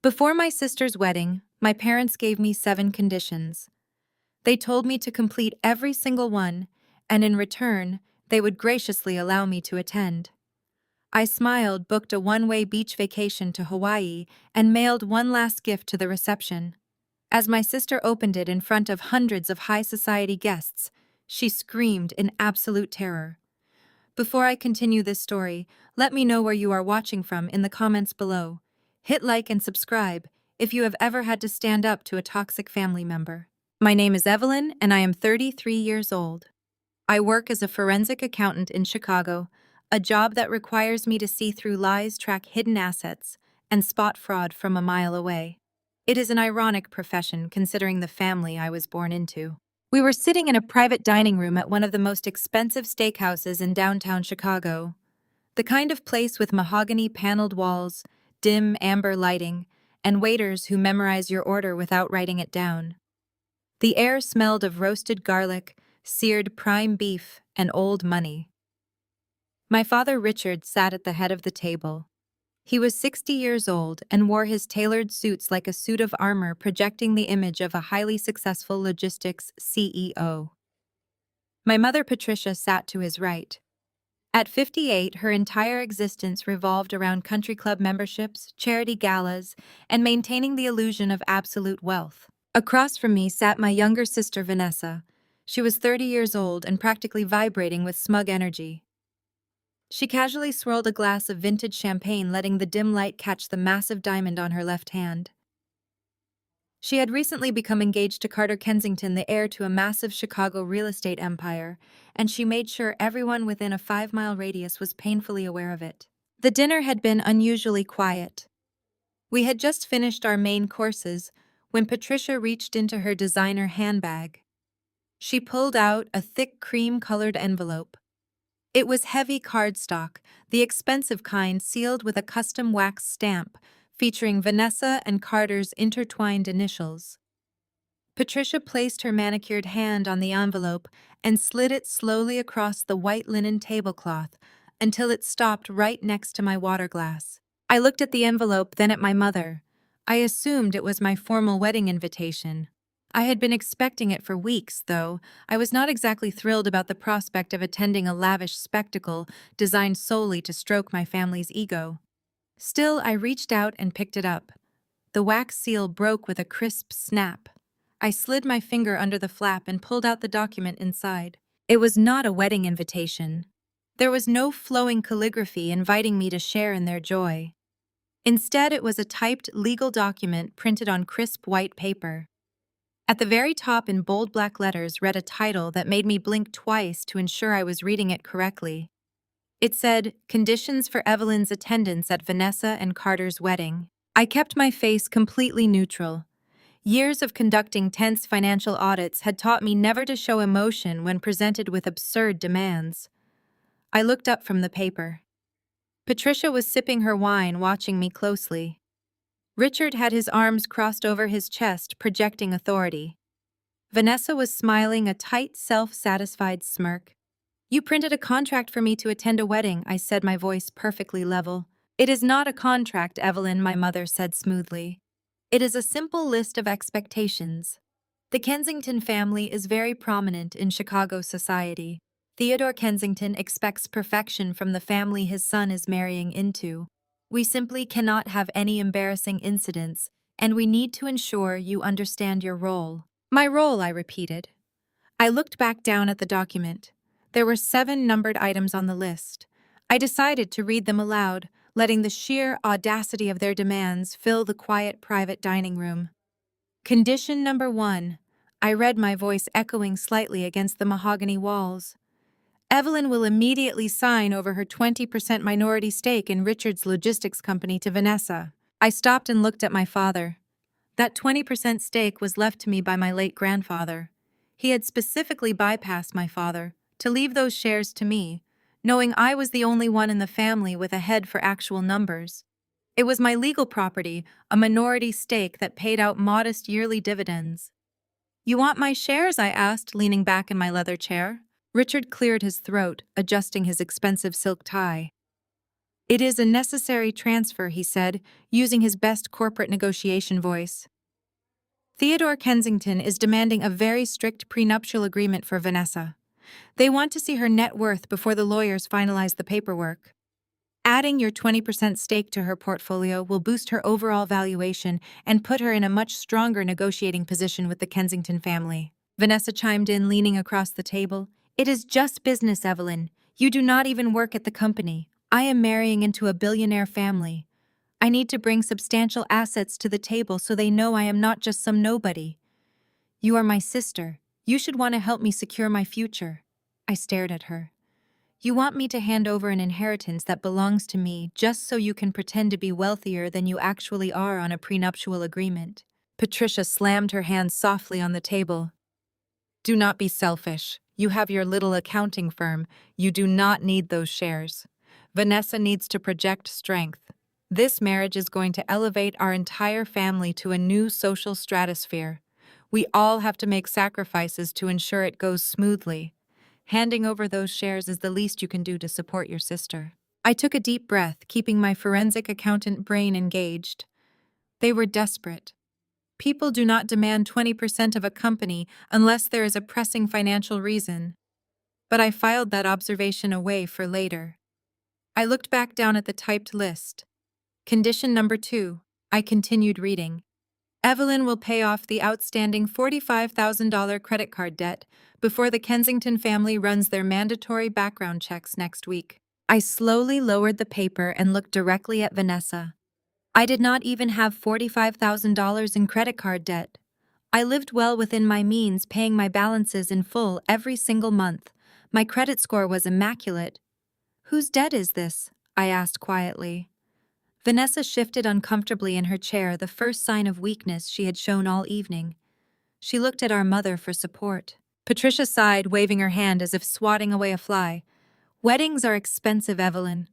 Before my sister's wedding, my parents gave me 7 conditions. They told me to complete every single one, and in return, they would graciously allow me to attend. I smiled, booked a one-way beach vacation to Hawaii, and mailed one last gift to the reception. As my sister opened it in front of hundreds of high society guests, she screamed in absolute terror. Before I continue this story, let me know where you are watching from in the comments below. Hit like and subscribe if you have ever had to stand up to a toxic family member. My name is Evelyn, and I am 33 years old. I work as a forensic accountant in Chicago, a job that requires me to see through lies, track hidden assets, and spot fraud from a mile away. It is an ironic profession considering the family I was born into. We were sitting in a private dining room at one of the most expensive steakhouses in downtown Chicago. The kind of place with mahogany paneled walls, dim amber lighting, and waiters who memorize your order without writing it down. The air smelled of roasted garlic, seared prime beef, and old money. My father Richard sat at the head of the table. He was 60 years old and wore his tailored suits like a suit of armor, projecting the image of a highly successful logistics CEO. My mother Patricia sat to his right. At 58, her entire existence revolved around country club memberships, charity galas, and maintaining the illusion of absolute wealth. Across from me sat my younger sister Vanessa. She was 30 years old and practically vibrating with smug energy. She casually swirled a glass of vintage champagne, letting the dim light catch the massive diamond on her left hand. She had recently become engaged to Carter Kensington, the heir to a massive Chicago real estate empire, and she made sure everyone within a 5-mile radius was painfully aware of it. The dinner had been unusually quiet. We had just finished our main courses when Patricia reached into her designer handbag. She pulled out a thick cream-colored envelope. It was heavy cardstock, the expensive kind sealed with a custom wax stamp featuring Vanessa and Carter's intertwined initials. Patricia placed her manicured hand on the envelope and slid it slowly across the white linen tablecloth until it stopped right next to my water glass. I looked at the envelope, then at my mother. I assumed it was my formal wedding invitation. I had been expecting it for weeks, though. I was not exactly thrilled about the prospect of attending a lavish spectacle designed solely to stroke my family's ego. Still, I reached out and picked it up. The wax seal broke with a crisp snap. I slid my finger under the flap and pulled out the document inside. It was not a wedding invitation. There was no flowing calligraphy inviting me to share in their joy. Instead, it was a typed legal document printed on crisp white paper. At the very top in bold black letters read a title that made me blink twice to ensure I was reading it correctly. It said, "Conditions for Evelyn's attendance at Vanessa and Carter's wedding." I kept my face completely neutral. Years of conducting tense financial audits had taught me never to show emotion when presented with absurd demands. I looked up from the paper. Patricia was sipping her wine, watching me closely. Richard had his arms crossed over his chest, projecting authority. Vanessa was smiling a tight, self-satisfied smirk. "You printed a contract for me to attend a wedding," I said, my voice perfectly level. "It is not a contract, Evelyn," my mother said smoothly. "It is a simple list of expectations." The Kensington family is very prominent in Chicago society. Theodore Kensington expects perfection from the family his son is marrying into. "We simply cannot have any embarrassing incidents, and we need to ensure you understand your role." "My role," I repeated. I looked back down at the document. There were 7 numbered items on the list. I decided to read them aloud, letting the sheer audacity of their demands fill the quiet private dining room. Condition number 1. I read, my voice echoing slightly against the mahogany walls. "Evelyn will immediately sign over her 20% minority stake in Richard's logistics company to Vanessa." I stopped and looked at my father. That 20% stake was left to me by my late grandfather. He had specifically bypassed my father to leave those shares to me, knowing I was the only one in the family with a head for actual numbers. It was my legal property, a minority stake that paid out modest yearly dividends. "You want my shares?" I asked, leaning back in my leather chair. Richard cleared his throat, adjusting his expensive silk tie. It is a necessary transfer, he said, using his best corporate negotiation voice. Theodore Kensington is demanding a very strict prenuptial agreement for Vanessa. They want to see her net worth before the lawyers finalize the paperwork. Adding your 20% stake to her portfolio will boost her overall valuation and put her in a much stronger negotiating position with the Kensington family. Vanessa chimed in, leaning across the table. It is just business, Evelyn. You do not even work at the company. I am marrying into a billionaire family. I need to bring substantial assets to the table so they know I am not just some nobody. You are my sister. You should want to help me secure my future. I stared at her. You want me to hand over an inheritance that belongs to me just so you can pretend to be wealthier than you actually are on a prenuptial agreement. Patricia slammed her hands softly on the table. Do not be selfish. You have your little accounting firm. You do not need those shares. Vanessa needs to project strength. This marriage is going to elevate our entire family to a new social stratosphere. We all have to make sacrifices to ensure it goes smoothly. Handing over those shares is the least you can do to support your sister. I took a deep breath, keeping my forensic accountant brain engaged. They were desperate. People do not demand 20% of a company unless there is a pressing financial reason. But I filed that observation away for later. I looked back down at the typed list. Condition number 2. I continued reading. Evelyn will pay off the outstanding $45,000 credit card debt before the Kensington family runs their mandatory background checks next week. I slowly lowered the paper and looked directly at Vanessa. I did not even have $45,000 in credit card debt. I lived well within my means, paying my balances in full every single month. My credit score was immaculate. Whose debt is this? I asked quietly. Vanessa shifted uncomfortably in her chair, the first sign of weakness she had shown all evening. She looked at our mother for support. Patricia sighed, waving her hand as if swatting away a fly. Weddings are expensive, Evelyn.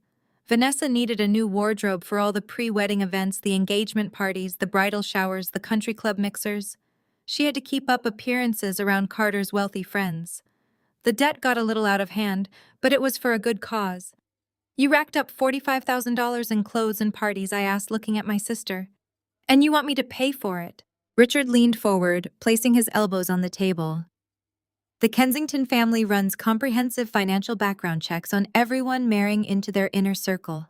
Vanessa needed a new wardrobe for all the pre-wedding events, the engagement parties, the bridal showers, the country club mixers. She had to keep up appearances around Carter's wealthy friends. The debt got a little out of hand, but it was for a good cause. You racked up $45,000 in clothes and parties, I asked, looking at my sister. And you want me to pay for it? Richard leaned forward, placing his elbows on the table. The Kensington family runs comprehensive financial background checks on everyone marrying into their inner circle.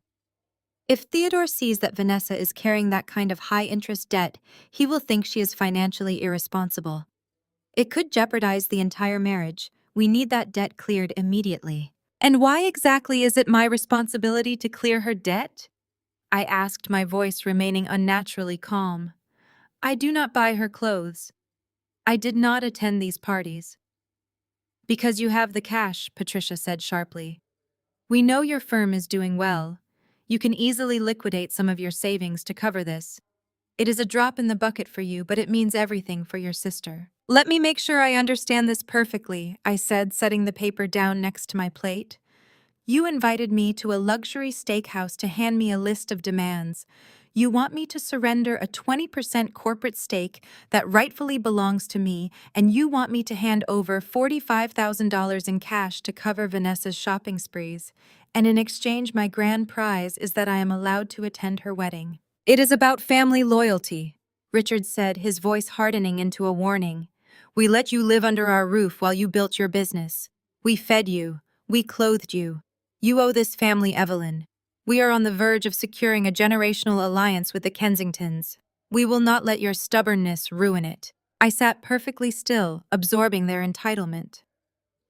If Theodore sees that Vanessa is carrying that kind of high-interest debt, he will think she is financially irresponsible. It could jeopardize the entire marriage. We need that debt cleared immediately. And why exactly is it my responsibility to clear her debt? I asked, my voice remaining unnaturally calm. I do not buy her clothes. I did not attend these parties. Because you have the cash, Patricia said sharply. We know your firm is doing well. You can easily liquidate some of your savings to cover this. It is a drop in the bucket for you, but it means everything for your sister. Let me make sure I understand this perfectly, I said, setting the paper down next to my plate. You invited me to a luxury steakhouse to hand me a list of demands. You want me to surrender a 20% corporate stake that rightfully belongs to me, and you want me to hand over $45,000 in cash to cover Vanessa's shopping sprees. And in exchange, my grand prize is that I am allowed to attend her wedding. It is about family loyalty, Richard said, his voice hardening into a warning. We let you live under our roof while you built your business. We fed you. We clothed you. You owe this family, Evelyn. We are on the verge of securing a generational alliance with the Kensingtons. We will not let your stubbornness ruin it. I sat perfectly still, absorbing their entitlement.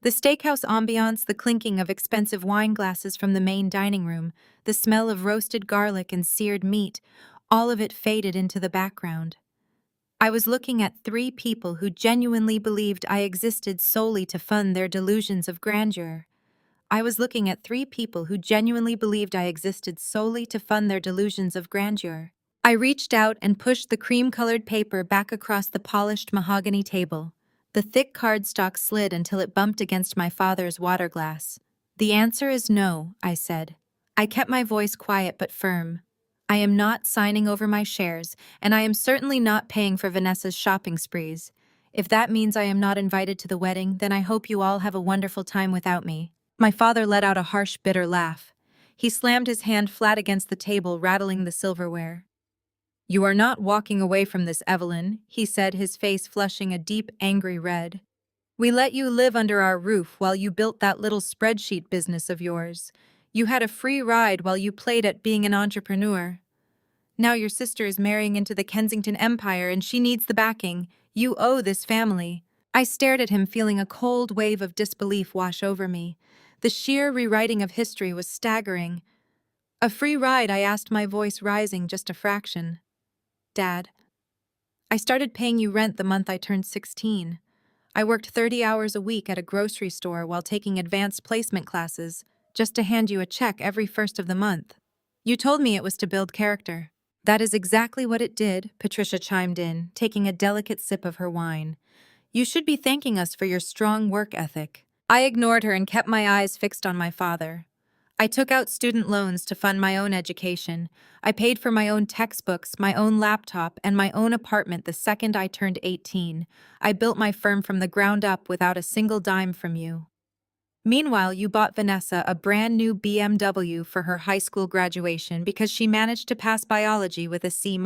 The steakhouse ambiance, the clinking of expensive wine glasses from the main dining room, the smell of roasted garlic and seared meat, all of it faded into the background. I was looking at 3 people who genuinely believed I existed solely to fund their delusions of grandeur. I was looking at 3 people who genuinely believed I existed solely to fund their delusions of grandeur. I reached out and pushed the cream-colored paper back across the polished mahogany table. The thick cardstock slid until it bumped against my father's water glass. The answer is no, I said. I kept my voice quiet but firm. I am not signing over my shares, and I am certainly not paying for Vanessa's shopping sprees. If that means I am not invited to the wedding, then I hope you all have a wonderful time without me. My father let out a harsh, bitter laugh. He slammed his hand flat against the table, rattling the silverware. "You are not walking away from this, Evelyn," he said, his face flushing a deep, angry red. "We let you live under our roof while you built that little spreadsheet business of yours. You had a free ride while you played at being an entrepreneur. Now your sister is marrying into the Kensington Empire and she needs the backing. You owe this family." I stared at him, feeling a cold wave of disbelief wash over me. The sheer rewriting of history was staggering. "A free ride?" I asked, my voice rising just a fraction. "Dad, I started paying you rent the month I turned 16. I worked 30 hours a week at a grocery store while taking advanced placement classes, just to hand you a check every first of the month. You told me it was to build character." "That is exactly what it did," Patricia chimed in, taking a delicate sip of her wine. "You should be thanking us for your strong work ethic." I ignored her and kept my eyes fixed on my father. I took out student loans to fund my own education. I paid for my own textbooks, my own laptop, and my own apartment the second I turned 18. I built my firm from the ground up without a single dime from you. Meanwhile, you bought Vanessa a brand new BMW for her high school graduation because she managed to pass biology with a C-.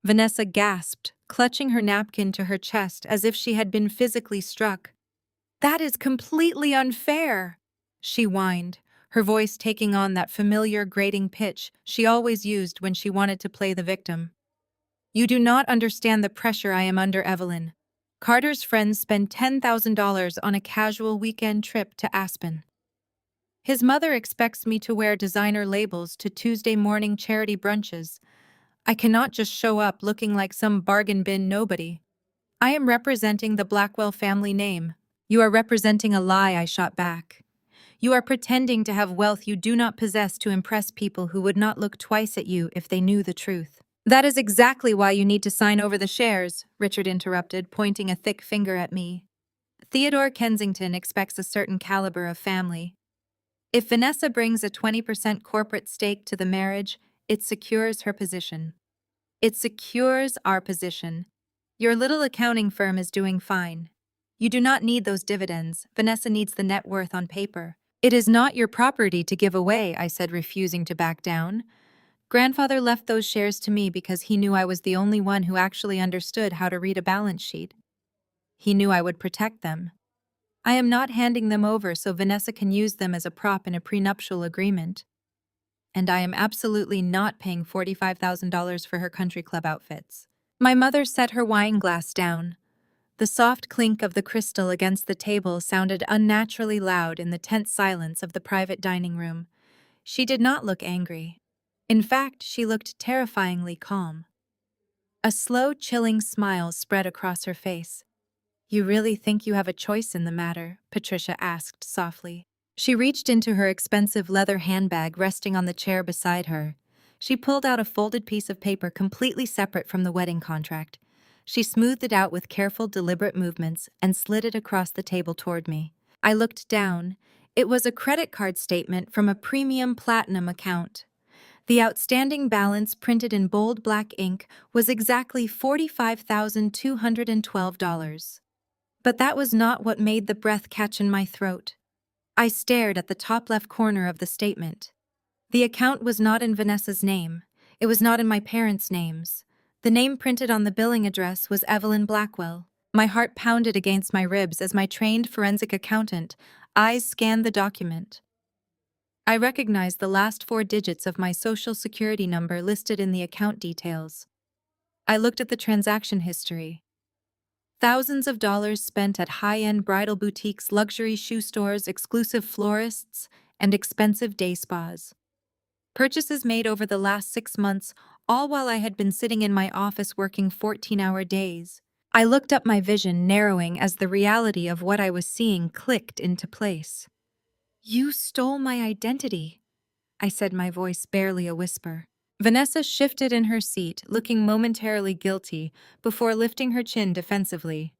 Vanessa gasped, clutching her napkin to her chest as if she had been physically struck. "That is completely unfair," she whined, her voice taking on that familiar grating pitch she always used when she wanted to play the victim. "You do not understand the pressure I am under, Evelyn. Carter's friends spend $10,000 on a casual weekend trip to Aspen. His mother expects me to wear designer labels to Tuesday morning charity brunches. I cannot just show up looking like some bargain bin nobody. I am representing the Blackwell family name." "You are representing a lie," I shot back. "You are pretending to have wealth you do not possess to impress people who would not look twice at you if they knew the truth." "That is exactly why you need to sign over the shares," Richard interrupted, pointing a thick finger at me. "Theodore Kensington expects a certain caliber of family. If Vanessa brings a 20% corporate stake to the marriage, it secures her position. It secures our position. Your little accounting firm is doing fine. You do not need those dividends. Vanessa needs the net worth on paper." "It is not your property to give away," I said, refusing to back down. "Grandfather left those shares to me because he knew I was the only one who actually understood how to read a balance sheet. He knew I would protect them. I am not handing them over so Vanessa can use them as a prop in a prenuptial agreement. And I am absolutely not paying $45,000 for her country club outfits." My mother set her wine glass down. The soft clink of the crystal against the table sounded unnaturally loud in the tense silence of the private dining room. She did not look angry. In fact, she looked terrifyingly calm. A slow, chilling smile spread across her face. "You really think you have a choice in the matter?" Patricia asked softly. She reached into her expensive leather handbag resting on the chair beside her. She pulled out a folded piece of paper completely separate from the wedding contract. She smoothed it out with careful, deliberate movements and slid it across the table toward me. I looked down. It was a credit card statement from a premium platinum account. The outstanding balance, printed in bold black ink, was exactly $45,212. But that was not what made the breath catch in my throat. I stared at the top left corner of the statement. The account was not in Vanessa's name. It was not in my parents' names. The name printed on the billing address was Evelyn Blackwell. My heart pounded against my ribs as my trained forensic accountant eyes scanned the document. I recognized the last 4 digits of my social security number listed in the account details. I looked at the transaction history. Thousands of dollars spent at high-end bridal boutiques, luxury shoe stores, exclusive florists, and expensive day spas. Purchases made over the last 6 months, all while I had been sitting in my office working 14-hour days. I looked up, my vision narrowing as the reality of what I was seeing clicked into place. "You stole my identity," I said, my voice barely a whisper. Vanessa shifted in her seat, looking momentarily guilty, before lifting her chin defensively.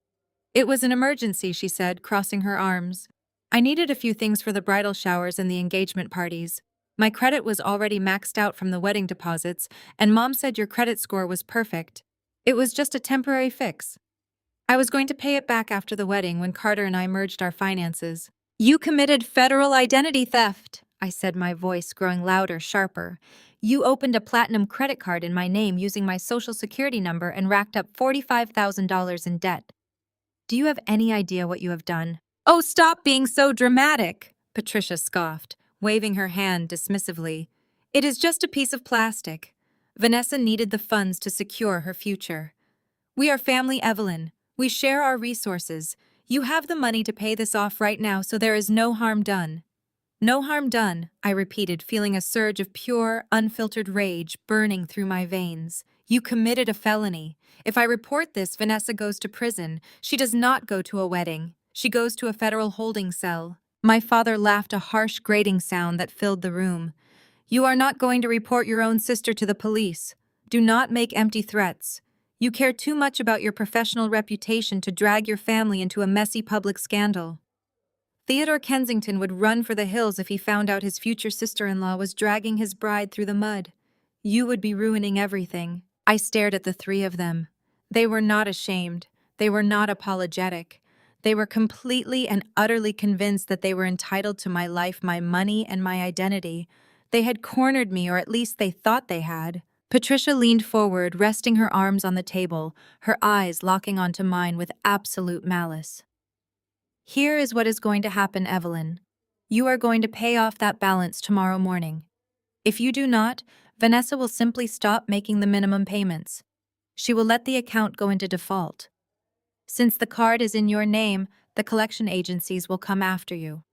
"It was an emergency," she said, crossing her arms. "I needed a few things for the bridal showers and the engagement parties. My credit was already maxed out from the wedding deposits, and Mom said your credit score was perfect. It was just a temporary fix. I was going to pay it back after the wedding when Carter and I merged our finances." "You committed federal identity theft," I said, my voice growing louder, sharper. You opened a platinum credit card in my name using my social security number and racked up $45,000 in debt. Do you have any idea what you have done? Oh, stop being so dramatic, Patricia scoffed, waving her hand dismissively. It is just a piece of plastic. Vanessa needed the funds to secure her future. We are family, Evelyn. We share our resources. You have the money to pay this off right now, so there is no harm done. No harm done, I repeated, feeling a surge of pure, unfiltered rage burning through my veins. You committed a felony. If I report this, Vanessa goes to prison. She does not go to a wedding. She goes to a federal holding cell. My father laughed, a harsh, grating sound that filled the room. You are not going to report your own sister to the police. Do not make empty threats. You care too much about your professional reputation to drag your family into a messy public scandal. Theodore Kensington would run for the hills if he found out his future sister-in-law was dragging his bride through the mud. You would be ruining everything. I stared at the three of them. They were not ashamed. They were not apologetic. They were completely and utterly convinced that they were entitled to my life, my money, and my identity. They had cornered me, or at least they thought they had. Patricia leaned forward, resting her arms on the table, her eyes locking onto mine with absolute malice. Here is what is going to happen, Evelyn. You are going to pay off that balance tomorrow morning. If you do not, Vanessa will simply stop making the minimum payments. She will let the account go into default. Since the card is in your name, the collection agencies will come after you.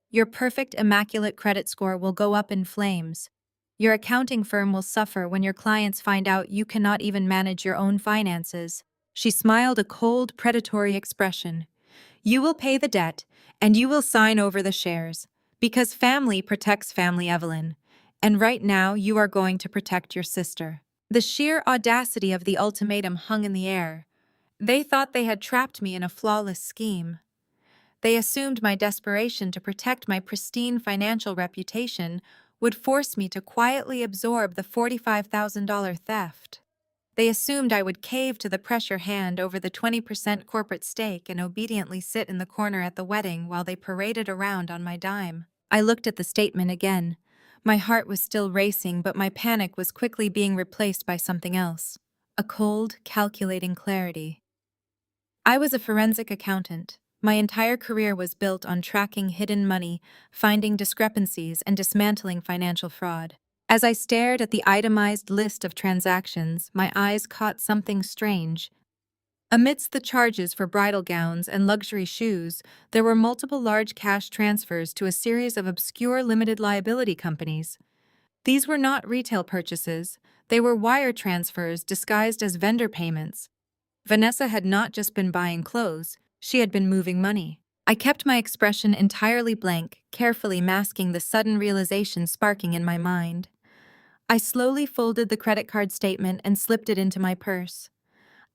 Your perfect, immaculate credit score will go up in flames. Your accounting firm will suffer when your clients find out you cannot even manage your own finances. She smiled, a cold, predatory expression. You will pay the debt, and you will sign over the shares, because family protects family, Evelyn. And right now, you are going to protect your sister. The sheer audacity of the ultimatum hung in the air. They thought they had trapped me in a flawless scheme. They assumed my desperation to protect my pristine financial reputation would force me to quietly absorb the $45,000 theft. They assumed I would cave to the pressure hand over the 20% corporate stake and obediently sit in the corner at the wedding while they paraded around on my dime. I looked at the statement again. My heart was still racing, but my panic was quickly being replaced by something else. A cold, calculating clarity. I was a forensic accountant. My entire career was built on tracking hidden money, finding discrepancies, and dismantling financial fraud. As I stared at the itemized list of transactions, my eyes caught something strange. Amidst the charges for bridal gowns and luxury shoes, there were multiple large cash transfers to a series of obscure limited liability companies. These were not retail purchases. They were wire transfers disguised as vendor payments. Vanessa had not just been buying clothes, she had been moving money. I kept my expression entirely blank, carefully masking the sudden realization sparking in my mind. I slowly folded the credit card statement and slipped it into my purse.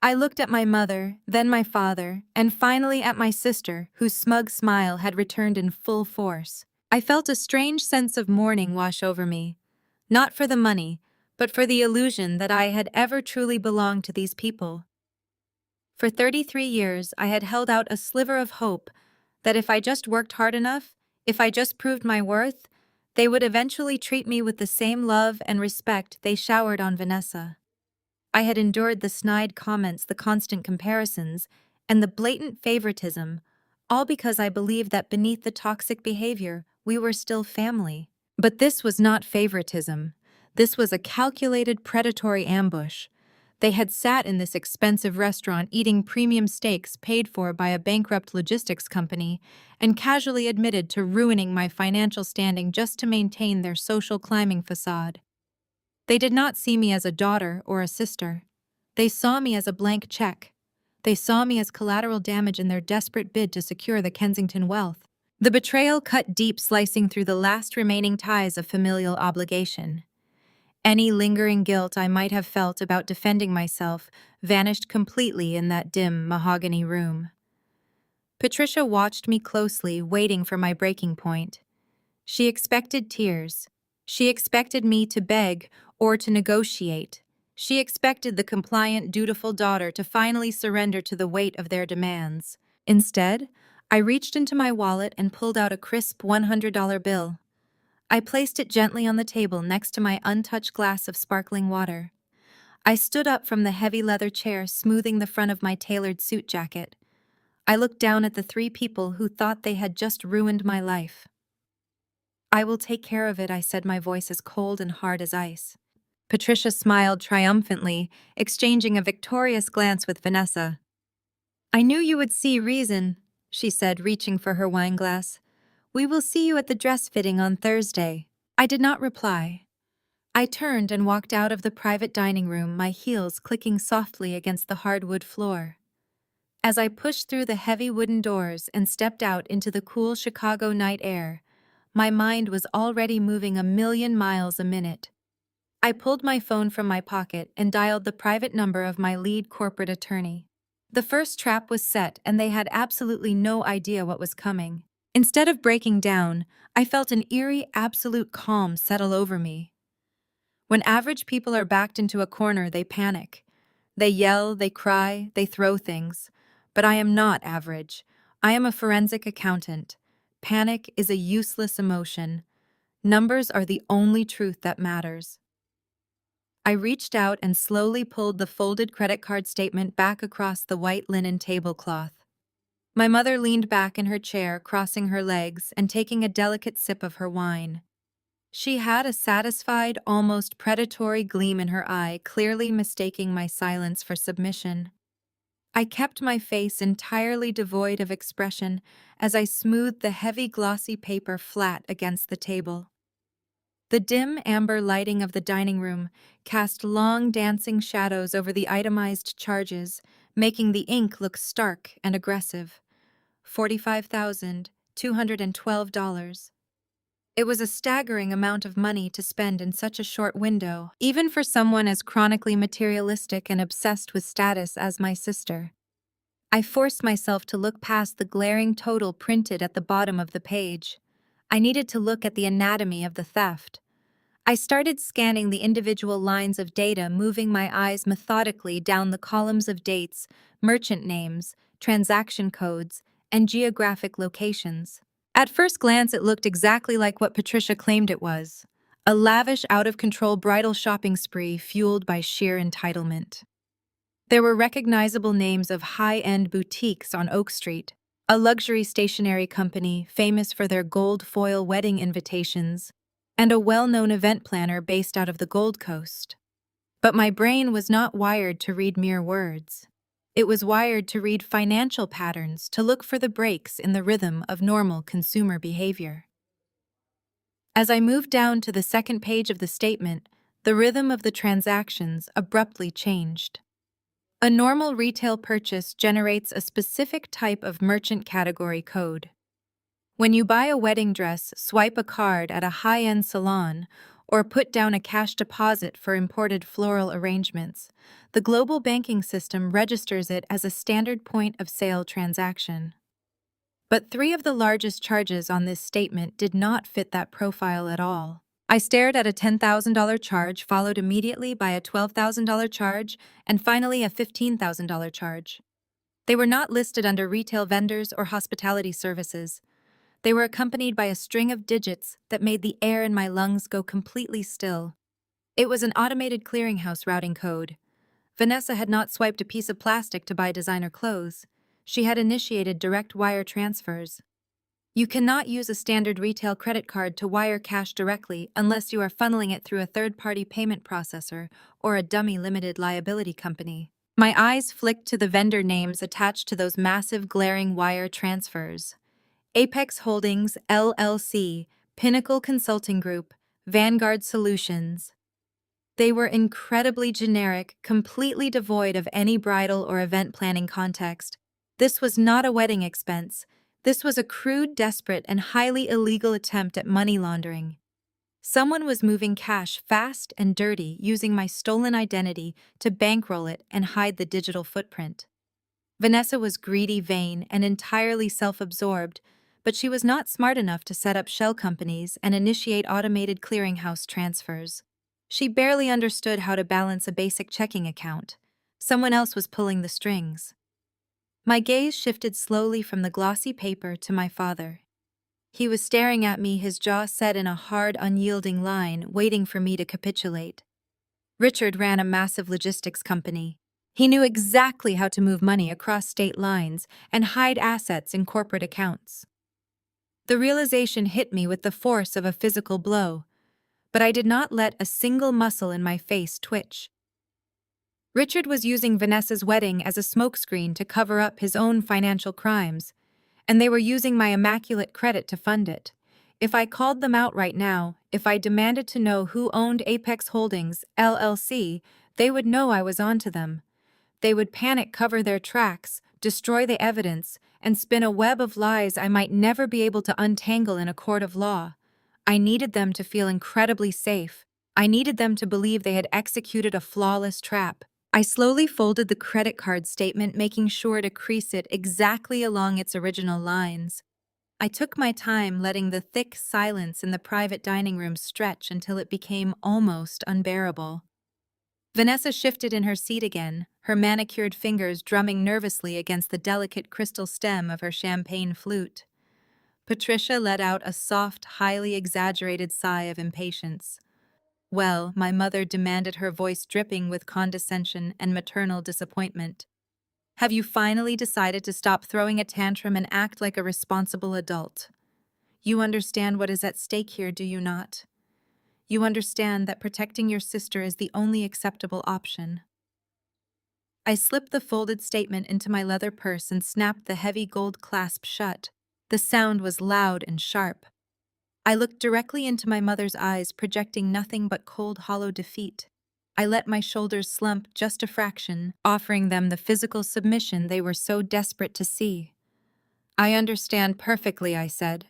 I looked at my mother, then my father, and finally at my sister, whose smug smile had returned in full force. I felt a strange sense of mourning wash over me, not for the money, but for the illusion that I had ever truly belonged to these people. For 33 years, I had held out a sliver of hope that if I just worked hard enough, if I just proved my worth, they would eventually treat me with the same love and respect they showered on Vanessa. I had endured the snide comments, the constant comparisons, and the blatant favoritism, all because I believed that beneath the toxic behavior, we were still family. But this was not favoritism. This was a calculated predatory ambush. They had sat in this expensive restaurant eating premium steaks paid for by a bankrupt logistics company and casually admitted to ruining my financial standing just to maintain their social climbing facade. They did not see me as a daughter or a sister. They saw me as a blank check. They saw me as collateral damage in their desperate bid to secure the Kensington wealth. The betrayal cut deep, slicing through the last remaining ties of familial obligation. Any lingering guilt I might have felt about defending myself vanished completely in that dim mahogany room. Patricia watched me closely, waiting for my breaking point. She expected tears. She expected me to beg or to negotiate. She expected the compliant, dutiful daughter to finally surrender to the weight of their demands. Instead, I reached into my wallet and pulled out a crisp $100 bill. I placed it gently on the table next to my untouched glass of sparkling water. I stood up from the heavy leather chair, smoothing the front of my tailored suit jacket. I looked down at the three people who thought they had just ruined my life. "I will take care of it," I said, my voice as cold and hard as ice. Patricia smiled triumphantly, exchanging a victorious glance with Vanessa. "I knew you would see reason," she said, reaching for her wineglass. "We will see you at the dress fitting on Thursday." I did not reply. I turned and walked out of the private dining room, my heels clicking softly against the hardwood floor. As I pushed through the heavy wooden doors and stepped out into the cool Chicago night air, my mind was already moving 1,000,000 miles a minute. I pulled my phone from my pocket and dialed the private number of my lead corporate attorney. The first trap was set, and they had absolutely no idea what was coming. Instead of breaking down, I felt an eerie, absolute calm settle over me. When average people are backed into a corner, they panic. They yell, they cry, they throw things. But I am not average. I am a forensic accountant. Panic is a useless emotion. Numbers are the only truth that matters. I reached out and slowly pulled the folded credit card statement back across the white linen tablecloth. My mother leaned back in her chair, crossing her legs and taking a delicate sip of her wine. She had a satisfied, almost predatory gleam in her eye, clearly mistaking my silence for submission. I kept my face entirely devoid of expression as I smoothed the heavy, glossy paper flat against the table. The dim amber lighting of the dining room cast long dancing shadows over the itemized charges, making the ink look stark and aggressive. $45,212. It was a staggering amount of money to spend in such a short window, even for someone as chronically materialistic and obsessed with status as my sister. I forced myself to look past the glaring total printed at the bottom of the page. I needed to look at the anatomy of the theft. I started scanning the individual lines of data, moving my eyes methodically down the columns of dates, merchant names, transaction codes, and geographic locations. At first glance, it looked exactly like what Patricia claimed it was: a lavish, out-of-control bridal shopping spree fueled by sheer entitlement. There were recognizable names of high-end boutiques on Oak Street, a luxury stationery company famous for their gold foil wedding invitations, and a well-known event planner based out of the Gold Coast. But my brain was not wired to read mere words. It was wired to read financial patterns, to look for the breaks in the rhythm of normal consumer behavior. As I moved down to the second page of the statement, the rhythm of the transactions abruptly changed. A normal retail purchase generates a specific type of merchant category code. When you buy a wedding dress, swipe a card at a high-end salon, or put down a cash deposit for imported floral arrangements, the global banking system registers it as a standard point of sale transaction. But three of the largest charges on this statement did not fit that profile at all. I stared at a $10,000 charge, followed immediately by a $12,000 charge, and finally a $15,000 charge. They were not listed under retail vendors or hospitality services. They were accompanied by a string of digits that made the air in my lungs go completely still. It was an automated clearinghouse routing code. Vanessa had not swiped a piece of plastic to buy designer clothes. She had initiated direct wire transfers. You cannot use a standard retail credit card to wire cash directly unless you are funneling it through a third-party payment processor or a dummy limited liability company. My eyes flicked to the vendor names attached to those massive glaring wire transfers: Apex Holdings, LLC, Pinnacle Consulting Group, Vanguard Solutions. They were incredibly generic, completely devoid of any bridal or event planning context. This was not a wedding expense. This was a crude, desperate, and highly illegal attempt at money laundering. Someone was moving cash fast and dirty, using my stolen identity to bankroll it and hide the digital footprint. Vanessa was greedy, vain, and entirely self-absorbed, but she was not smart enough to set up shell companies and initiate automated clearinghouse transfers. She barely understood how to balance a basic checking account. Someone else was pulling the strings. My gaze shifted slowly from the glossy paper to my father. He was staring at me, his jaw set in a hard, unyielding line, waiting for me to capitulate. Richard ran a massive logistics company. He knew exactly how to move money across state lines and hide assets in corporate accounts. The realization hit me with the force of a physical blow, but I did not let a single muscle in my face twitch. Richard was using Vanessa's wedding as a smokescreen to cover up his own financial crimes, and they were using my immaculate credit to fund it. If I called them out right now, if I demanded to know who owned Apex Holdings, LLC, they would know I was onto them. They would panic, cover their tracks, destroy the evidence, and spin a web of lies I might never be able to untangle in a court of law. I needed them to feel incredibly safe. I needed them to believe they had executed a flawless trap. I slowly folded the credit card statement, making sure to crease it exactly along its original lines. I took my time, letting the thick silence in the private dining room stretch until it became almost unbearable. Vanessa shifted in her seat again, her manicured fingers drumming nervously against the delicate crystal stem of her champagne flute. Patricia let out a soft, highly exaggerated sigh of impatience. "Well," my mother demanded, her voice dripping with condescension and maternal disappointment. "Have you finally decided to stop throwing a tantrum and act like a responsible adult? You understand what is at stake here, do you not? You understand that protecting your sister is the only acceptable option." I slipped the folded statement into my leather purse and snapped the heavy gold clasp shut. The sound was loud and sharp. I looked directly into my mother's eyes, projecting nothing but cold, hollow defeat. I let my shoulders slump just a fraction, offering them the physical submission they were so desperate to see. "I understand perfectly," I said.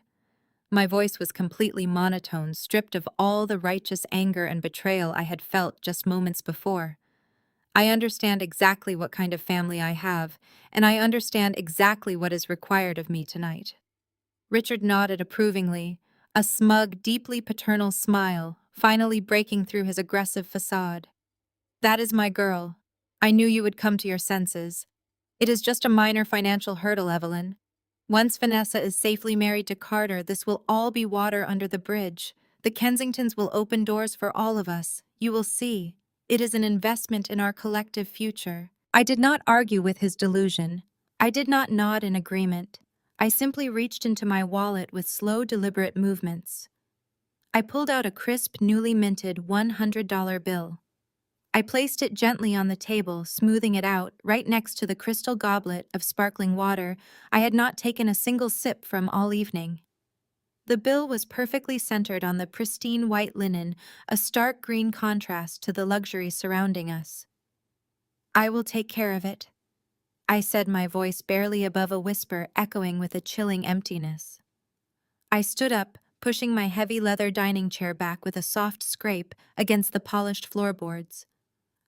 My voice was completely monotone, stripped of all the righteous anger and betrayal I had felt just moments before. "I understand exactly what kind of family I have, and I understand exactly what is required of me tonight." Richard nodded approvingly, a smug, deeply paternal smile finally breaking through his aggressive facade. "That is my girl. I knew you would come to your senses. It is just a minor financial hurdle, Evelyn. Once Vanessa is safely married to Carter, this will all be water under the bridge. The Kensingtons will open doors for all of us. You will see. It is an investment in our collective future." I did not argue with his delusion. I did not nod in agreement. I simply reached into my wallet with slow, deliberate movements. I pulled out a crisp, newly minted $100 bill. I placed it gently on the table, smoothing it out, right next to the crystal goblet of sparkling water I had not taken a single sip from all evening. The bill was perfectly centered on the pristine white linen, a stark green contrast to the luxury surrounding us. "I will take care of it," I said, my voice barely above a whisper, echoing with a chilling emptiness. I stood up, pushing my heavy leather dining chair back with a soft scrape against the polished floorboards.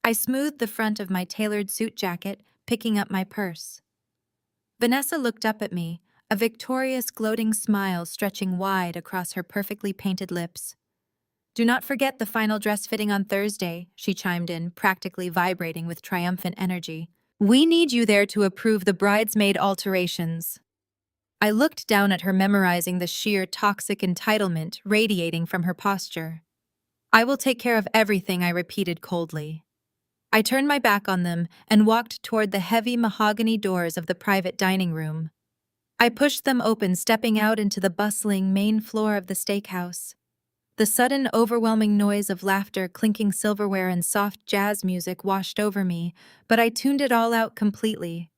I smoothed the front of my tailored suit jacket, picking up my purse. Vanessa looked up at me, a victorious, gloating smile stretching wide across her perfectly painted lips. "Do not forget the final dress fitting on Thursday," she chimed in, practically vibrating with triumphant energy. "We need you there to approve the bridesmaid alterations." I looked down at her, memorizing the sheer toxic entitlement radiating from her posture. "I will take care of everything," I repeated coldly. I turned my back on them and walked toward the heavy mahogany doors of the private dining room. I pushed them open, stepping out into the bustling main floor of the steakhouse. The sudden, overwhelming noise of laughter, clinking silverware, and soft jazz music washed over me, but I tuned it all out completely.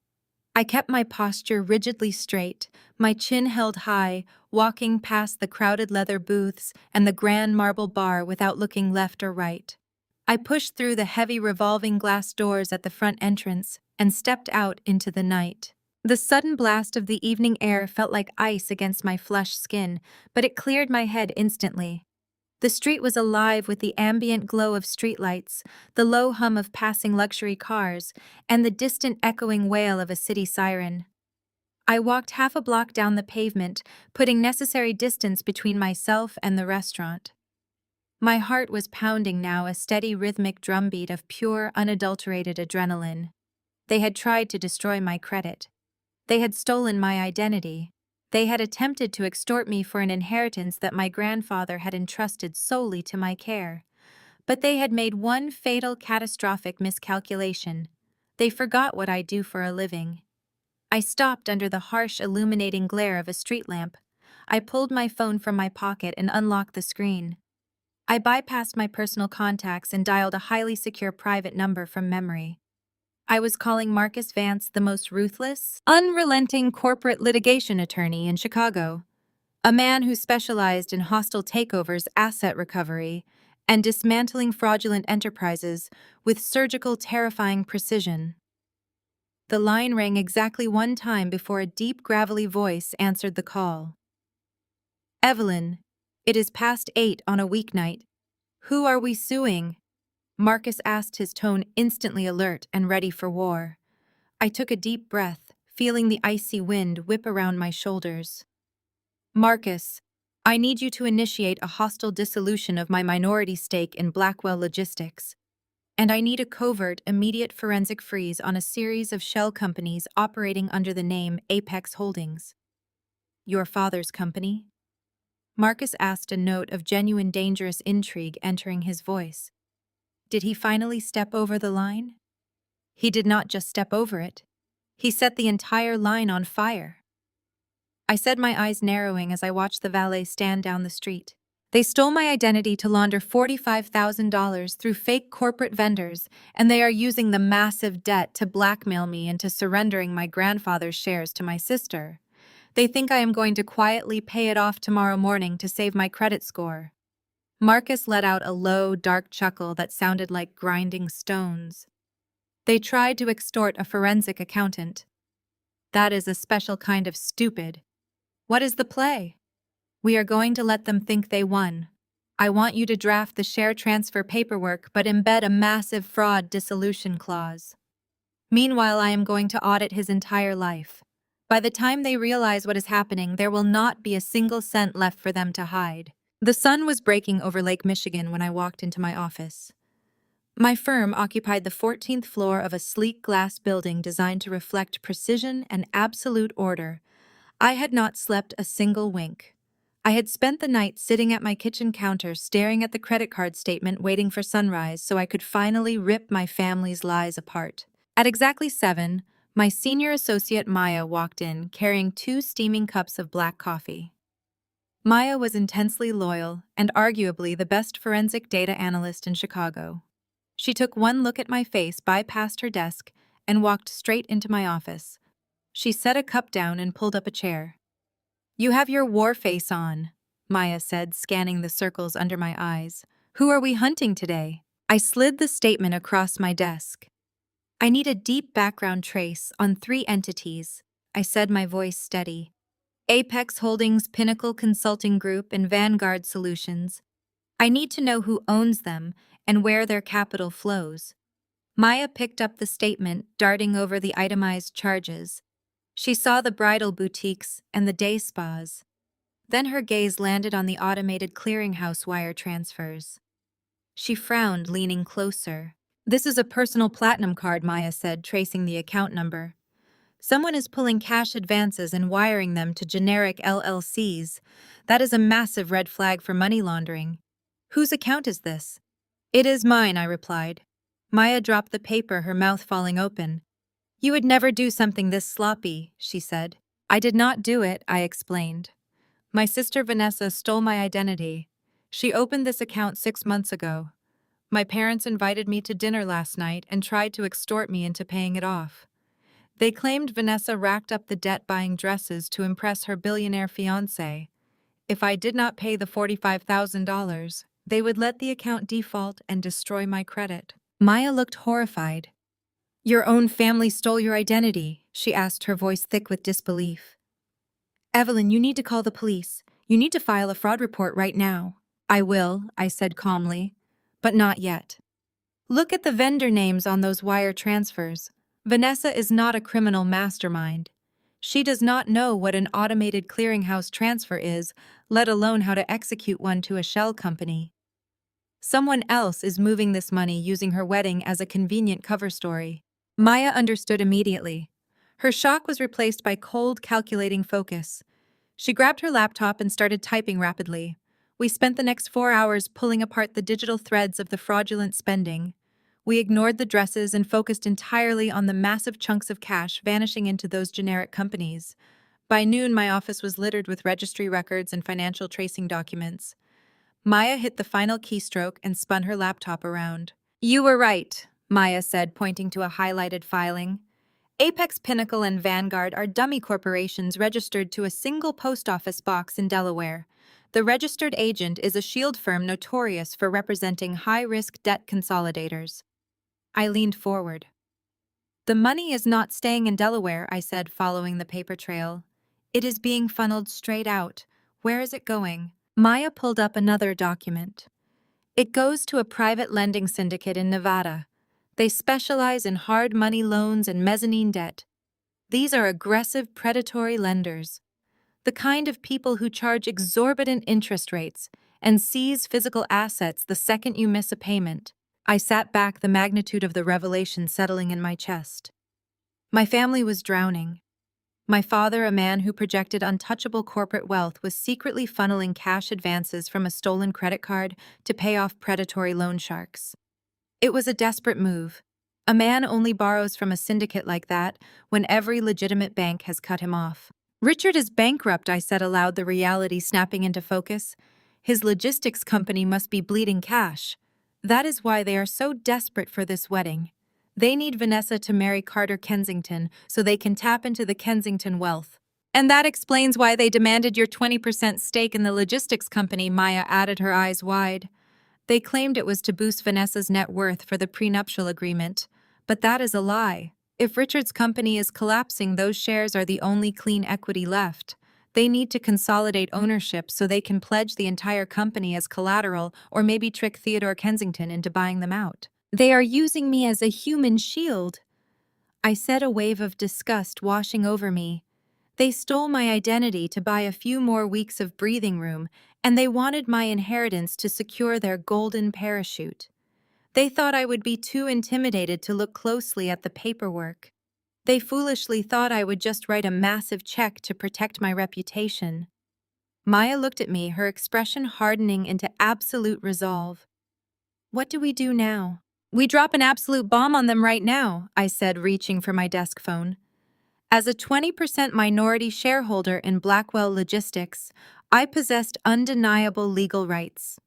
I kept my posture rigidly straight, my chin held high, walking past the crowded leather booths and the grand marble bar without looking left or right. I pushed through the heavy revolving glass doors at the front entrance and stepped out into the night. The sudden blast of the evening air felt like ice against my flushed skin, but it cleared my head instantly. The street was alive with the ambient glow of streetlights, the low hum of passing luxury cars, and the distant echoing wail of a city siren. I walked half a block down the pavement, putting necessary distance between myself and the restaurant. My heart was pounding now, a steady rhythmic drumbeat of pure, unadulterated adrenaline. They had tried to destroy my credit. They had stolen my identity. They had attempted to extort me for an inheritance that my grandfather had entrusted solely to my care. But they had made one fatal, catastrophic miscalculation. They forgot what I do for a living. I stopped under the harsh, illuminating glare of a street lamp. I pulled my phone from my pocket and unlocked the screen. I bypassed my personal contacts and dialed a highly secure private number from memory. I was calling Marcus Vance, the most ruthless, unrelenting corporate litigation attorney in Chicago. A man who specialized in hostile takeovers, asset recovery, and dismantling fraudulent enterprises with surgical, terrifying precision. The line rang exactly one time before a deep, gravelly voice answered the call. "Evelyn, it is past 8 on a weeknight. Who are we suing?" Marcus asked, his tone instantly alert and ready for war. I took a deep breath, feeling the icy wind whip around my shoulders. "Marcus, I need you to initiate a hostile dissolution of my minority stake in Blackwell Logistics. And I need a covert, immediate forensic freeze on a series of shell companies operating under the name Apex Holdings." "Your father's company?" Marcus asked, a note of genuine dangerous intrigue entering his voice. Did he finally step over the line? He did not just step over it. He set the entire line on fire. I said, my eyes narrowing as I watched the valet stand down the street. "They stole my identity to launder $45,000 through fake corporate vendors, and they are using the massive debt to blackmail me into surrendering my grandfather's shares to my sister. They think I am going to quietly pay it off tomorrow morning to save my credit score." Marcus let out a low, dark chuckle that sounded like grinding stones. "They tried to extort a forensic accountant. That is a special kind of stupid. What is the play? We are going to let them think they won. I want you to draft the share transfer paperwork but embed a massive fraud dissolution clause. Meanwhile, I am going to audit his entire life. By the time they realize what is happening, there will not be a single cent left for them to hide." The sun was breaking over Lake Michigan when I walked into my office. My firm occupied the 14th floor of a sleek glass building designed to reflect precision and absolute order. I had not slept a single wink. I had spent the night sitting at my kitchen counter staring at the credit card statement waiting for sunrise so I could finally rip my family's lies apart. At exactly 7, my senior associate Maya walked in carrying 2 steaming cups of black coffee. Maya was intensely loyal and arguably the best forensic data analyst in Chicago. She took one look at my face, bypassed her desk, and walked straight into my office. She set a cup down and pulled up a chair. "You have your war face on," Maya said, scanning the circles under my eyes. "Who are we hunting today?" I slid the statement across my desk. "I need a deep background trace on 3 entities," I said, my voice steady. "Apex Holdings, Pinnacle Consulting Group, and Vanguard Solutions. I need to know who owns them and where their capital flows." Maya picked up the statement, darting over the itemized charges. She saw the bridal boutiques and the day spas. Then her gaze landed on the automated clearinghouse wire transfers. She frowned, leaning closer. "This is a personal platinum card," Maya said, tracing the account number. "Someone is pulling cash advances and wiring them to generic LLCs. That is a massive red flag for money laundering. Whose account is this?" "It is mine," I replied. Maya dropped the paper, her mouth falling open. "You would never do something this sloppy," she said. "I did not do it," I explained. "My sister Vanessa stole my identity. She opened this account 6 months ago. My parents invited me to dinner last night and tried to extort me into paying it off. They claimed Vanessa racked up the debt buying dresses to impress her billionaire fiancé. If I did not pay the $45,000, they would let the account default and destroy my credit." Maya looked horrified. "Your own family stole your identity?" she asked, her voice thick with disbelief. "Evelyn, you need to call the police. You need to file a fraud report right now." "I will," I said calmly, "but not yet. Look at the vendor names on those wire transfers. Vanessa is not a criminal mastermind. She does not know what an automated clearinghouse transfer is, let alone how to execute one to a shell company. Someone else is moving this money using her wedding as a convenient cover story." Maya understood immediately. Her shock was replaced by cold, calculating focus. She grabbed her laptop and started typing rapidly. We spent the next 4 hours pulling apart the digital threads of the fraudulent spending. We ignored the dresses and focused entirely on the massive chunks of cash vanishing into those generic companies. By noon, my office was littered with registry records and financial tracing documents. Maya hit the final keystroke and spun her laptop around. "You were right," Maya said, pointing to a highlighted filing. Apex Pinnacle and Vanguard are dummy corporations registered to a single post office box in Delaware. The registered agent is a shield firm notorious for representing high-risk debt consolidators. I leaned forward. "The money is not staying in Delaware," I said, following the paper trail. "It is being funneled straight out. Where is it going?" Maya pulled up another document. "It goes to a private lending syndicate in Nevada. They specialize in hard money loans and mezzanine debt. These are aggressive, predatory lenders, the kind of people who charge exorbitant interest rates and seize physical assets the second you miss a payment." I sat back, the magnitude of the revelation settling in my chest. My family was drowning. My father, a man who projected untouchable corporate wealth, was secretly funneling cash advances from a stolen credit card to pay off predatory loan sharks. It was a desperate move. A man only borrows from a syndicate like that when every legitimate bank has cut him off. "Richard is bankrupt," I said aloud, the reality snapping into focus. "His logistics company must be bleeding cash. That is why they are so desperate for this wedding. They need Vanessa to marry Carter Kensington so they can tap into the Kensington wealth. And that explains why they demanded your 20% stake in the logistics company," Maya added, her eyes wide. "They claimed it was to boost Vanessa's net worth for the prenuptial agreement. But that is a lie. If Richard's company is collapsing, those shares are the only clean equity left. They need to consolidate ownership so they can pledge the entire company as collateral or maybe trick Theodore Kensington into buying them out. They are using me as a human shield," I said, a wave of disgust washing over me. "They stole my identity to buy a few more weeks of breathing room, and they wanted my inheritance to secure their golden parachute. They thought I would be too intimidated to look closely at the paperwork. They foolishly thought I would just write a massive check to protect my reputation." Maya looked at me, her expression hardening into absolute resolve. "What do we do now?" "We drop an absolute bomb on them right now," I said, reaching for my desk phone. As a 20% minority shareholder in Blackwell Logistics, I possessed undeniable legal rights.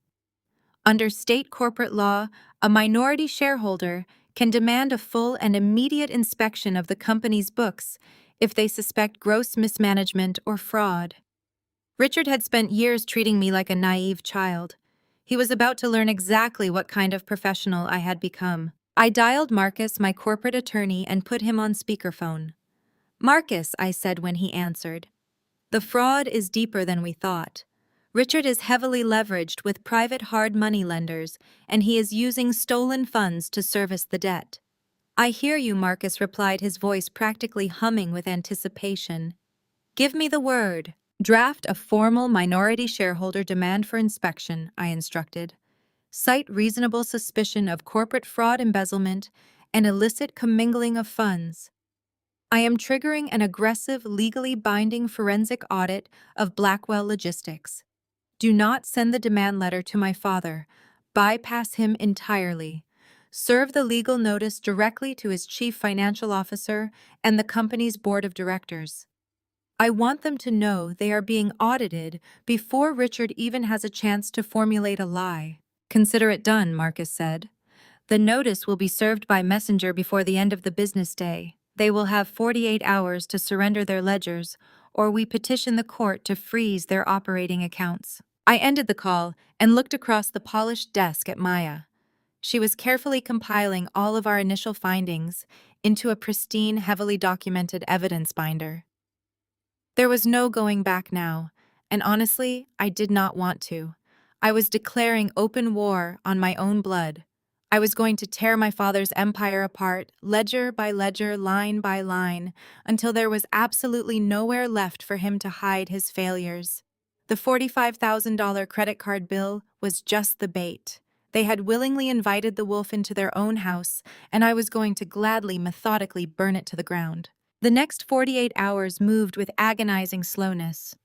Under state corporate law, a minority shareholder can demand a full and immediate inspection of the company's books if they suspect gross mismanagement or fraud. Richard had spent years treating me like a naive child. He was about to learn exactly what kind of professional I had become. I dialed Marcus, my corporate attorney, and put him on speakerphone. "Marcus," I said when he answered, "the fraud is deeper than we thought. Richard is heavily leveraged with private hard money lenders, and he is using stolen funds to service the debt." "I hear you," Marcus replied, his voice practically humming with anticipation. "Give me the word." "Draft a formal minority shareholder demand for inspection," I instructed. "Cite reasonable suspicion of corporate fraud, embezzlement, and illicit commingling of funds. I am triggering an aggressive, legally binding forensic audit of Blackwell Logistics. Do not send the demand letter to my father. Bypass him entirely. Serve the legal notice directly to his chief financial officer and the company's board of directors. I want them to know they are being audited before Richard even has a chance to formulate a lie." "Consider it done," Marcus said. "The notice will be served by messenger before the end of the business day. They will have 48 hours to surrender their ledgers, or we petition the court to freeze their operating accounts." I ended the call and looked across the polished desk at Maya. She was carefully compiling all of our initial findings into a pristine, heavily documented evidence binder. There was no going back now, and honestly, I did not want to. I was declaring open war on my own blood. I was going to tear my father's empire apart, ledger by ledger, line by line, until there was absolutely nowhere left for him to hide his failures. The $45,000 credit card bill was just the bait. They had willingly invited the wolf into their own house, and I was going to gladly, methodically burn it to the ground. The next 48 hours moved with agonizing slowness.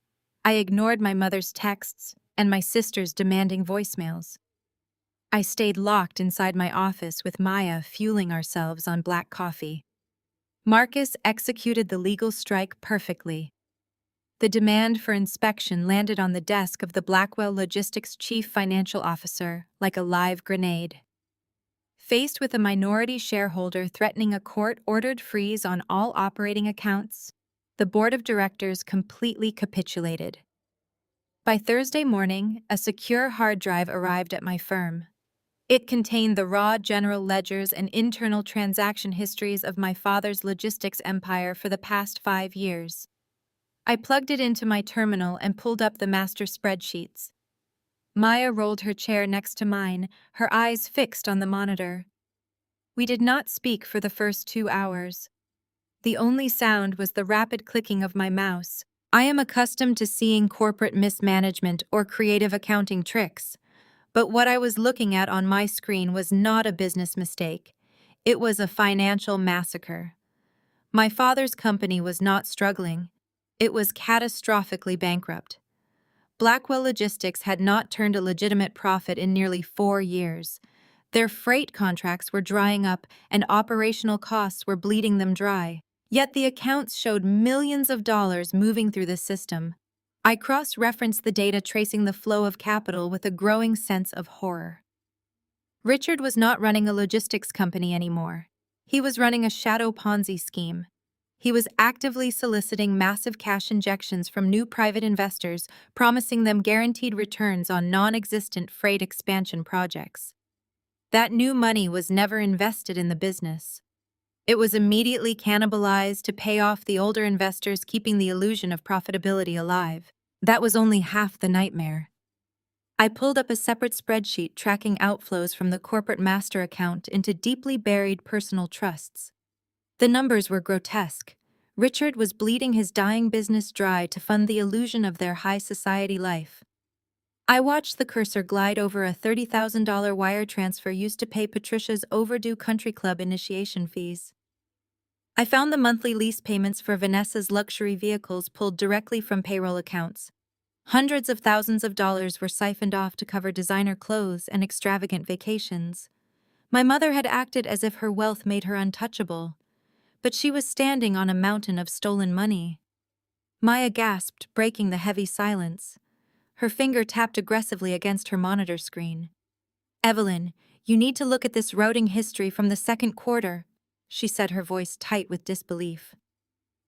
I ignored my mother's texts and my sister's demanding voicemails. I stayed locked inside my office with Maya fueling ourselves on black coffee. Marcus executed the legal strike perfectly. The demand for inspection landed on the desk of the Blackwell Logistics chief financial officer like a live grenade. Faced with a minority shareholder threatening a court-ordered freeze on all operating accounts, the board of directors completely capitulated. By Thursday morning, a secure hard drive arrived at my firm. It contained the raw general ledgers and internal transaction histories of my father's logistics empire for the past 5 years. I plugged it into my terminal and pulled up the master spreadsheets. Maya rolled her chair next to mine, her eyes fixed on the monitor. We did not speak for the first 2 hours. The only sound was the rapid clicking of my mouse. I am accustomed to seeing corporate mismanagement or creative accounting tricks, but what I was looking at on my screen was not a business mistake. It was a financial massacre. My father's company was not struggling. It was catastrophically bankrupt. Blackwell Logistics had not turned a legitimate profit in nearly 4 years. Their freight contracts were drying up and operational costs were bleeding them dry. Yet the accounts showed millions of dollars moving through the system. I cross-referenced the data tracing the flow of capital with a growing sense of horror. Richard was not running a logistics company anymore. He was running a shadow Ponzi scheme. He was actively soliciting massive cash injections from new private investors, promising them guaranteed returns on non-existent freight expansion projects. That new money was never invested in the business. It was immediately cannibalized to pay off the older investors, keeping the illusion of profitability alive. That was only half the nightmare. I pulled up a separate spreadsheet tracking outflows from the corporate master account into deeply buried personal trusts. The numbers were grotesque. Richard was bleeding his dying business dry to fund the illusion of their high society life. I watched the cursor glide over a $30,000 wire transfer used to pay Patricia's overdue country club initiation fees. I found the monthly lease payments for Vanessa's luxury vehicles pulled directly from payroll accounts. Hundreds of thousands of dollars were siphoned off to cover designer clothes and extravagant vacations. My mother had acted as if her wealth made her untouchable, but she was standing on a mountain of stolen money. Maya gasped, breaking the heavy silence. Her finger tapped aggressively against her monitor screen. "Evelyn, you need to look at this routing history from the second quarter," she said, her voice tight with disbelief.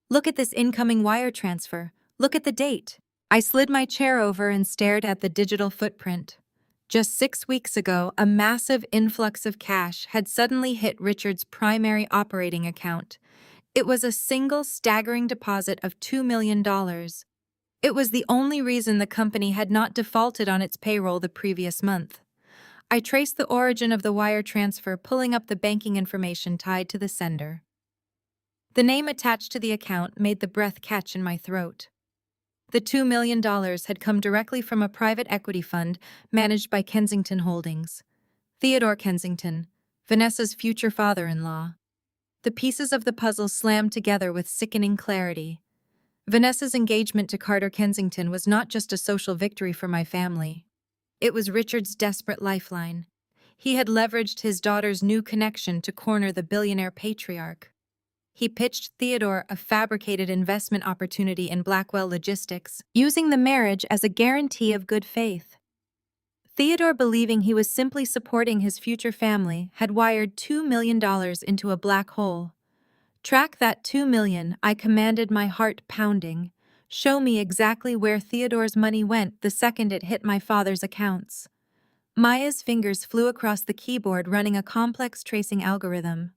"Look at this incoming wire transfer. Look at the date." I slid my chair over and stared at the digital footprint. Just 6 weeks ago, a massive influx of cash had suddenly hit Richard's primary operating account. It was a single staggering deposit of $2 million. It was the only reason the company had not defaulted on its payroll the previous month. I traced the origin of the wire transfer, pulling up the banking information tied to the sender. The name attached to the account made the breath catch in my throat. The $2 million had come directly from a private equity fund managed by Kensington Holdings. Theodore Kensington, Vanessa's future father-in-law. The pieces of the puzzle slammed together with sickening clarity. Vanessa's engagement to Carter Kensington was not just a social victory for my family. It was Richard's desperate lifeline. He had leveraged his daughter's new connection to corner the billionaire patriarch. He pitched Theodore a fabricated investment opportunity in Blackwell Logistics, using the marriage as a guarantee of good faith. Theodore, believing he was simply supporting his future family, had wired $2 million into a black hole. "Track that $2 million, I commanded, my heart pounding. "Show me exactly where Theodore's money went the second it hit my father's accounts." Maya's fingers flew across the keyboard, running a complex tracing algorithm.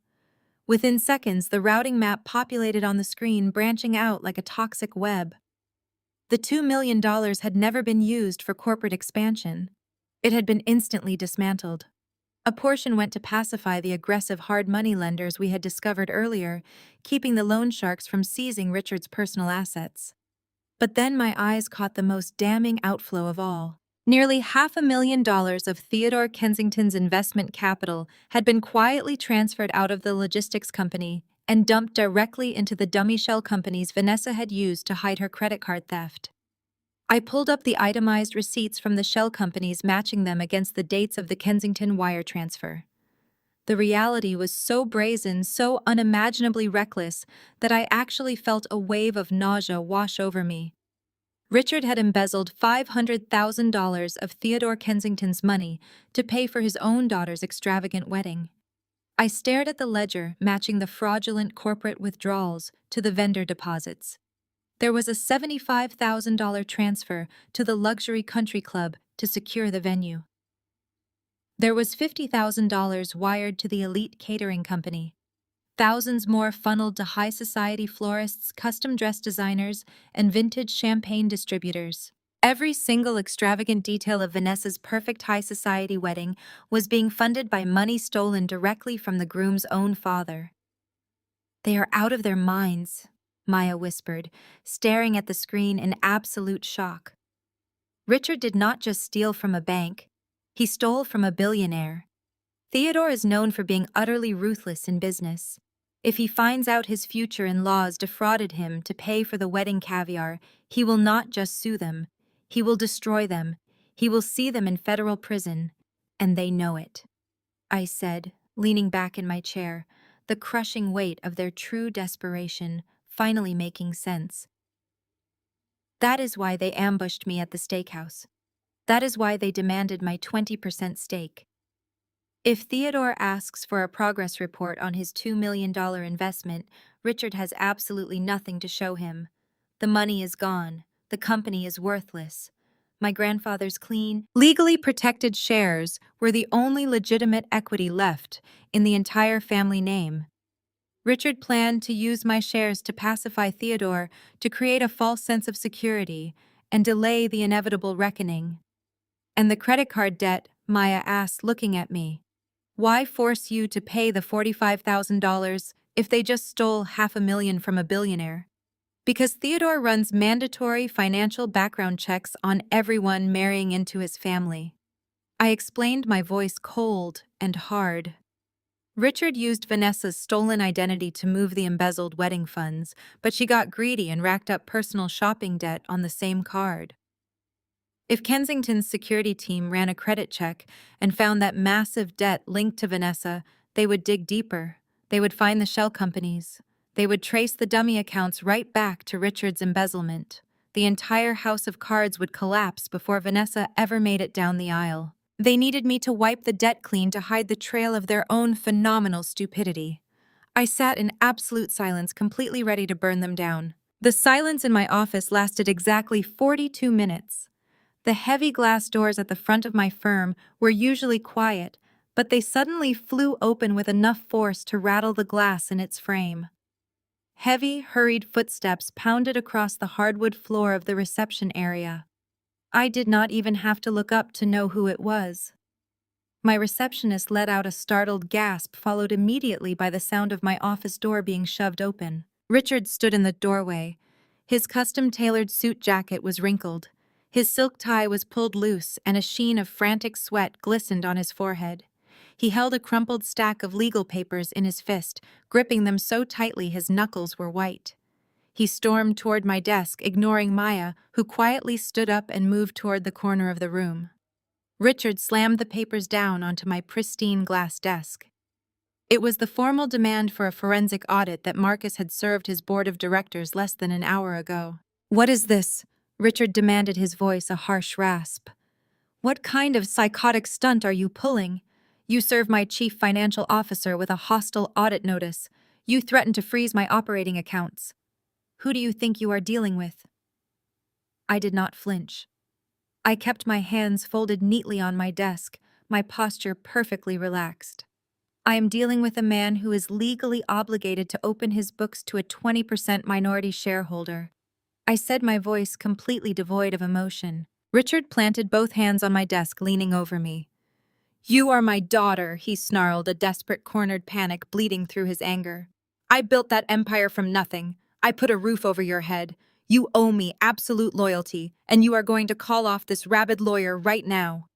Within seconds, the routing map populated on the screen, branching out like a toxic web. The $2 million had never been used for corporate expansion. It had been instantly dismantled. A portion went to pacify the aggressive hard money lenders we had discovered earlier, keeping the loan sharks from seizing Richard's personal assets. But then my eyes caught the most damning outflow of all. Nearly $500,000 of Theodore Kensington's investment capital had been quietly transferred out of the logistics company and dumped directly into the dummy shell companies Vanessa had used to hide her credit card theft. I pulled up the itemized receipts from the shell companies, matching them against the dates of the Kensington wire transfer. The reality was so brazen, so unimaginably reckless, that I actually felt a wave of nausea wash over me. Richard had embezzled $500,000 of Theodore Kensington's money to pay for his own daughter's extravagant wedding. I stared at the ledger matching the fraudulent corporate withdrawals to the vendor deposits. There was a $75,000 transfer to the luxury country club to secure the venue. There was $50,000 wired to the elite catering company. Thousands more funneled to high society florists, custom dress designers, and vintage champagne distributors. Every single extravagant detail of Vanessa's perfect high society wedding was being funded by money stolen directly from the groom's own father. "They are out of their minds," Maya whispered, staring at the screen in absolute shock. Richard did not just steal from a bank, he stole from a billionaire. Theodore is known for being utterly ruthless in business. If he finds out his future in-laws defrauded him to pay for the wedding caviar, he will not just sue them. He will destroy them. He will see them in federal prison, and they know it. I said, leaning back in my chair, the crushing weight of their true desperation finally making sense. That is why they ambushed me at the steakhouse. That is why they demanded my 20% stake. If Theodore asks for a progress report on his $2 million investment, Richard has absolutely nothing to show him. The money is gone. The company is worthless. My grandfather's clean, legally protected shares were the only legitimate equity left in the entire family name. Richard planned to use my shares to pacify Theodore, to create a false sense of security, and delay the inevitable reckoning. "And the credit card debt?" Maya asked, looking at me. "Why force you to pay the $45,000 if they just stole $500,000 from a billionaire?" "Because Theodore runs mandatory financial background checks on everyone marrying into his family." I explained, my voice cold and hard. Richard used Vanessa's stolen identity to move the embezzled wedding funds, but she got greedy and racked up personal shopping debt on the same card. If Kensington's security team ran a credit check and found that massive debt linked to Vanessa, they would dig deeper. They would find the shell companies. They would trace the dummy accounts right back to Richard's embezzlement. The entire house of cards would collapse before Vanessa ever made it down the aisle. They needed me to wipe the debt clean to hide the trail of their own phenomenal stupidity. I sat in absolute silence, completely ready to burn them down. The silence in my office lasted exactly 42 minutes. The heavy glass doors at the front of my firm were usually quiet, but they suddenly flew open with enough force to rattle the glass in its frame. Heavy, hurried footsteps pounded across the hardwood floor of the reception area. I did not even have to look up to know who it was. My receptionist let out a startled gasp, followed immediately by the sound of my office door being shoved open. Richard stood in the doorway. His custom-tailored suit jacket was wrinkled. His silk tie was pulled loose, and a sheen of frantic sweat glistened on his forehead. He held a crumpled stack of legal papers in his fist, gripping them so tightly his knuckles were white. He stormed toward my desk, ignoring Maya, who quietly stood up and moved toward the corner of the room. Richard slammed the papers down onto my pristine glass desk. It was the formal demand for a forensic audit that Marcus had served his board of directors less than an hour ago. "What is this?" Richard demanded, his voice a harsh rasp. "What kind of psychotic stunt are you pulling? You serve my chief financial officer with a hostile audit notice. You threaten to freeze my operating accounts. Who do you think you are dealing with?" I did not flinch. I kept my hands folded neatly on my desk, my posture perfectly relaxed. "I am dealing with a man who is legally obligated to open his books to a 20% minority shareholder," I said, my voice completely devoid of emotion. Richard planted both hands on my desk, leaning over me. "You are my daughter," he snarled, a desperate cornered panic bleeding through his anger. "I built that empire from nothing. I put a roof over your head. You owe me absolute loyalty, and you are going to call off this rabid lawyer right now."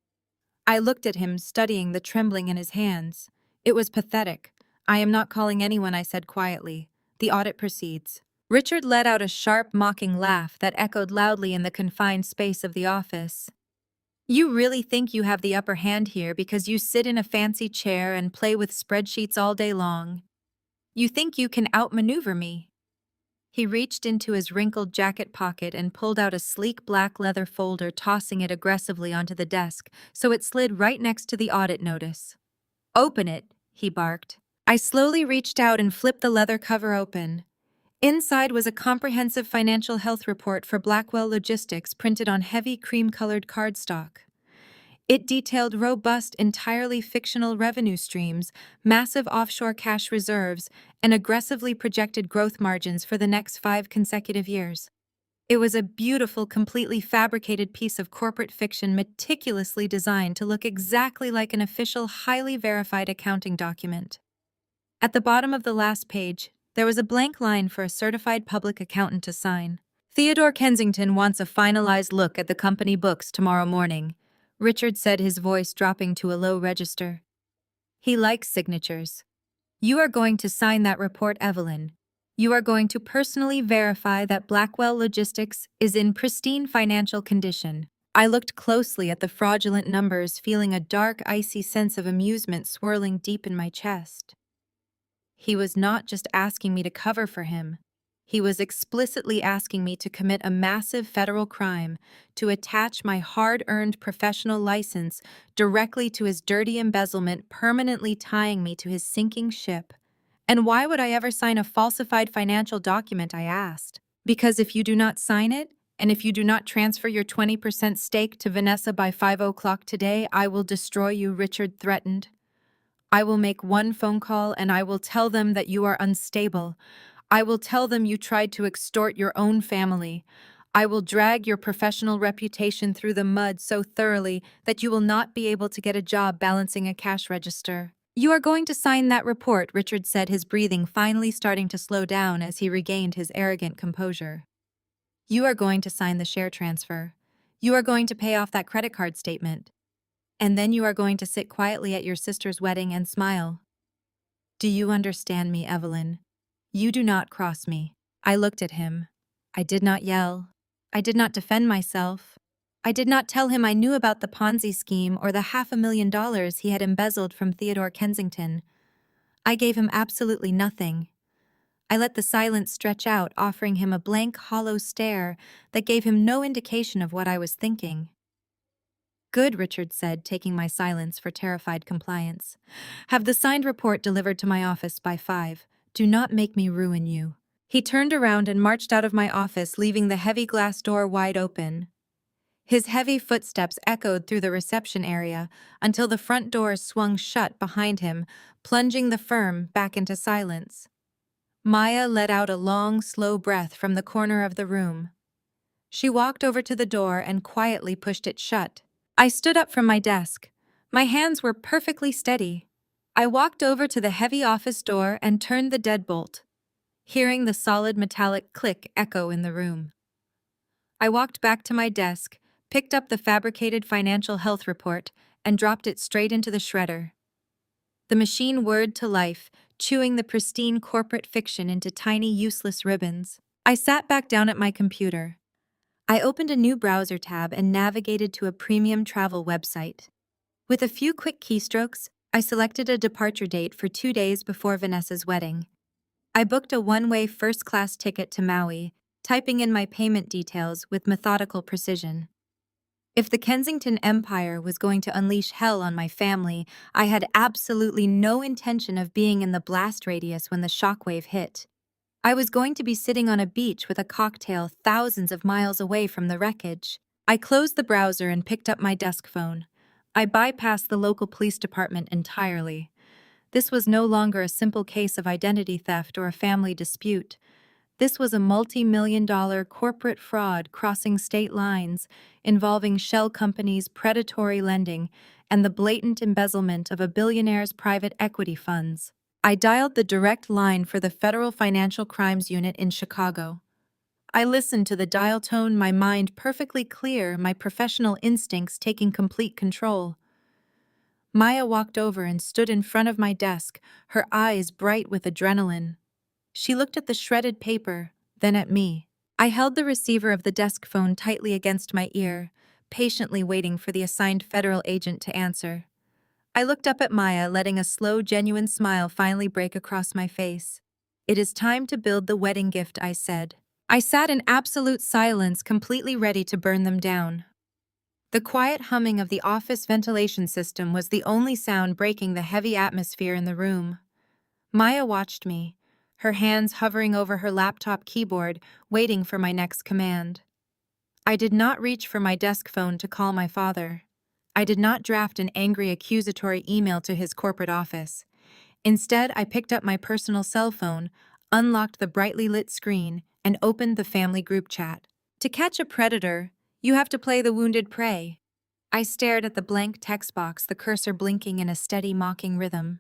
I looked at him, studying the trembling in his hands. It was pathetic. "I am not calling anyone," I said quietly. "The audit proceeds." Richard let out a sharp, mocking laugh that echoed loudly in the confined space of the office. You really think you have the upper hand here because you sit in a fancy chair and play with spreadsheets all day long. You think you can outmaneuver me. He reached into his wrinkled jacket pocket and pulled out a sleek black leather folder, tossing it aggressively onto the desk so it slid right next to the audit notice. Open it, he barked. I slowly reached out and flipped the leather cover open. Inside was a comprehensive financial health report for Blackwell Logistics printed on heavy cream-colored cardstock. It detailed robust, entirely fictional revenue streams, massive offshore cash reserves, and aggressively projected growth margins for the next 5 consecutive years. It was a beautiful, completely fabricated piece of corporate fiction meticulously designed to look exactly like an official, highly verified accounting document. At the bottom of the last page, there was a blank line for a certified public accountant to sign. Theodore Kensington wants a finalized look at the company books tomorrow morning, Richard said, his voice dropping to a low register. He likes signatures. You are going to sign that report, Evelyn. You are going to personally verify that Blackwell Logistics is in pristine financial condition. I looked closely at the fraudulent numbers, feeling a dark, icy sense of amusement swirling deep in my chest. He was not just asking me to cover for him. He was explicitly asking me to commit a massive federal crime, to attach my hard-earned professional license directly to his dirty embezzlement, permanently tying me to his sinking ship. And why would I ever sign a falsified financial document, I asked. Because if you do not sign it, and if you do not transfer your 20% stake to Vanessa by 5 o'clock today, I will destroy you, Richard threatened. I will make one phone call and I will tell them that you are unstable. I will tell them you tried to extort your own family. I will drag your professional reputation through the mud so thoroughly that you will not be able to get a job balancing a cash register. You are going to sign that report, Richard said, his breathing finally starting to slow down as he regained his arrogant composure. You are going to sign the share transfer. You are going to pay off that credit card statement. And then you are going to sit quietly at your sister's wedding and smile. Do you understand me, Evelyn? You do not cross me. I looked at him. I did not yell. I did not defend myself. I did not tell him I knew about the Ponzi scheme or the $500,000 he had embezzled from Theodore Kensington. I gave him absolutely nothing. I let the silence stretch out, offering him a blank, hollow stare that gave him no indication of what I was thinking. Good, Richard said, taking my silence for terrified compliance. Have the signed report delivered to my office by 5. Do not make me ruin you. He turned around and marched out of my office, leaving the heavy glass door wide open. His heavy footsteps echoed through the reception area until the front doors swung shut behind him, plunging the firm back into silence. Maya let out a long, slow breath from the corner of the room. She walked over to the door and quietly pushed it shut. I stood up from my desk. My hands were perfectly steady. I walked over to the heavy office door and turned the deadbolt, hearing the solid metallic click echo in the room. I walked back to my desk, picked up the fabricated financial health report, and dropped it straight into the shredder. The machine whirred to life, chewing the pristine corporate fiction into tiny, useless ribbons. I sat back down at my computer. I opened a new browser tab and navigated to a premium travel website. With a few quick keystrokes, I selected a departure date for 2 days before Vanessa's wedding. I booked a one-way first-class ticket to Maui, typing in my payment details with methodical precision. If the Kensington Empire was going to unleash hell on my family, I had absolutely no intention of being in the blast radius when the shockwave hit. I was going to be sitting on a beach with a cocktail thousands of miles away from the wreckage. I closed the browser and picked up my desk phone. I bypassed the local police department entirely. This was no longer a simple case of identity theft or a family dispute. This was a multi-million-dollar corporate fraud crossing state lines, involving shell companies, predatory lending, and the blatant embezzlement of a billionaire's private equity funds. I dialed the direct line for the Federal Financial Crimes Unit in Chicago. I listened to the dial tone, my mind perfectly clear, my professional instincts taking complete control. Maya walked over and stood in front of my desk, her eyes bright with adrenaline. She looked at the shredded paper, then at me. I held the receiver of the desk phone tightly against my ear, patiently waiting for the assigned federal agent to answer. I looked up at Maya, letting a slow, genuine smile finally break across my face. "It is time to build the wedding gift," I said. I sat in absolute silence, completely ready to burn them down. The quiet humming of the office ventilation system was the only sound breaking the heavy atmosphere in the room. Maya watched me, her hands hovering over her laptop keyboard, waiting for my next command. I did not reach for my desk phone to call my father. I did not draft an angry accusatory email to his corporate office. Instead, I picked up my personal cell phone, unlocked the brightly lit screen, and opened the family group chat. To catch a predator, you have to play the wounded prey. I stared at the blank text box, the cursor blinking in a steady, mocking rhythm.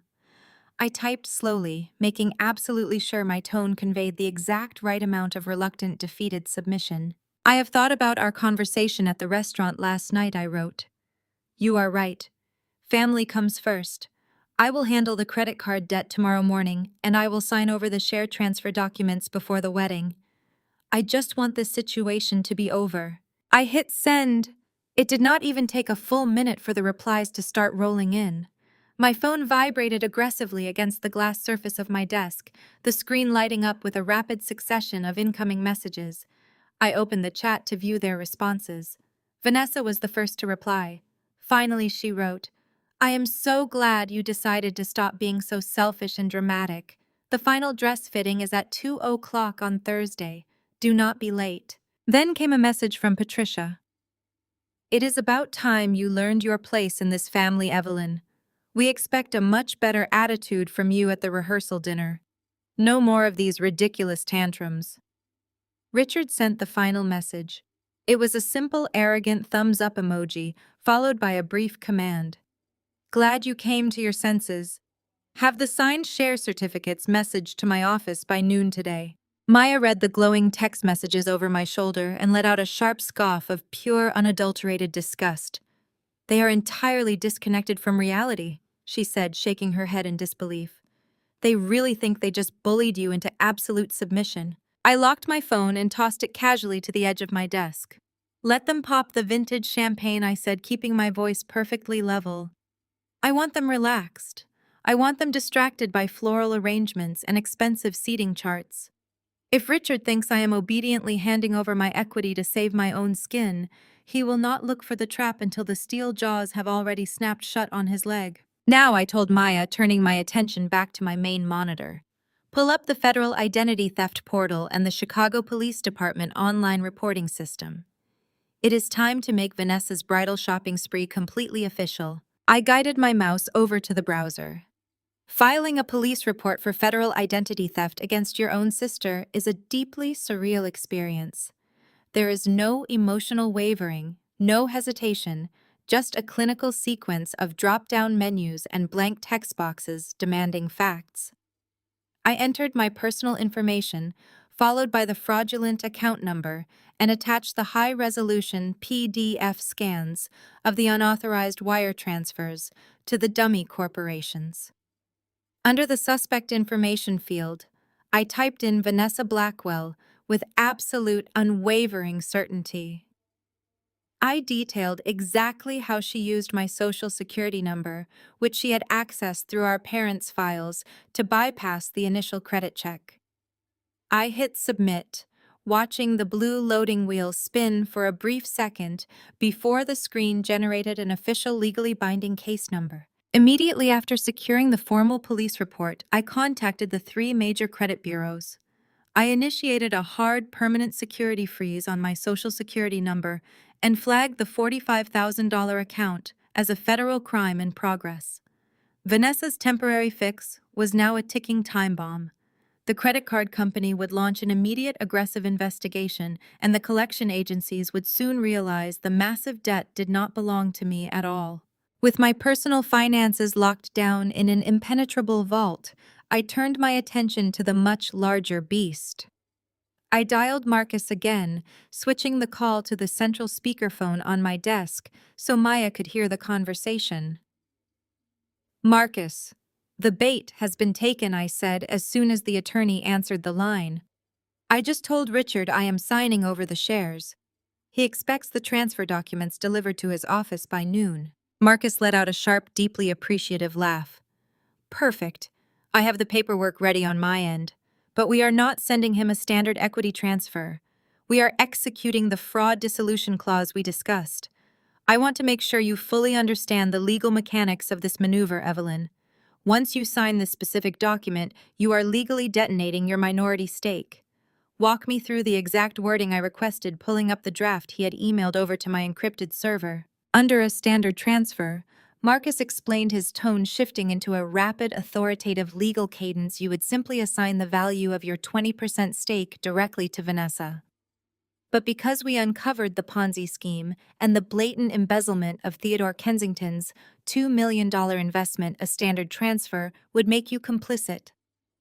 I typed slowly, making absolutely sure my tone conveyed the exact right amount of reluctant, defeated submission. "I have thought about our conversation at the restaurant last night," I wrote. "You are right. Family comes first. I will handle the credit card debt tomorrow morning, and I will sign over the share transfer documents before the wedding. I just want this situation to be over." I hit send. It did not even take a full minute for the replies to start rolling in. My phone vibrated aggressively against the glass surface of my desk, the screen lighting up with a rapid succession of incoming messages. I opened the chat to view their responses. Vanessa was the first to reply. Finally, she wrote, "I am so glad you decided to stop being so selfish and dramatic. The final dress fitting is at 2:00 on Thursday. Do not be late." Then came a message from Patricia. "It is about time you learned your place in this family, Evelyn. We expect a much better attitude from you at the rehearsal dinner. No more of these ridiculous tantrums." Richard sent the final message. It was a simple, arrogant thumbs-up emoji, followed by a brief command. "Glad you came to your senses. Have the signed share certificates messaged to my office by noon today." Maya read the glowing text messages over my shoulder and let out a sharp scoff of pure, unadulterated disgust. "They are entirely disconnected from reality," she said, shaking her head in disbelief. "They really think they just bullied you into absolute submission." I locked my phone and tossed it casually to the edge of my desk. "Let them pop the vintage champagne," I said, keeping my voice perfectly level. "I want them relaxed. I want them distracted by floral arrangements and expensive seating charts. If Richard thinks I am obediently handing over my equity to save my own skin, he will not look for the trap until the steel jaws have already snapped shut on his leg." "Now," I told Maya, turning my attention back to my main monitor. "Pull up the Federal Identity Theft Portal and the Chicago Police Department online reporting system. It is time to make Vanessa's bridal shopping spree completely official." I guided my mouse over to the browser. "Filing a police report for federal identity theft against your own sister is a deeply surreal experience. There is no emotional wavering, no hesitation, just a clinical sequence of drop-down menus and blank text boxes demanding facts." I entered my personal information, followed by the fraudulent account number, and attached the high-resolution PDF scans of the unauthorized wire transfers to the dummy corporations. Under the suspect information field, I typed in Vanessa Blackwell with absolute unwavering certainty. I detailed exactly how she used my social security number, which she had accessed through our parents' files, to bypass the initial credit check. I hit submit, watching the blue loading wheel spin for a brief second before the screen generated an official legally binding case number. Immediately after securing the formal police report, I contacted the 3 major credit bureaus. I initiated a hard, permanent security freeze on my social security number and flagged the $45,000 account as a federal crime in progress. Vanessa's temporary fix was now a ticking time bomb. The credit card company would launch an immediate aggressive investigation, and the collection agencies would soon realize the massive debt did not belong to me at all. With my personal finances locked down in an impenetrable vault, I turned my attention to the much larger beast. I dialed Marcus again, switching the call to the central speakerphone on my desk so Maya could hear the conversation. "Marcus, the bait has been taken," I said as soon as the attorney answered the line. I just told Richard I am signing over the shares. He expects the transfer documents delivered to his office by noon. Marcus let out a sharp, deeply appreciative laugh. Perfect. I have the paperwork ready on my end. But we are not sending him a standard equity transfer. We are executing the fraud dissolution clause we discussed. I want to make sure you fully understand the legal mechanics of this maneuver, Evelyn. Once you sign this specific document, you are legally detonating your minority stake. Walk me through the exact wording I requested, pulling up the draft he had emailed over to my encrypted server. Under a standard transfer, Marcus explained, his tone shifting into a rapid, authoritative legal cadence. You would simply assign the value of your 20% stake directly to Vanessa. But because we uncovered the Ponzi scheme and the blatant embezzlement of Theodore Kensington's $2 million investment, a standard transfer would make you complicit.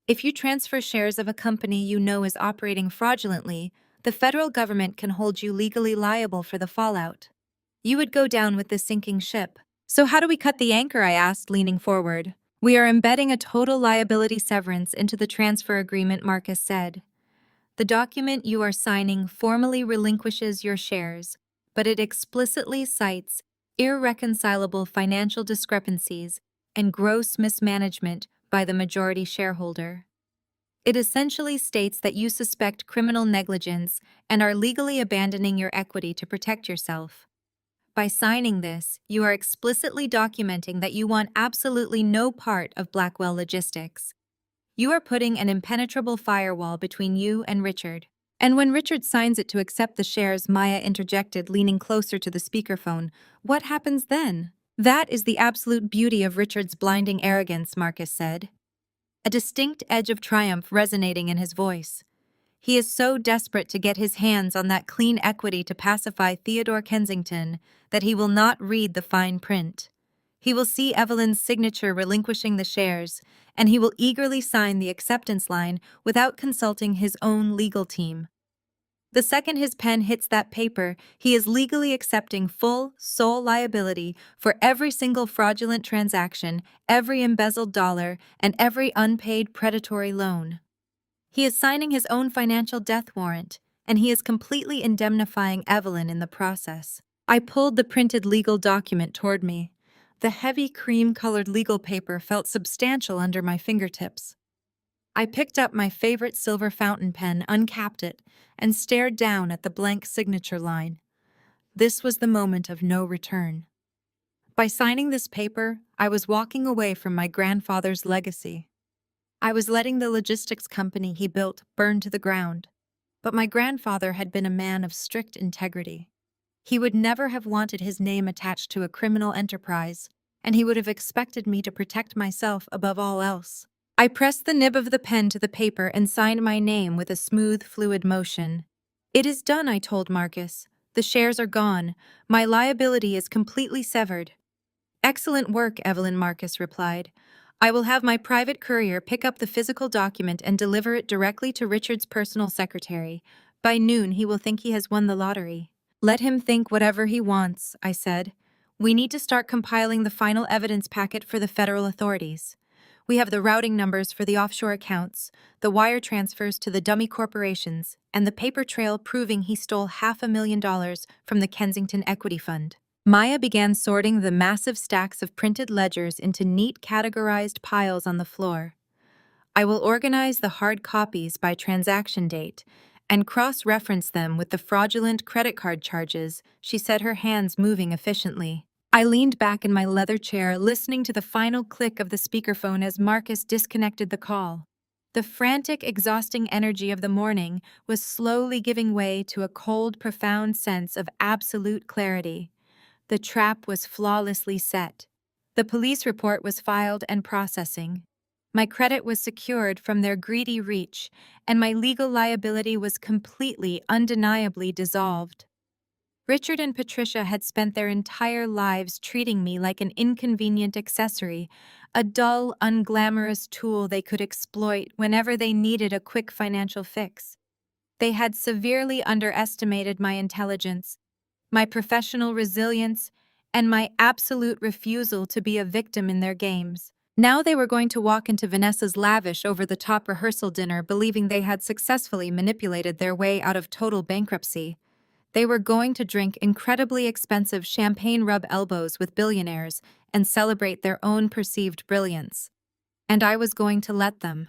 If you transfer shares of a company you know is operating fraudulently, the federal government can hold you legally liable for the fallout. You would go down with the sinking ship. So how do we cut the anchor? I asked, leaning forward. We are embedding a total liability severance into the transfer agreement, Marcus said. The document you are signing formally relinquishes your shares, but it explicitly cites irreconcilable financial discrepancies and gross mismanagement by the majority shareholder. It essentially states that you suspect criminal negligence and are legally abandoning your equity to protect yourself. By signing this, you are explicitly documenting that you want absolutely no part of Blackwell Logistics. You are putting an impenetrable firewall between you and Richard. And when Richard signs it to accept the shares, Maya interjected, leaning closer to the speakerphone, what happens then? That is the absolute beauty of Richard's blinding arrogance, Marcus said, a distinct edge of triumph resonating in his voice. He is so desperate to get his hands on that clean equity to pacify Theodore Kensington that he will not read the fine print. He will see Evelyn's signature relinquishing the shares, and he will eagerly sign the acceptance line without consulting his own legal team. The second his pen hits that paper, he is legally accepting full, sole liability for every single fraudulent transaction, every embezzled dollar, and every unpaid predatory loan. He is signing his own financial death warrant, and he is completely indemnifying Evelyn in the process. I pulled the printed legal document toward me. The heavy cream-colored legal paper felt substantial under my fingertips. I picked up my favorite silver fountain pen, uncapped it, and stared down at the blank signature line. This was the moment of no return. By signing this paper, I was walking away from my grandfather's legacy. I was letting the logistics company he built burn to the ground. But my grandfather had been a man of strict integrity. He would never have wanted his name attached to a criminal enterprise, and he would have expected me to protect myself above all else. I pressed the nib of the pen to the paper and signed my name with a smooth, fluid motion. It is done, I told Marcus. The shares are gone. My liability is completely severed. Excellent work, Evelyn, Marcus replied. I will have my private courier pick up the physical document and deliver it directly to Richard's personal secretary. By noon, he will think he has won the lottery. Let him think whatever he wants, I said. We need to start compiling the final evidence packet for the federal authorities. We have the routing numbers for the offshore accounts, the wire transfers to the dummy corporations, and the paper trail proving he stole $500,000 from the Kensington Equity Fund. Maya began sorting the massive stacks of printed ledgers into neat categorized piles on the floor. I will organize the hard copies by transaction date and cross-reference them with the fraudulent credit card charges, she said, her hands moving efficiently. I leaned back in my leather chair, listening to the final click of the speakerphone as Marcus disconnected the call. The frantic, exhausting energy of the morning was slowly giving way to a cold, profound sense of absolute clarity. The trap was flawlessly set. The police report was filed and processing. My credit was secured from their greedy reach, and my legal liability was completely, undeniably dissolved. Richard and Patricia had spent their entire lives treating me like an inconvenient accessory, a dull, unglamorous tool they could exploit whenever they needed a quick financial fix. They had severely underestimated my intelligence, my professional resilience, and my absolute refusal to be a victim in their games. Now they were going to walk into Vanessa's lavish over-the-top rehearsal dinner believing they had successfully manipulated their way out of total bankruptcy. They were going to drink incredibly expensive champagne rub elbows with billionaires and celebrate their own perceived brilliance. And I was going to let them.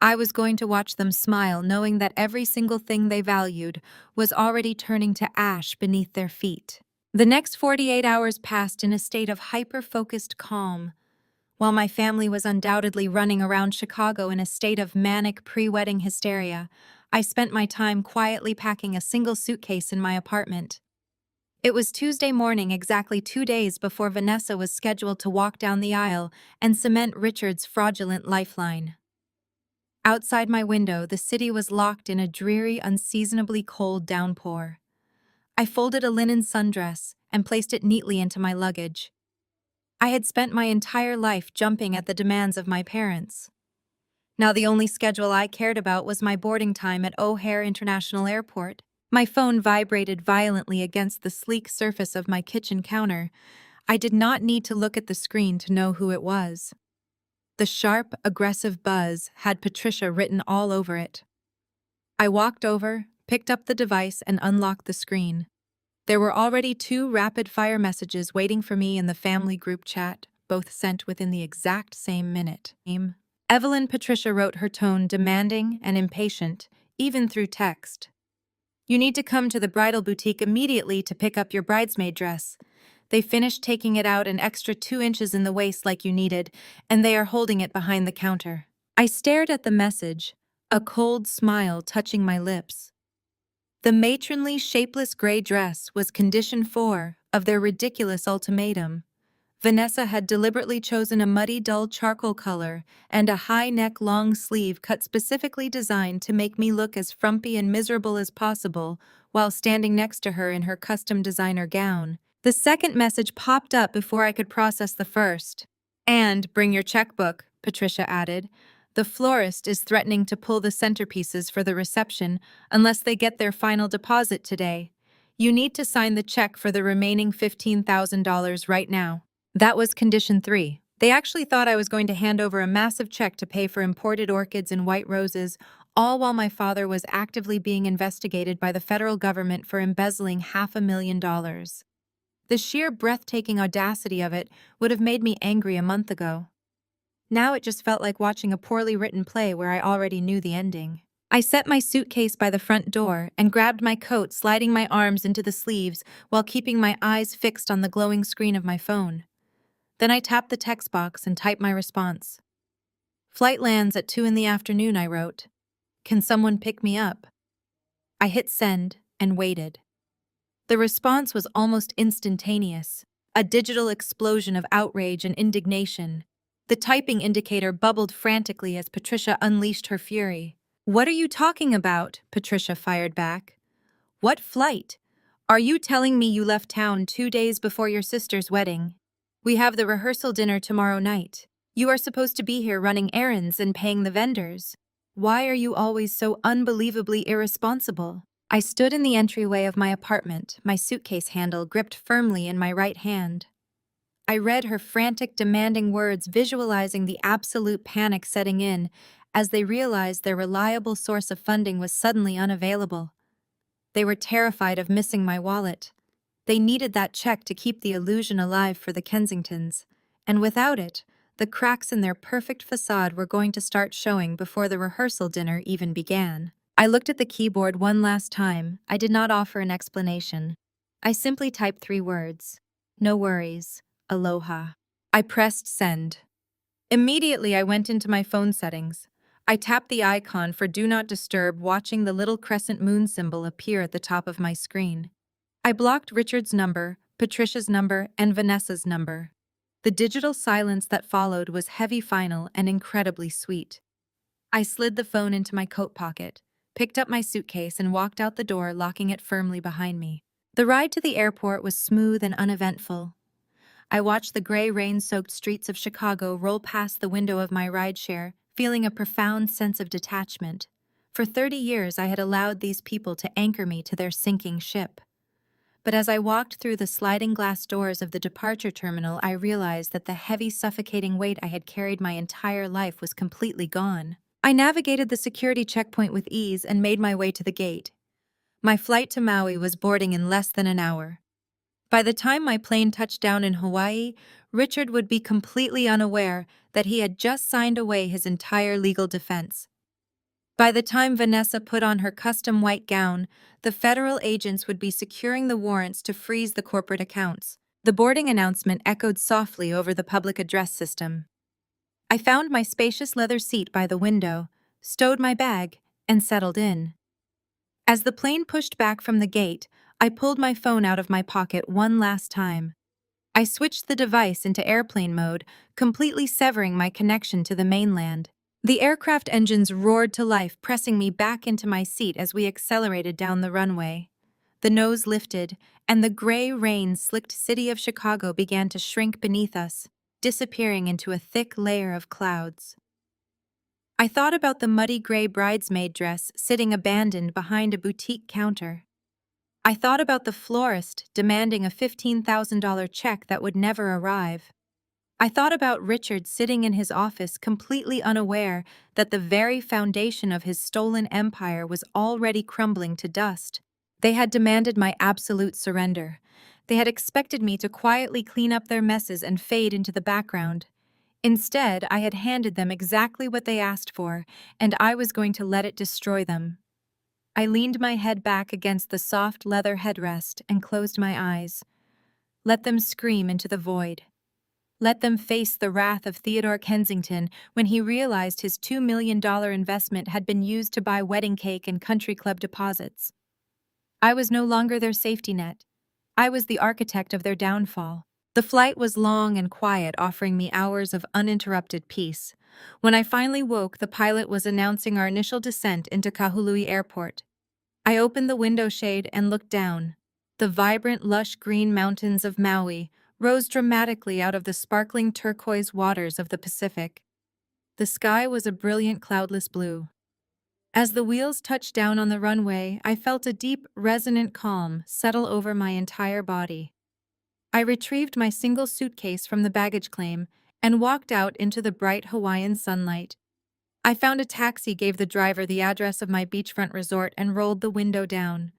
I was going to watch them smile knowing that every single thing they valued was already turning to ash beneath their feet. The next 48 hours passed in a state of hyper-focused calm. While my family was undoubtedly running around Chicago in a state of manic pre-wedding hysteria, I spent my time quietly packing a single suitcase in my apartment. It was Tuesday morning, exactly 2 days before Vanessa was scheduled to walk down the aisle and cement Richard's fraudulent lifeline. Outside my window, the city was locked in a dreary, unseasonably cold downpour. I folded a linen sundress and placed it neatly into my luggage. I had spent my entire life jumping at the demands of my parents. Now the only schedule I cared about was my boarding time at O'Hare International Airport. My phone vibrated violently against the sleek surface of my kitchen counter. I did not need to look at the screen to know who it was. The sharp, aggressive buzz had Patricia written all over it. I walked over, picked up the device, and unlocked the screen. There were already 2 rapid-fire messages waiting for me in the family group chat, both sent within the exact same minute. Evelyn. Patricia wrote, her tone demanding and impatient, even through text. You need to come to the bridal boutique immediately to pick up your bridesmaid dress. They finished taking it out an extra 2 inches in the waist like you needed, and they are holding it behind the counter. I stared at the message, a cold smile touching my lips. The matronly, shapeless gray dress was condition 4 of their ridiculous ultimatum. Vanessa had deliberately chosen a muddy, dull charcoal color and a high-neck long sleeve cut specifically designed to make me look as frumpy and miserable as possible while standing next to her in her custom designer gown. The second message popped up before I could process the first. And bring your checkbook, Patricia added. The florist is threatening to pull the centerpieces for the reception unless they get their final deposit today. You need to sign the check for the remaining $15,000 right now. That was condition 3. They actually thought I was going to hand over a massive check to pay for imported orchids and white roses, all while my father was actively being investigated by the federal government for embezzling $500,000. The sheer breathtaking audacity of it would have made me angry a month ago. Now it just felt like watching a poorly written play where I already knew the ending. I set my suitcase by the front door and grabbed my coat, sliding my arms into the sleeves while keeping my eyes fixed on the glowing screen of my phone. Then I tapped the text box and typed my response. Flight lands at 2 in the afternoon, I wrote. Can someone pick me up? I hit send and waited. The response was almost instantaneous, a digital explosion of outrage and indignation. The typing indicator bubbled frantically as Patricia unleashed her fury. What are you talking about? Patricia fired back. What flight? Are you telling me you left town 2 days before your sister's wedding? We have the rehearsal dinner tomorrow night. You are supposed to be here running errands and paying the vendors. Why are you always so unbelievably irresponsible? I stood in the entryway of my apartment, my suitcase handle gripped firmly in my right hand. I read her frantic, demanding words, visualizing the absolute panic setting in as they realized their reliable source of funding was suddenly unavailable. They were terrified of missing my wallet. They needed that check to keep the illusion alive for the Kensingtons, and without it, the cracks in their perfect facade were going to start showing before the rehearsal dinner even began. I looked at the keyboard one last time. I did not offer an explanation. I simply typed 3 words. No worries. Aloha. I pressed send. Immediately, I went into my phone settings. I tapped the icon for Do Not Disturb, watching the little crescent moon symbol appear at the top of my screen. I blocked Richard's number, Patricia's number, and Vanessa's number. The digital silence that followed was heavy, final, and incredibly sweet. I slid the phone into my coat pocket, picked up my suitcase, and walked out the door, locking it firmly behind me. The ride to the airport was smooth and uneventful. I watched the gray, rain-soaked streets of Chicago roll past the window of my rideshare, feeling a profound sense of detachment. For 30 years, I had allowed these people to anchor me to their sinking ship. but as I walked through the sliding glass doors of the departure terminal, I realized that the heavy, suffocating weight I had carried my entire life was completely gone. I navigated the security checkpoint with ease and made my way to the gate. My flight to Maui was boarding in less than an hour. By the time my plane touched down in Hawaii, Richard would be completely unaware that he had just signed away his entire legal defense. By the time Vanessa put on her custom white gown, the federal agents would be securing the warrants to freeze the corporate accounts. The boarding announcement echoed softly over the public address system. I found my spacious leather seat by the window, stowed my bag, and settled in. As the plane pushed back from the gate, I pulled my phone out of my pocket one last time. I switched the device into airplane mode, completely severing my connection to the mainland. The aircraft engines roared to life, pressing me back into my seat as we accelerated down the runway. The nose lifted, and the gray rain-slicked city of Chicago began to shrink beneath us, disappearing into a thick layer of clouds. I thought about the muddy gray bridesmaid dress sitting abandoned behind a boutique counter. I thought about the florist demanding a $15,000 check that would never arrive. I thought about Richard sitting in his office completely unaware that the very foundation of his stolen empire was already crumbling to dust. They had demanded my absolute surrender. They had expected me to quietly clean up their messes and fade into the background. Instead, I had handed them exactly what they asked for, and I was going to let it destroy them. I leaned my head back against the soft leather headrest and closed my eyes. Let them scream into the void. Let them face the wrath of Theodore Kensington when he realized his $2 million investment had been used to buy wedding cake and country club deposits. I was no longer their safety net. I was the architect of their downfall. The flight was long and quiet, offering me hours of uninterrupted peace. When I finally woke, the pilot was announcing our initial descent into Kahului Airport. I opened the window shade and looked down. The vibrant, lush green mountains of Maui rose dramatically out of the sparkling turquoise waters of the Pacific. The sky was a brilliant cloudless blue. As the wheels touched down on the runway, I felt a deep, resonant calm settle over my entire body. I retrieved my single suitcase from the baggage claim and walked out into the bright Hawaiian sunlight. I found a taxi, gave the driver the address of my beachfront resort, and rolled the window down.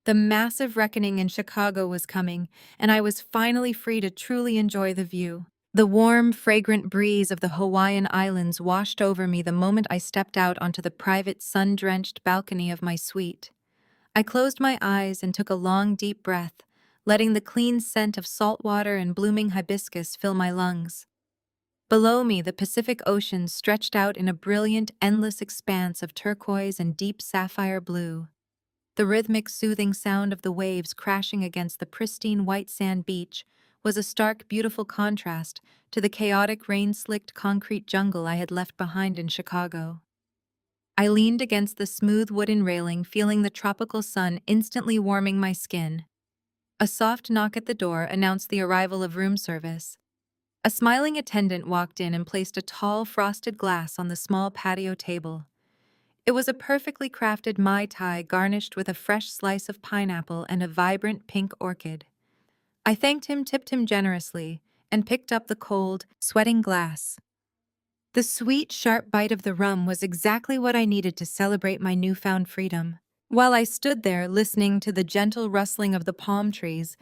The massive reckoning in Chicago was coming, and I was finally free to truly enjoy the view. The warm, fragrant breeze of the Hawaiian Islands washed over me the moment I stepped out onto the private, sun-drenched balcony of my suite. I closed my eyes and took a long, deep breath, letting the clean scent of salt water and blooming hibiscus fill my lungs. Below me, the Pacific Ocean stretched out in a brilliant, endless expanse of turquoise and deep sapphire blue. The rhythmic, soothing sound of the waves crashing against the pristine white sand beach was a stark, beautiful contrast to the chaotic, rain-slicked concrete jungle I had left behind in Chicago. I leaned against the smooth wooden railing, feeling the tropical sun instantly warming my skin. A soft knock at the door announced the arrival of room service. A smiling attendant walked in and placed a tall, frosted glass on the small patio table. It was a perfectly crafted Mai Tai garnished with a fresh slice of pineapple and a vibrant pink orchid. I thanked him, tipped him generously, and picked up the cold, sweating glass. The sweet, sharp bite of the rum was exactly what I needed to celebrate my newfound freedom. While I stood there listening to the gentle rustling of the palm trees,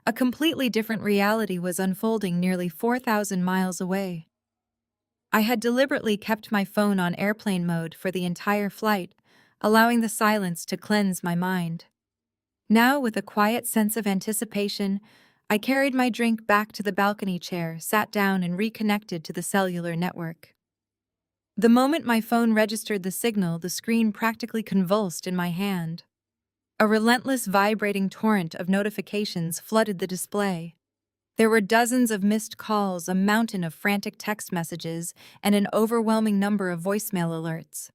a completely different reality was unfolding nearly 4,000 miles away. I had deliberately kept my phone on airplane mode for the entire flight, allowing the silence to cleanse my mind. Now, with a quiet sense of anticipation, I carried my drink back to the balcony chair, sat down, and reconnected to the cellular network. The moment my phone registered the signal, the screen practically convulsed in my hand. A relentless, vibrating torrent of notifications flooded the display. There were dozens of missed calls, a mountain of frantic text messages, and an overwhelming number of voicemail alerts.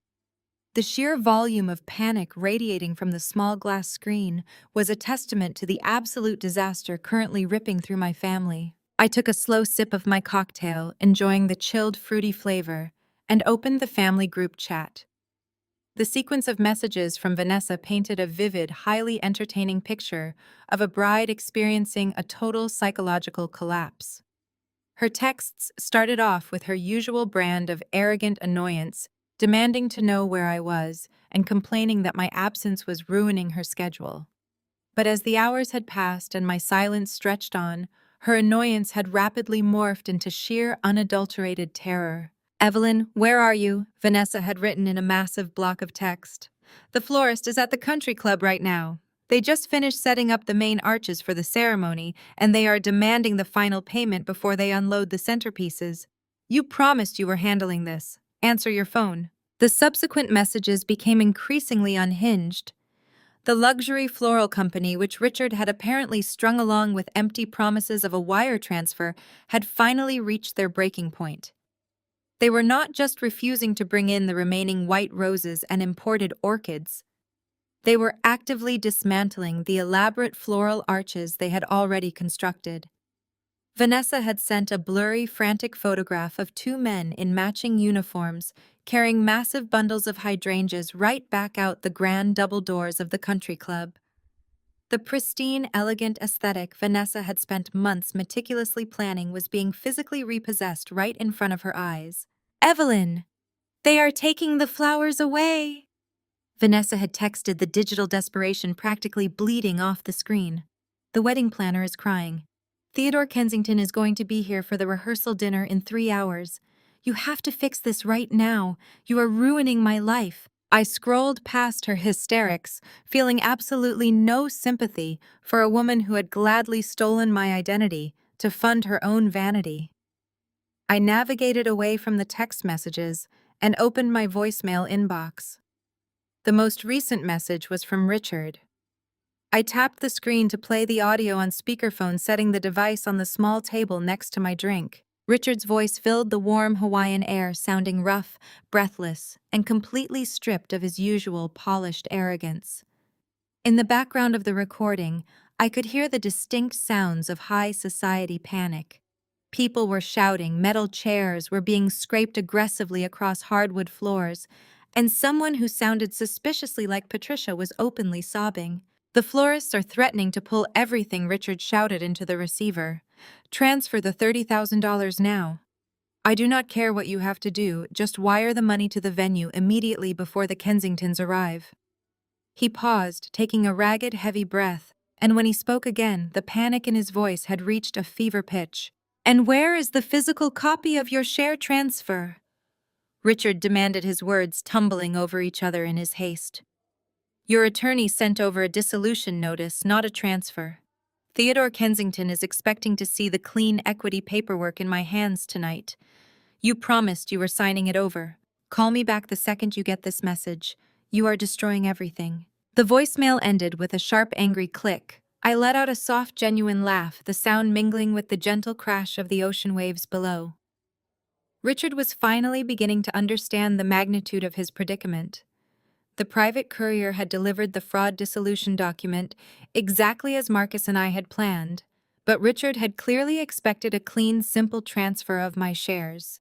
The sheer volume of panic radiating from the small glass screen was a testament to the absolute disaster currently ripping through my family. I took a slow sip of my cocktail, enjoying the chilled, fruity flavor, and opened the family group chat. The sequence of messages from Vanessa painted a vivid, highly entertaining picture of a bride experiencing a total psychological collapse. Her texts started off with her usual brand of arrogant annoyance, demanding to know where I was and complaining that my absence was ruining her schedule. But as the hours had passed and my silence stretched on, her annoyance had rapidly morphed into sheer, unadulterated terror. "Evelyn, where are you?" Vanessa had written in a massive block of text. "The florist is at the country club right now. They just finished setting up the main arches for the ceremony, and they are demanding the final payment before they unload the centerpieces. You promised you were handling this. Answer your phone." The subsequent messages became increasingly unhinged. The luxury floral company, which Richard had apparently strung along with empty promises of a wire transfer, had finally reached their breaking point. They were not just refusing to bring in the remaining white roses and imported orchids. They were actively dismantling the elaborate floral arches they had already constructed. Vanessa had sent a blurry, frantic photograph of two men in matching uniforms carrying massive bundles of hydrangeas right back out the grand double doors of the country club. The pristine, elegant aesthetic Vanessa had spent months meticulously planning was being physically repossessed right in front of her eyes. "Evelyn, they are taking the flowers away!" Vanessa had texted, the digital desperation practically bleeding off the screen. "The wedding planner is crying. Theodore Kensington is going to be here for the rehearsal dinner in 3 hours. You have to fix this right now. You are ruining my life." I scrolled past her hysterics, feeling absolutely no sympathy for a woman who had gladly stolen my identity to fund her own vanity. I navigated away from the text messages and opened my voicemail inbox. The most recent message was from Richard. I tapped the screen to play the audio on speakerphone, setting the device on the small table next to my drink. Richard's voice filled the warm Hawaiian air, sounding rough, breathless, and completely stripped of his usual polished arrogance. In the background of the recording, I could hear the distinct sounds of high society panic. People were shouting, metal chairs were being scraped aggressively across hardwood floors, and someone who sounded suspiciously like Patricia was openly sobbing. "The florists are threatening to pull everything," Richard shouted into the receiver. "Transfer the $30,000 now. I do not care what you have to do, just wire the money to the venue immediately before the Kensingtons arrive." He paused, taking a ragged, heavy breath, and when he spoke again, the panic in his voice had reached a fever pitch. "And where is the physical copy of your share transfer?" Richard demanded, his words tumbling over each other in his haste. "Your attorney sent over a dissolution notice, not a transfer. Theodore Kensington is expecting to see the clean equity paperwork in my hands tonight. You promised you were signing it over. Call me back the second you get this message. You are destroying everything." The voicemail ended with a sharp, angry click. I let out a soft, genuine laugh, the sound mingling with the gentle crash of the ocean waves below. Richard was finally beginning to understand the magnitude of his predicament. The private courier had delivered the fraud dissolution document exactly as Marcus and I had planned, but Richard had clearly expected a clean, simple transfer of my shares.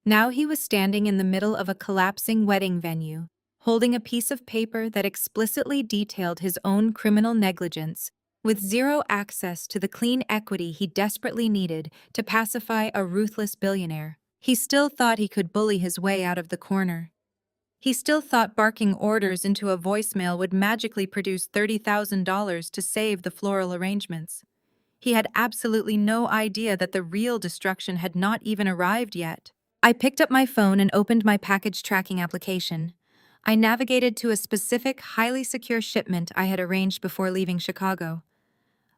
Now he was standing in the middle of a collapsing wedding venue, holding a piece of paper that explicitly detailed his own criminal negligence, with zero access to the clean equity he desperately needed to pacify a ruthless billionaire. He still thought he could bully his way out of the corner. He still thought barking orders into a voicemail would magically produce $30,000 to save the floral arrangements. He had absolutely no idea that the real destruction had not even arrived yet. I picked up my phone and opened my package tracking application. I navigated to a specific, highly secure shipment I had arranged before leaving Chicago.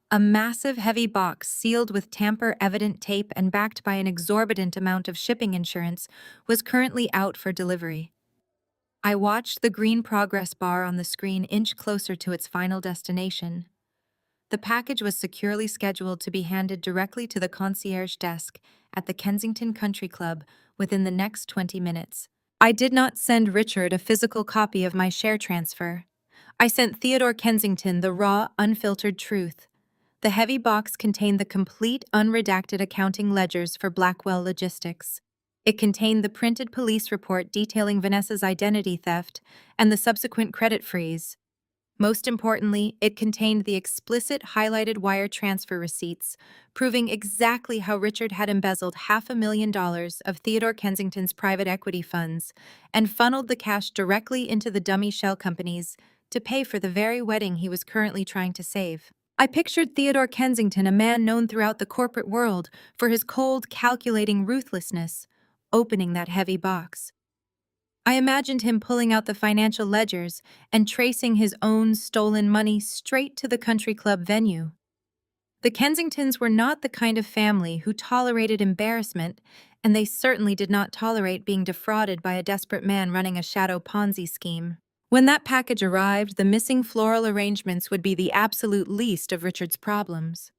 A massive, heavy box sealed with tamper-evident tape and backed by an exorbitant amount of shipping insurance was currently out for delivery. I watched the green progress bar on the screen inch closer to its final destination. The package was securely scheduled to be handed directly to the concierge desk at the Kensington Country Club within the next 20 minutes. I did not send Richard a physical copy of my share transfer. I sent Theodore Kensington the raw, unfiltered truth. The heavy box contained the complete, unredacted accounting ledgers for Blackwell Logistics. It contained the printed police report detailing Vanessa's identity theft and the subsequent credit freeze. Most importantly, it contained the explicit highlighted wire transfer receipts, proving exactly how Richard had embezzled $500,000 of Theodore Kensington's private equity funds and funneled the cash directly into the dummy shell companies to pay for the very wedding he was currently trying to save. I pictured Theodore Kensington, a man known throughout the corporate world for his cold, calculating ruthlessness, opening that heavy box. I imagined him pulling out the financial ledgers and tracing his own stolen money straight to the country club venue. The Kensingtons were not the kind of family who tolerated embarrassment, and they certainly did not tolerate being defrauded by a desperate man running a shadow Ponzi scheme. When that package arrived, the missing floral arrangements would be the absolute least of Richard's problems.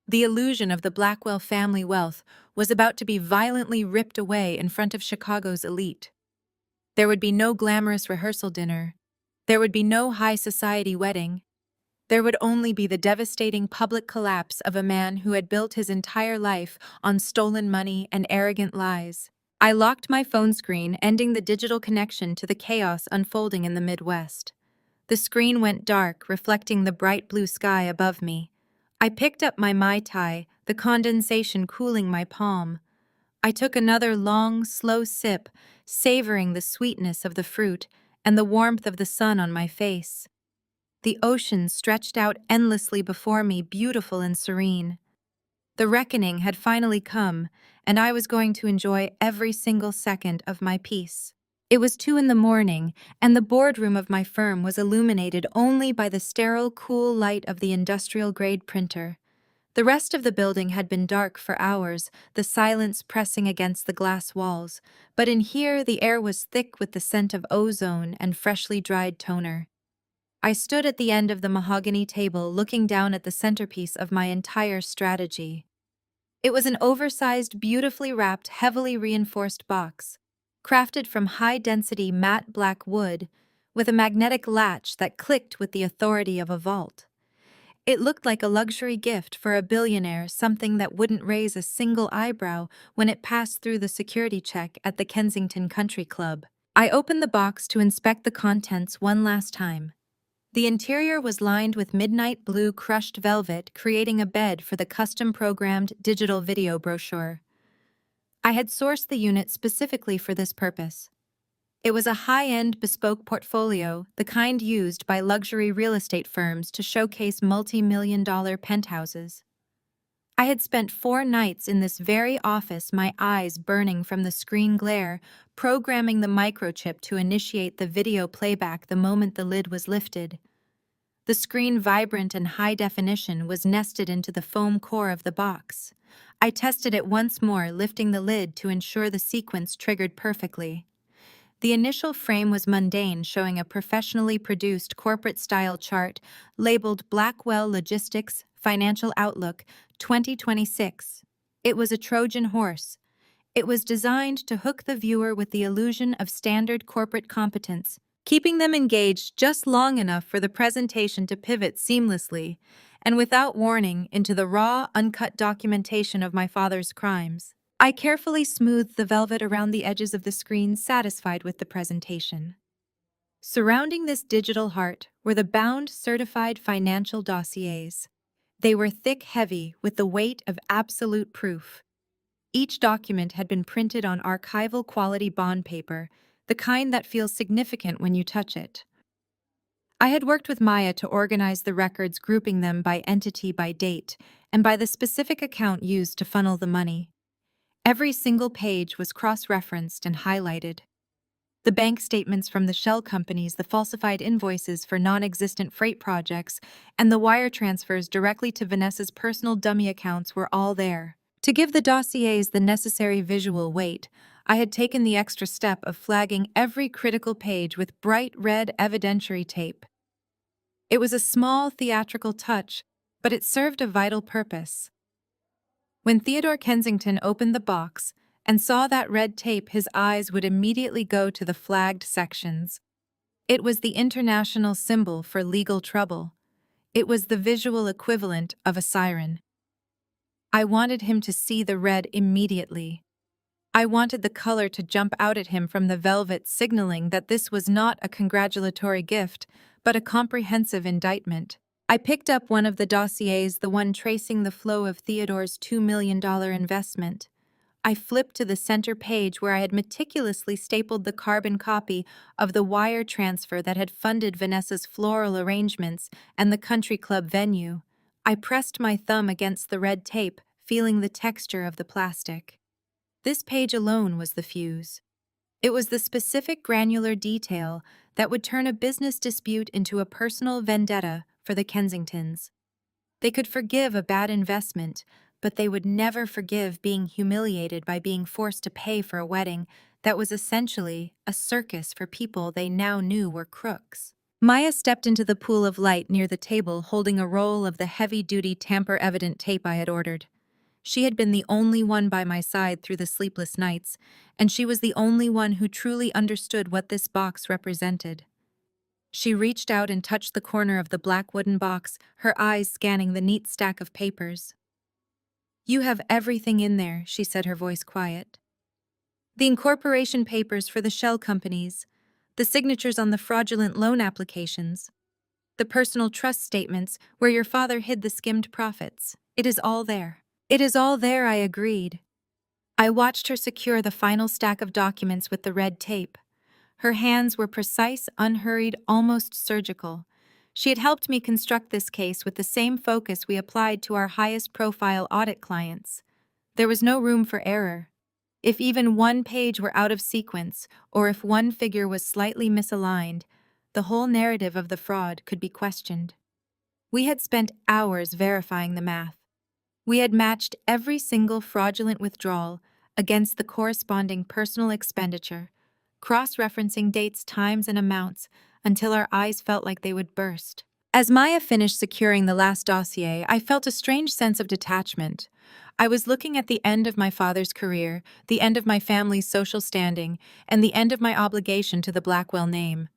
The illusion of the Blackwell family wealth was about to be violently ripped away in front of Chicago's elite. There would be no glamorous rehearsal dinner. There would be no high society wedding. There would only be the devastating public collapse of a man who had built his entire life on stolen money and arrogant lies. I locked my phone screen, ending the digital connection to the chaos unfolding in the Midwest. The screen went dark, reflecting the bright blue sky above me. I picked up my Mai Tai, the condensation cooling my palm. I took another long, slow sip, savoring the sweetness of the fruit and the warmth of the sun on my face. The ocean stretched out endlessly before me, beautiful and serene. The reckoning had finally come, and I was going to enjoy every single second of my peace. It was 2 a.m, and the boardroom of my firm was illuminated only by the sterile, cool light of the industrial-grade printer. The rest of the building had been dark for hours, the silence pressing against the glass walls, but in here the air was thick with the scent of ozone and freshly dried toner. I stood at the end of the mahogany table, looking down at the centerpiece of my entire strategy. It was an oversized, beautifully wrapped, heavily reinforced box, crafted from high-density matte black wood, with a magnetic latch that clicked with the authority of a vault. It looked like a luxury gift for a billionaire, something that wouldn't raise a single eyebrow when it passed through the security check at the Kensington Country Club. I opened the box to inspect the contents one last time. The interior was lined with midnight blue crushed velvet, creating a bed for the custom-programmed digital video brochure. I had sourced the unit specifically for this purpose. It was a high-end bespoke portfolio, the kind used by luxury real estate firms to showcase multi-million-dollar penthouses. I had spent 4 nights in this very office, my eyes burning from the screen glare, programming the microchip to initiate the video playback the moment the lid was lifted. The screen, vibrant and high definition, was nested into the foam core of the box. I tested it once more, lifting the lid to ensure the sequence triggered perfectly. The initial frame was mundane, showing a professionally produced corporate-style chart labeled Blackwell Logistics Financial Outlook 2026. It was a Trojan horse. It was designed to hook the viewer with the illusion of standard corporate competence, keeping them engaged just long enough for the presentation to pivot seamlessly and without warning into the raw, uncut documentation of my father's crimes. I carefully smoothed the velvet around the edges of the screen, satisfied with the presentation. Surrounding this digital heart were the bound, certified financial dossiers. They were thick, heavy, with the weight of absolute proof. Each document had been printed on archival quality bond paper, the kind that feels significant when you touch it. I had worked with Maya to organize the records, grouping them by entity, by date, and by the specific account used to funnel the money. Every single page was cross-referenced and highlighted. The bank statements from the shell companies, the falsified invoices for non-existent freight projects, and the wire transfers directly to Vanessa's personal dummy accounts were all there. To give the dossiers the necessary visual weight, I had taken the extra step of flagging every critical page with bright red evidentiary tape. It was a small theatrical touch, but it served a vital purpose. When Theodore Kensington opened the box and saw that red tape, his eyes would immediately go to the flagged sections. It was the international symbol for legal trouble. It was the visual equivalent of a siren. I wanted him to see the red immediately. I wanted the color to jump out at him from the velvet, signaling that this was not a congratulatory gift, but a comprehensive indictment. I picked up one of the dossiers, the one tracing the flow of Theodore's $2 million investment. I flipped to the center page where I had meticulously stapled the carbon copy of the wire transfer that had funded Vanessa's floral arrangements and the country club venue. I pressed my thumb against the red tape, feeling the texture of the plastic. This page alone was the fuse. It was the specific granular detail that would turn a business dispute into a personal vendetta for the Kensingtons. They could forgive a bad investment, but they would never forgive being humiliated by being forced to pay for a wedding that was essentially a circus for people they now knew were crooks. Maya stepped into the pool of light near the table, holding a roll of the heavy-duty tamper-evident tape I had ordered. She had been the only one by my side through the sleepless nights, and she was the only one who truly understood what this box represented. She reached out and touched the corner of the black wooden box, her eyes scanning the neat stack of papers. "You have everything in there," she said, her voice quiet. "The incorporation papers for the shell companies, the signatures on the fraudulent loan applications, the personal trust statements where your father hid the skimmed profits. It is all there." "It is all there," I agreed. I watched her secure the final stack of documents with the red tape. Her hands were precise, unhurried, almost surgical. She had helped me construct this case with the same focus we applied to our highest-profile audit clients. There was no room for error. If even one page were out of sequence, or if one figure was slightly misaligned, the whole narrative of the fraud could be questioned. We had spent hours verifying the math. We had matched every single fraudulent withdrawal against the corresponding personal expenditure, cross-referencing dates, times, and amounts until our eyes felt like they would burst. As Maya finished securing the last dossier, I felt a strange sense of detachment. I was looking at the end of my father's career, the end of my family's social standing, and the end of my obligation to the Blackwell name.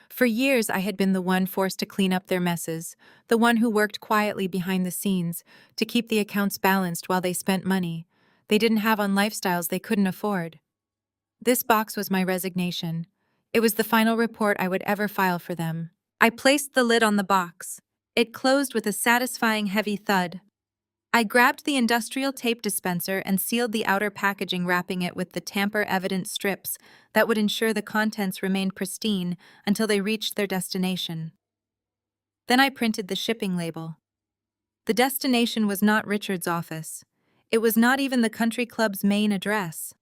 For years, I had been the one forced to clean up their messes, the one who worked quietly behind the scenes to keep the accounts balanced while they spent money they didn't have on lifestyles they couldn't afford. This box was my resignation. It was the final report I would ever file for them. I placed the lid on the box. It closed with a satisfying heavy thud. I grabbed the industrial tape dispenser and sealed the outer packaging, wrapping it with the tamper-evident strips that would ensure the contents remained pristine until they reached their destination. Then I printed the shipping label. The destination was not Richard's office. It was not even the country club's main address.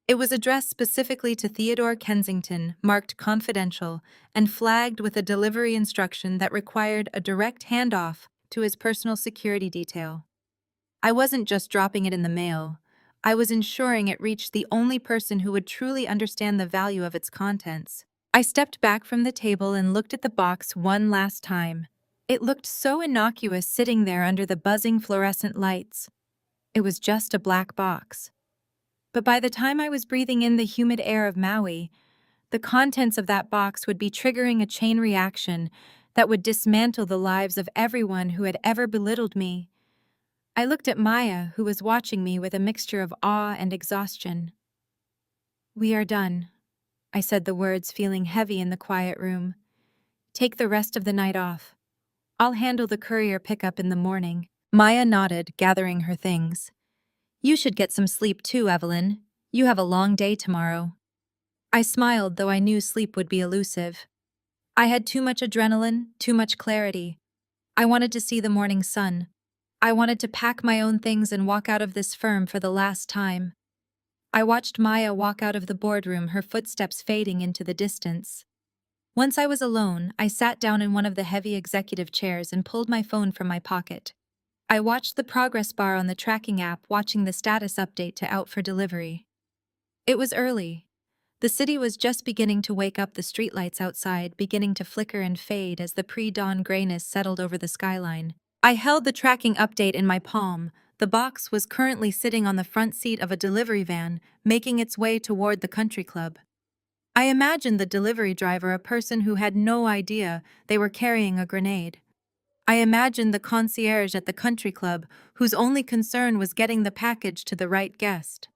It was addressed specifically to Theodore Kensington, marked confidential, and flagged with a delivery instruction that required a direct handoff to his personal security detail. I wasn't just dropping it in the mail. I was ensuring it reached the only person who would truly understand the value of its contents. I stepped back from the table and looked at the box one last time. It looked so innocuous sitting there under the buzzing fluorescent lights. It was just a black box. But by the time I was breathing in the humid air of Maui, the contents of that box would be triggering a chain reaction that would dismantle the lives of everyone who had ever belittled me. I looked at Maya, who was watching me with a mixture of awe and exhaustion. "We are done," I said, the words feeling heavy in the quiet room. "Take the rest of the night off. I'll handle the courier pickup in the morning." Maya nodded, gathering her things. "You should get some sleep too, Evelyn. You have a long day tomorrow." I smiled, though I knew sleep would be elusive. I had too much adrenaline, too much clarity. I wanted to see the morning sun. I wanted to pack my own things and walk out of this firm for the last time. I watched Maya walk out of the boardroom, her footsteps fading into the distance. Once I was alone, I sat down in one of the heavy executive chairs and pulled my phone from my pocket. I watched the progress bar on the tracking app, watching the status update to out for delivery. It was early. The city was just beginning to wake up, the streetlights outside beginning to flicker and fade as the pre-dawn grayness settled over the skyline. I held the tracking update in my palm. The box was currently sitting on the front seat of a delivery van, making its way toward the country club. I imagined the delivery driver a person who had no idea they were carrying a grenade. I imagined the concierge at the country club whose only concern was getting the package to the right guest.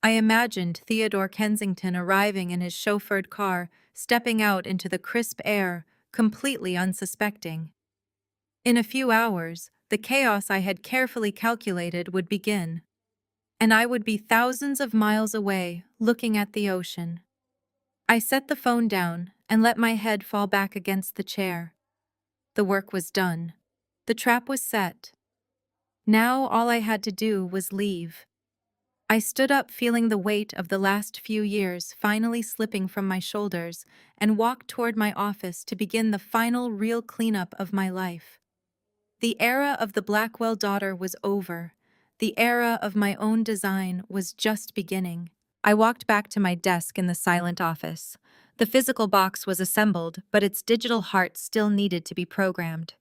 I imagined Theodore Kensington arriving in his chauffeured car, stepping out into the crisp air, completely unsuspecting. In a few hours, the chaos I had carefully calculated would begin, and I would be thousands of miles away, looking at the ocean. I set the phone down and let my head fall back against the chair. The work was done. The trap was set. Now all I had to do was leave. I stood up, feeling the weight of the last few years finally slipping from my shoulders, and walked toward my office to begin the final real cleanup of my life. The era of the Blackwell daughter was over. The era of my own design was just beginning. I walked back to my desk in the silent office. The physical box was assembled, but its digital heart still needed to be programmed.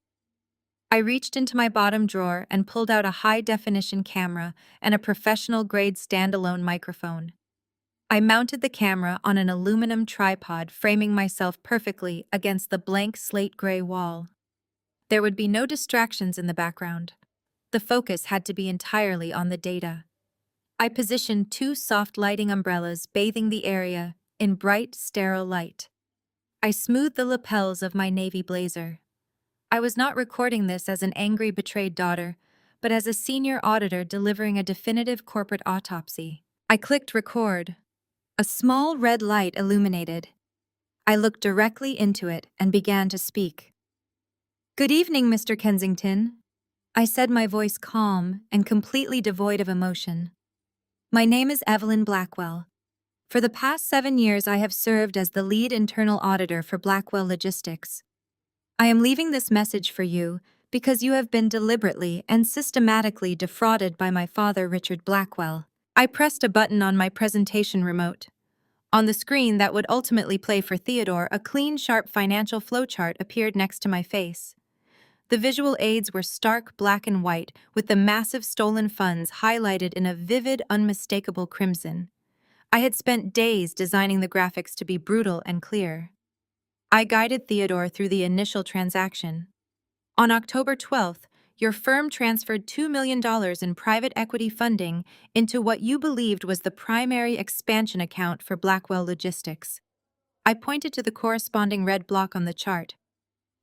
I reached into my bottom drawer and pulled out a high-definition camera and a professional-grade standalone microphone. I mounted the camera on an aluminum tripod, framing myself perfectly against the blank slate gray wall. There would be no distractions in the background. The focus had to be entirely on the data. I positioned two soft lighting umbrellas bathing the area in bright, sterile light. I smoothed the lapels of my navy blazer. I was not recording this as an angry, betrayed daughter, but as a senior auditor delivering a definitive corporate autopsy. I clicked record. A small red light illuminated. I looked directly into it and began to speak. "Good evening, Mr. Kensington," I said, my voice calm and completely devoid of emotion. "My name is Evelyn Blackwell. For the past 7 years, I have served as the lead internal auditor for Blackwell Logistics. I am leaving this message for you because you have been deliberately and systematically defrauded by my father, Richard Blackwell." I pressed a button on my presentation remote. On the screen that would ultimately play for Theodore, a clean, sharp financial flowchart appeared next to my face. The visual aids were stark black and white, with the massive stolen funds highlighted in a vivid, unmistakable crimson. I had spent days designing the graphics to be brutal and clear. I guided Theodore through the initial transaction. On October 12th, your firm transferred $2 million in private equity funding into what you believed was the primary expansion account for Blackwell Logistics. I pointed to the corresponding red block on the chart.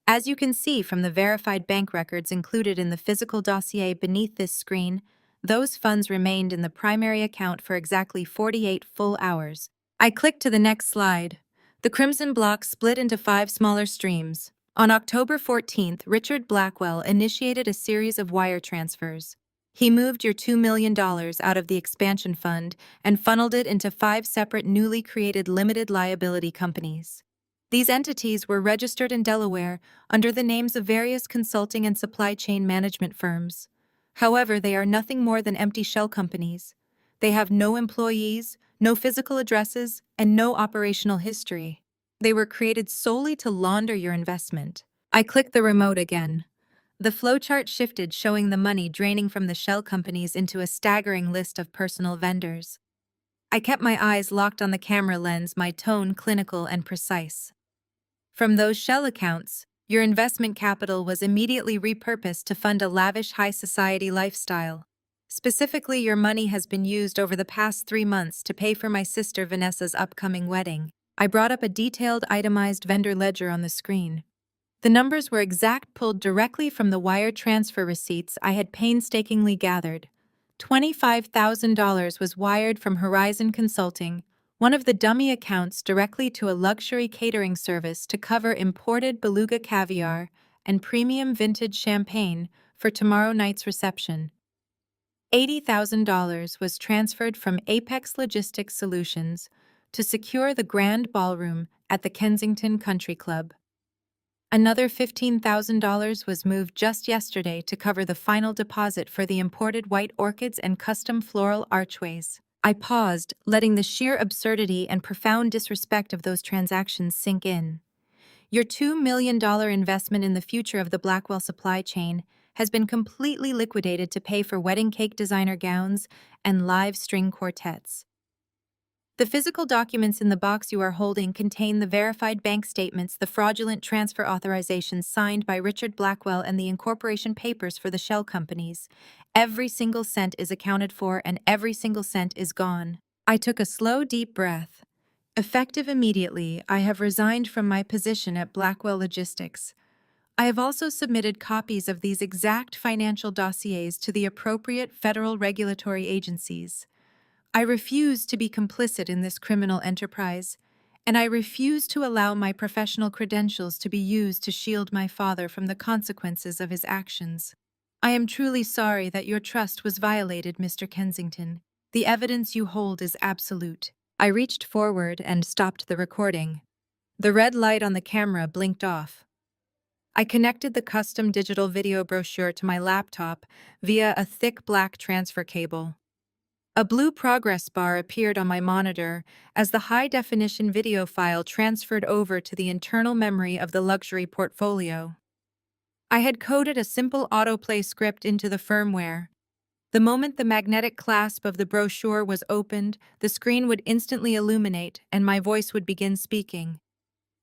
As you can see from the verified bank records included in the physical dossier beneath this screen, those funds remained in the primary account for exactly 48 full hours. I clicked to the next slide. The crimson block split into 5 smaller streams. On October 14th, Richard Blackwell initiated a series of wire transfers. He moved your $2 million out of the expansion fund and funneled it into 5 separate newly created limited liability companies. These entities were registered in Delaware under the names of various consulting and supply chain management firms. However, they are nothing more than empty shell companies. They have no employees, no physical addresses, and no operational history. They were created solely to launder your investment. I clicked the remote again. The flowchart shifted, showing the money draining from the shell companies into a staggering list of personal vendors. I kept my eyes locked on the camera lens, my tone clinical and precise. From those shell accounts, your investment capital was immediately repurposed to fund a lavish high society lifestyle. Specifically, your money has been used over the past 3 months to pay for my sister Vanessa's upcoming wedding. I brought up a detailed, itemized vendor ledger on the screen. The numbers were exact, pulled directly from the wire transfer receipts I had painstakingly gathered. $25,000 was wired from Horizon Consulting, one of the dummy accounts, directly to a luxury catering service to cover imported beluga caviar and premium vintage champagne for tomorrow night's reception. $80,000 was transferred from Apex Logistics Solutions to secure the grand ballroom at the Kensington Country Club. Another $15,000 was moved just yesterday to cover the final deposit for the imported white orchids and custom floral archways. I paused, letting the sheer absurdity and profound disrespect of those transactions sink in. Your $2 million investment in the future of the Blackwell supply chain has been completely liquidated to pay for wedding cake designer gowns and live string quartets. The physical documents in the box you are holding contain the verified bank statements, the fraudulent transfer authorizations signed by Richard Blackwell, and the incorporation papers for the shell companies. Every single cent is accounted for, and every single cent is gone. I took a slow, deep breath. Effective immediately, I have resigned from my position at Blackwell Logistics. I have also submitted copies of these exact financial dossiers to the appropriate federal regulatory agencies. I refuse to be complicit in this criminal enterprise, and I refuse to allow my professional credentials to be used to shield my father from the consequences of his actions. I am truly sorry that your trust was violated, Mr. Kensington. The evidence you hold is absolute. I reached forward and stopped the recording. The red light on the camera blinked off. I connected the custom digital video brochure to my laptop via a thick black transfer cable. A blue progress bar appeared on my monitor as the high-definition video file transferred over to the internal memory of the luxury portfolio. I had coded a simple autoplay script into the firmware. The moment the magnetic clasp of the brochure was opened, the screen would instantly illuminate and my voice would begin speaking.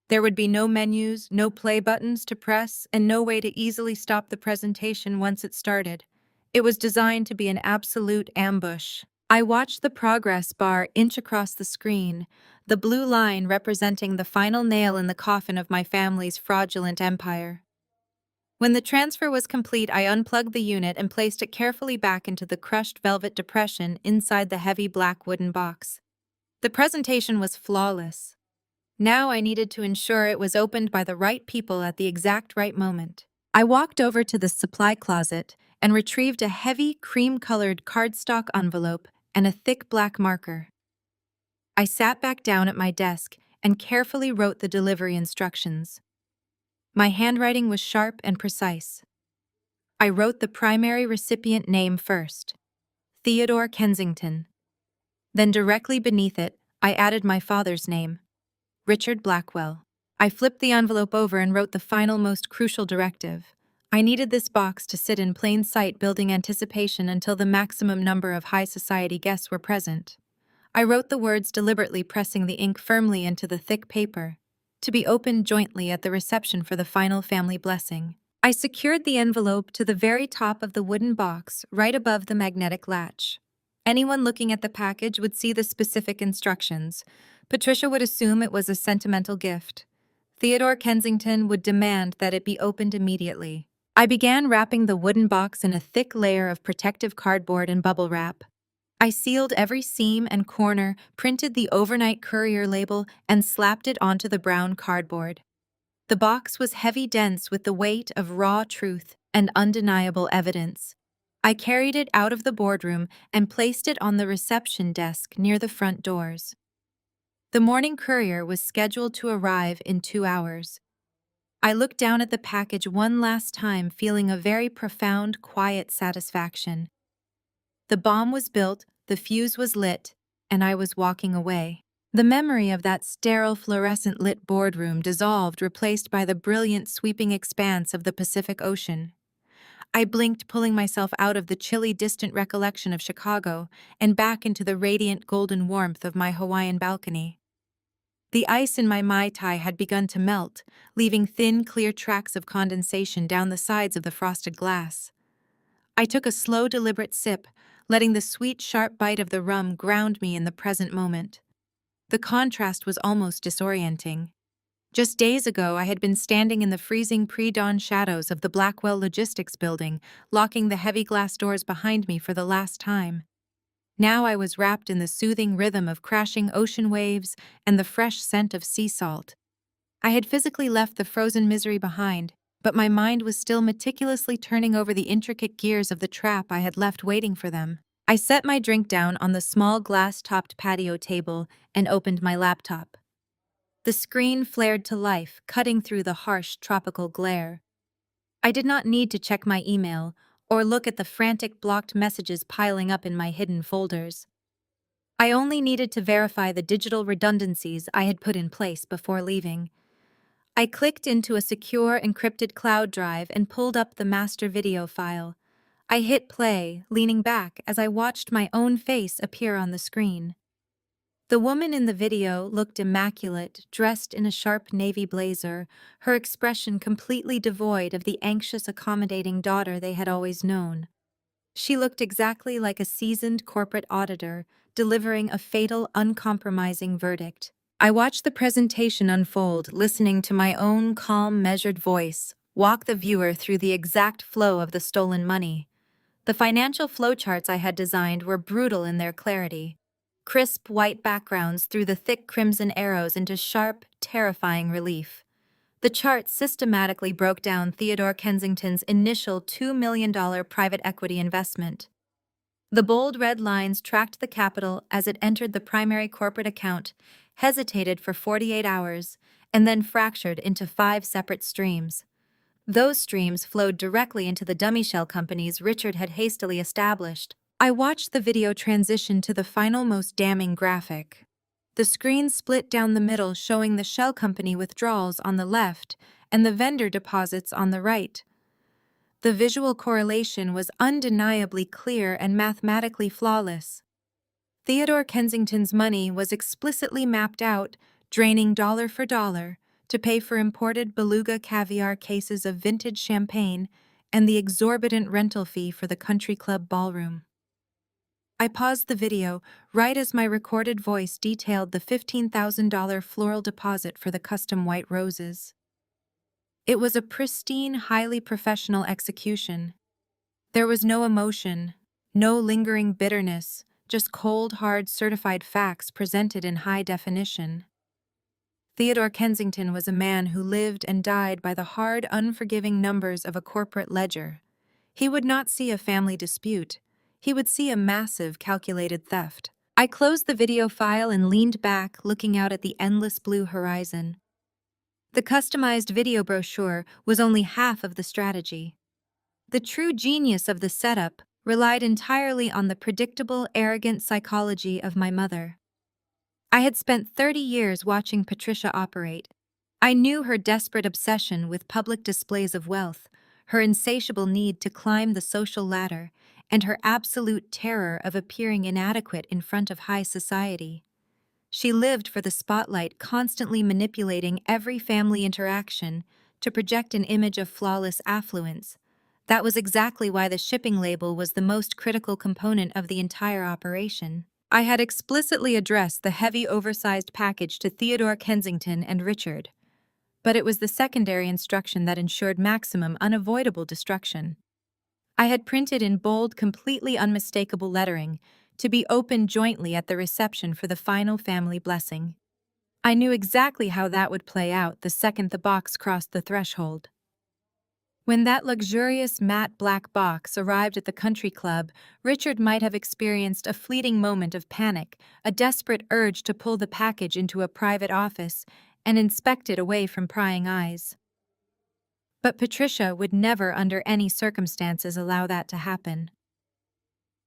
There would be no menus, no play buttons to press, and no way to easily stop the presentation once it started. It was designed to be an absolute ambush. I watched the progress bar inch across the screen, the blue line representing the final nail in the coffin of my family's fraudulent empire. When the transfer was complete, I unplugged the unit and placed it carefully back into the crushed velvet depression inside the heavy black wooden box. The presentation was flawless. Now I needed to ensure it was opened by the right people at the exact right moment. I walked over to the supply closet and retrieved a heavy, cream-colored cardstock envelope and a thick black marker. I sat back down at my desk and carefully wrote the delivery instructions. My handwriting was sharp and precise. I wrote the primary recipient name first, Theodore Kensington. Then directly beneath it, I added my father's name, Richard Blackwell. I flipped the envelope over and wrote the final, most crucial directive. I needed this box to sit in plain sight, building anticipation until the maximum number of high society guests were present. I wrote the words deliberately, pressing the ink firmly into the thick paper, to be opened jointly at the reception for the final family blessing. I secured the envelope to the very top of the wooden box, right above the magnetic latch. Anyone looking at the package would see the specific instructions. Patricia would assume it was a sentimental gift. Theodore Kensington would demand that it be opened immediately. I began wrapping the wooden box in a thick layer of protective cardboard and bubble wrap. I sealed every seam and corner, printed the overnight courier label, and slapped it onto the brown cardboard. The box was heavy, dense with the weight of raw truth and undeniable evidence. I carried it out of the boardroom and placed it on the reception desk near the front doors. The morning courier was scheduled to arrive in 2 hours. I looked down at the package one last time, feeling a very profound, quiet satisfaction. The bomb was built, the fuse was lit, and I was walking away. The memory of that sterile, fluorescent-lit boardroom dissolved, replaced by the brilliant, sweeping expanse of the Pacific Ocean. I blinked, pulling myself out of the chilly, distant recollection of Chicago and back into the radiant, golden warmth of my Hawaiian balcony. The ice in my Mai Tai had begun to melt, leaving thin, clear tracks of condensation down the sides of the frosted glass. I took a slow, deliberate sip, letting the sweet, sharp bite of the rum ground me in the present moment. The contrast was almost disorienting. Just days ago, I had been standing in the freezing pre-dawn shadows of the Blackwell Logistics building, locking the heavy glass doors behind me for the last time. Now I was wrapped in the soothing rhythm of crashing ocean waves and the fresh scent of sea salt. I had physically left the frozen misery behind, but my mind was still meticulously turning over the intricate gears of the trap I had left waiting for them. I set my drink down on the small glass-topped patio table and opened my laptop. The screen flared to life, cutting through the harsh tropical glare. I did not need to check my email or look at the frantic blocked messages piling up in my hidden folders. I only needed to verify the digital redundancies I had put in place before leaving. I clicked into a secure encrypted cloud drive and pulled up the master video file. I hit play, leaning back as I watched my own face appear on the screen. The woman in the video looked immaculate, dressed in a sharp navy blazer, her expression completely devoid of the anxious, accommodating daughter they had always known. She looked exactly like a seasoned corporate auditor, delivering a fatal, uncompromising verdict. I watched the presentation unfold, listening to my own calm, measured voice walk the viewer through the exact flow of the stolen money. The financial flowcharts I had designed were brutal in their clarity. Crisp white backgrounds threw the thick crimson arrows into sharp, terrifying relief. The chart systematically broke down Theodore Kensington's initial $2 million private equity investment. The bold red lines tracked the capital as it entered the primary corporate account, hesitated for 48 hours, and then fractured into 5 separate streams. Those streams flowed directly into the dummy shell companies Richard had hastily established. I watched the video transition to the final, most damning graphic. The screen split down the middle, showing the shell company withdrawals on the left and the vendor deposits on the right. The visual correlation was undeniably clear and mathematically flawless. Theodore Kensington's money was explicitly mapped out, draining dollar for dollar, to pay for imported beluga caviar cases of vintage champagne and the exorbitant rental fee for the country club ballroom. I paused the video right as my recorded voice detailed the $15,000 floral deposit for the custom white roses. It was a pristine, highly professional execution. There was no emotion, no lingering bitterness, just cold, hard, certified facts presented in high definition. Theodore Kensington was a man who lived and died by the hard, unforgiving numbers of a corporate ledger. He would not see a family dispute. He would see a massive, calculated theft. I closed the video file and leaned back, looking out at the endless blue horizon. The customized video brochure was only half of the strategy. The true genius of the setup relied entirely on the predictable, arrogant psychology of my mother. I had spent 30 years watching Patricia operate. I knew her desperate obsession with public displays of wealth, her insatiable need to climb the social ladder, and her absolute terror of appearing inadequate in front of high society. She lived for the spotlight, constantly manipulating every family interaction to project an image of flawless affluence. That was exactly why the shipping label was the most critical component of the entire operation. I had explicitly addressed the heavy, oversized package to Theodore Kensington and Richard, but it was the secondary instruction that ensured maximum, unavoidable destruction. I had printed in bold, completely unmistakable lettering, to be opened jointly at the reception for the final family blessing. I knew exactly how that would play out the second the box crossed the threshold. When that luxurious matte black box arrived at the country club, Richard might have experienced a fleeting moment of panic, a desperate urge to pull the package into a private office and inspect it away from prying eyes. But Patricia would never, under any circumstances, allow that to happen.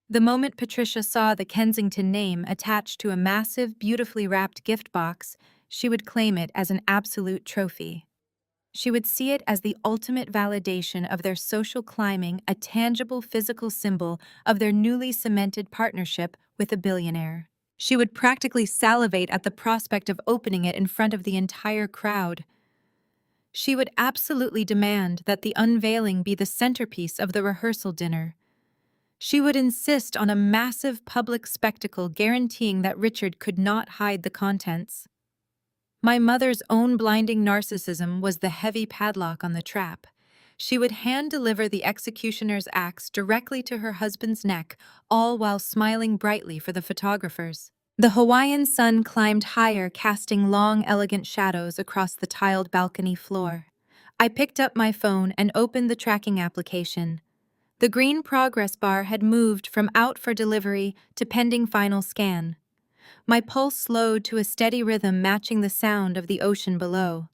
The moment Patricia saw the Kensington name attached to a massive, beautifully wrapped gift box, she would claim it as an absolute trophy. She would see it as the ultimate validation of their social climbing, a tangible physical symbol of their newly cemented partnership with a billionaire. She would practically salivate at the prospect of opening it in front of the entire crowd. She would absolutely demand that the unveiling be the centerpiece of the rehearsal dinner. She would insist on a massive public spectacle guaranteeing that Richard could not hide the contents. My mother's own blinding narcissism was the heavy padlock on the trap. She would hand-deliver the executioner's axe directly to her husband's neck, all while smiling brightly for the photographers. The Hawaiian sun climbed higher, casting long, elegant shadows across the tiled balcony floor. I picked up my phone and opened the tracking application. The green progress bar had moved from out for delivery to pending final scan. My pulse slowed to a steady rhythm matching the sound of the ocean below.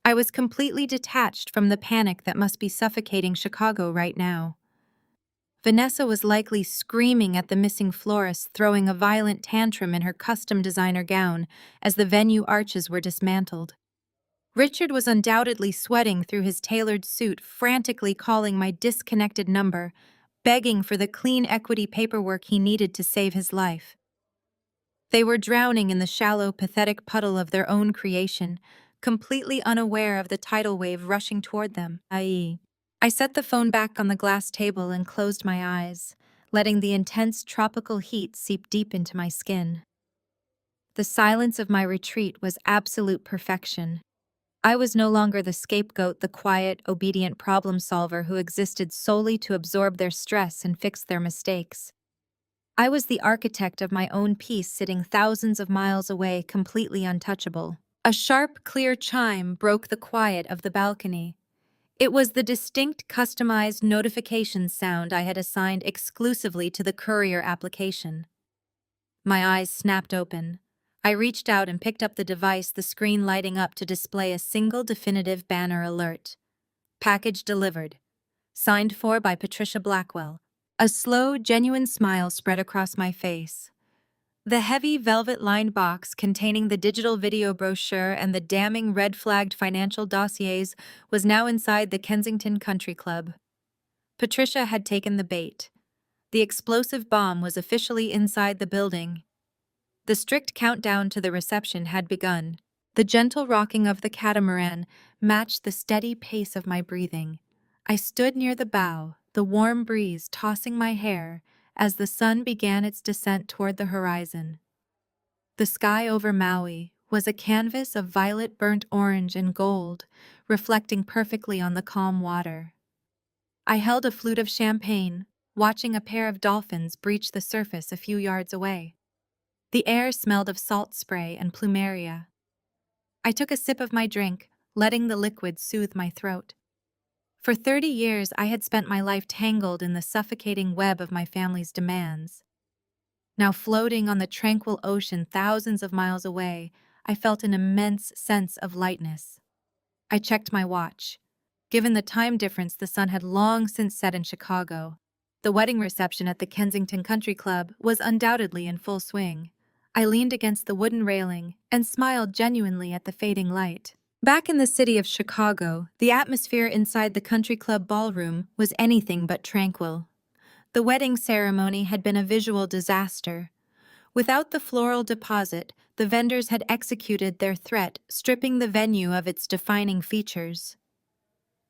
I was completely detached from the panic that must be suffocating Chicago right now. Vanessa was likely screaming at the missing florist, throwing a violent tantrum in her custom designer gown as the venue arches were dismantled. Richard was undoubtedly sweating through his tailored suit, frantically calling my disconnected number, begging for the clean equity paperwork he needed to save his life. They were drowning in the shallow, pathetic puddle of their own creation, completely unaware of the tidal wave rushing toward them, i.e. I set the phone back on the glass table and closed my eyes, letting the intense tropical heat seep deep into my skin. The silence of my retreat was absolute perfection. I was no longer the scapegoat, the quiet, obedient problem solver who existed solely to absorb their stress and fix their mistakes. I was the architect of my own peace, sitting thousands of miles away, completely untouchable. A sharp, clear chime broke the quiet of the balcony. It was the distinct, customized notification sound I had assigned exclusively to the courier application. My eyes snapped open. I reached out and picked up the device, the screen lighting up to display a single definitive banner alert. Package delivered. Signed for by Patricia Blackwell. A slow, genuine smile spread across my face. The heavy velvet-lined box containing the digital video brochure and the damning red-flagged financial dossiers was now inside the Kensington Country Club. Patricia had taken the bait. The explosive bomb was officially inside the building. The strict countdown to the reception had begun. The gentle rocking of the catamaran matched the steady pace of my breathing. I stood near the bow, the warm breeze tossing my hair as the sun began its descent toward the horizon. The sky over Maui was a canvas of violet, burnt orange, and gold, reflecting perfectly on the calm water. I held a flute of champagne, watching a pair of dolphins breach the surface a few yards away. The air smelled of salt spray and plumeria. I took a sip of my drink, letting the liquid soothe my throat. For 30 years, I had spent my life tangled in the suffocating web of my family's demands. Now floating on the tranquil ocean thousands of miles away, I felt an immense sense of lightness. I checked my watch. Given the time difference, the sun had long since set in Chicago. The wedding reception at the Kensington Country Club was undoubtedly in full swing. I leaned against the wooden railing and smiled genuinely at the fading light. Back in the city of Chicago, the atmosphere inside the country club ballroom was anything but tranquil. The wedding ceremony had been a visual disaster. Without the floral deposit, the vendors had executed their threat, stripping the venue of its defining features.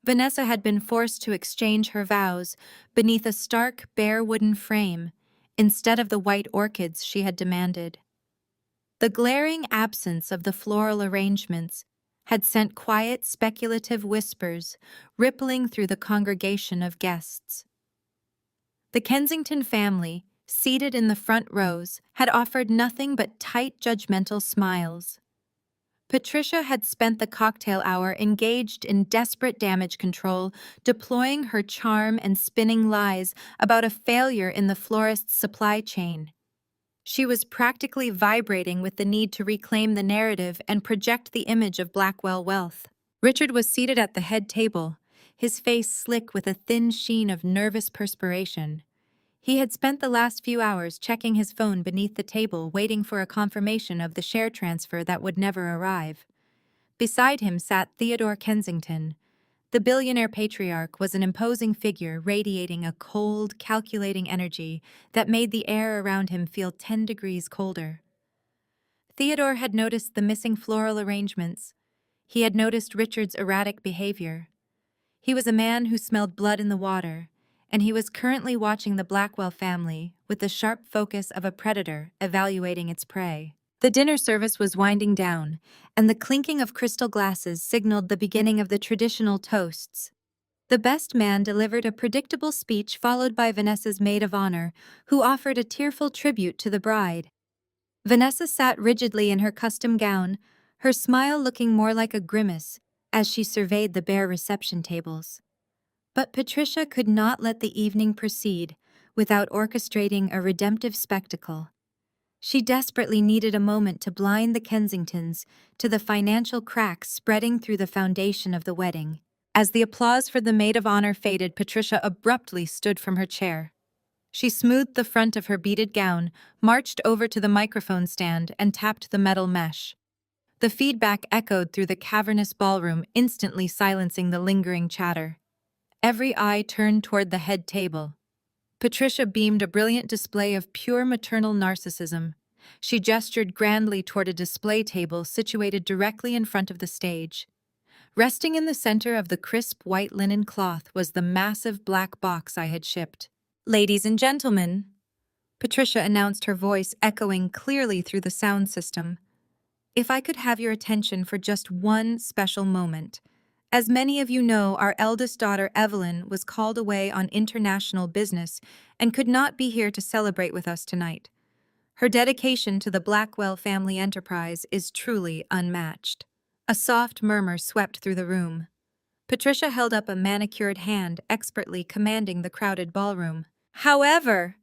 Vanessa had been forced to exchange her vows beneath a stark, bare wooden frame, instead of the white orchids she had demanded. The glaring absence of the floral arrangements had sent quiet, speculative whispers rippling through the congregation of guests. The Kensington family, seated in the front rows, had offered nothing but tight, judgmental smiles. Patricia had spent the cocktail hour engaged in desperate damage control, deploying her charm and spinning lies about a failure in the florist's supply chain. She was practically vibrating with the need to reclaim the narrative and project the image of Blackwell wealth. Richard was seated at the head table, his face slick with a thin sheen of nervous perspiration. He had spent the last few hours checking his phone beneath the table, waiting for a confirmation of the share transfer that would never arrive. Beside him sat Theodore Kensington. The billionaire patriarch was an imposing figure radiating a cold, calculating energy that made the air around him feel 10 degrees colder. Theodore had noticed the missing floral arrangements. He had noticed Richard's erratic behavior. He was a man who smelled blood in the water, and he was currently watching the Blackwell family with the sharp focus of a predator evaluating its prey. The dinner service was winding down, and the clinking of crystal glasses signaled the beginning of the traditional toasts. The best man delivered a predictable speech followed by Vanessa's maid of honor, who offered a tearful tribute to the bride. Vanessa sat rigidly in her custom gown, her smile looking more like a grimace as she surveyed the bare reception tables. But Patricia could not let the evening proceed without orchestrating a redemptive spectacle. She desperately needed a moment to blind the Kensingtons to the financial cracks spreading through the foundation of the wedding. As the applause for the maid of honor faded, Patricia abruptly stood from her chair. She smoothed the front of her beaded gown, marched over to the microphone stand, and tapped the metal mesh. The feedback echoed through the cavernous ballroom, instantly silencing the lingering chatter. Every eye turned toward the head table. Patricia beamed a brilliant display of pure maternal narcissism. She gestured grandly toward a display table situated directly in front of the stage. Resting in the center of the crisp white linen cloth was the massive black box I had shipped. Ladies and gentlemen, Patricia announced, her voice echoing clearly through the sound system. If I could have your attention for just one special moment. As many of you know, our eldest daughter, Evelyn, was called away on international business and could not be here to celebrate with us tonight. Her dedication to the Blackwell family enterprise is truly unmatched. A soft murmur swept through the room. Patricia held up a manicured hand, expertly commanding the crowded ballroom. However,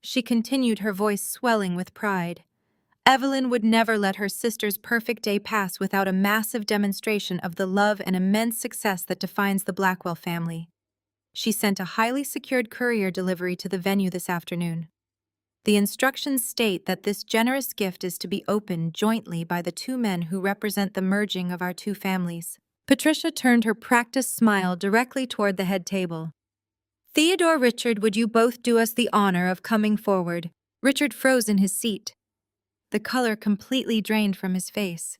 she continued, her voice swelling with pride, Evelyn would never let her sister's perfect day pass without a massive demonstration of the love and immense success that defines the Blackwell family. She sent a highly secured courier delivery to the venue this afternoon. The instructions state that this generous gift is to be opened jointly by the two men who represent the merging of our two families. Patricia turned her practiced smile directly toward the head table. Theodore, Richard, would you both do us the honor of coming forward? Richard froze in his seat. The color completely drained from his face.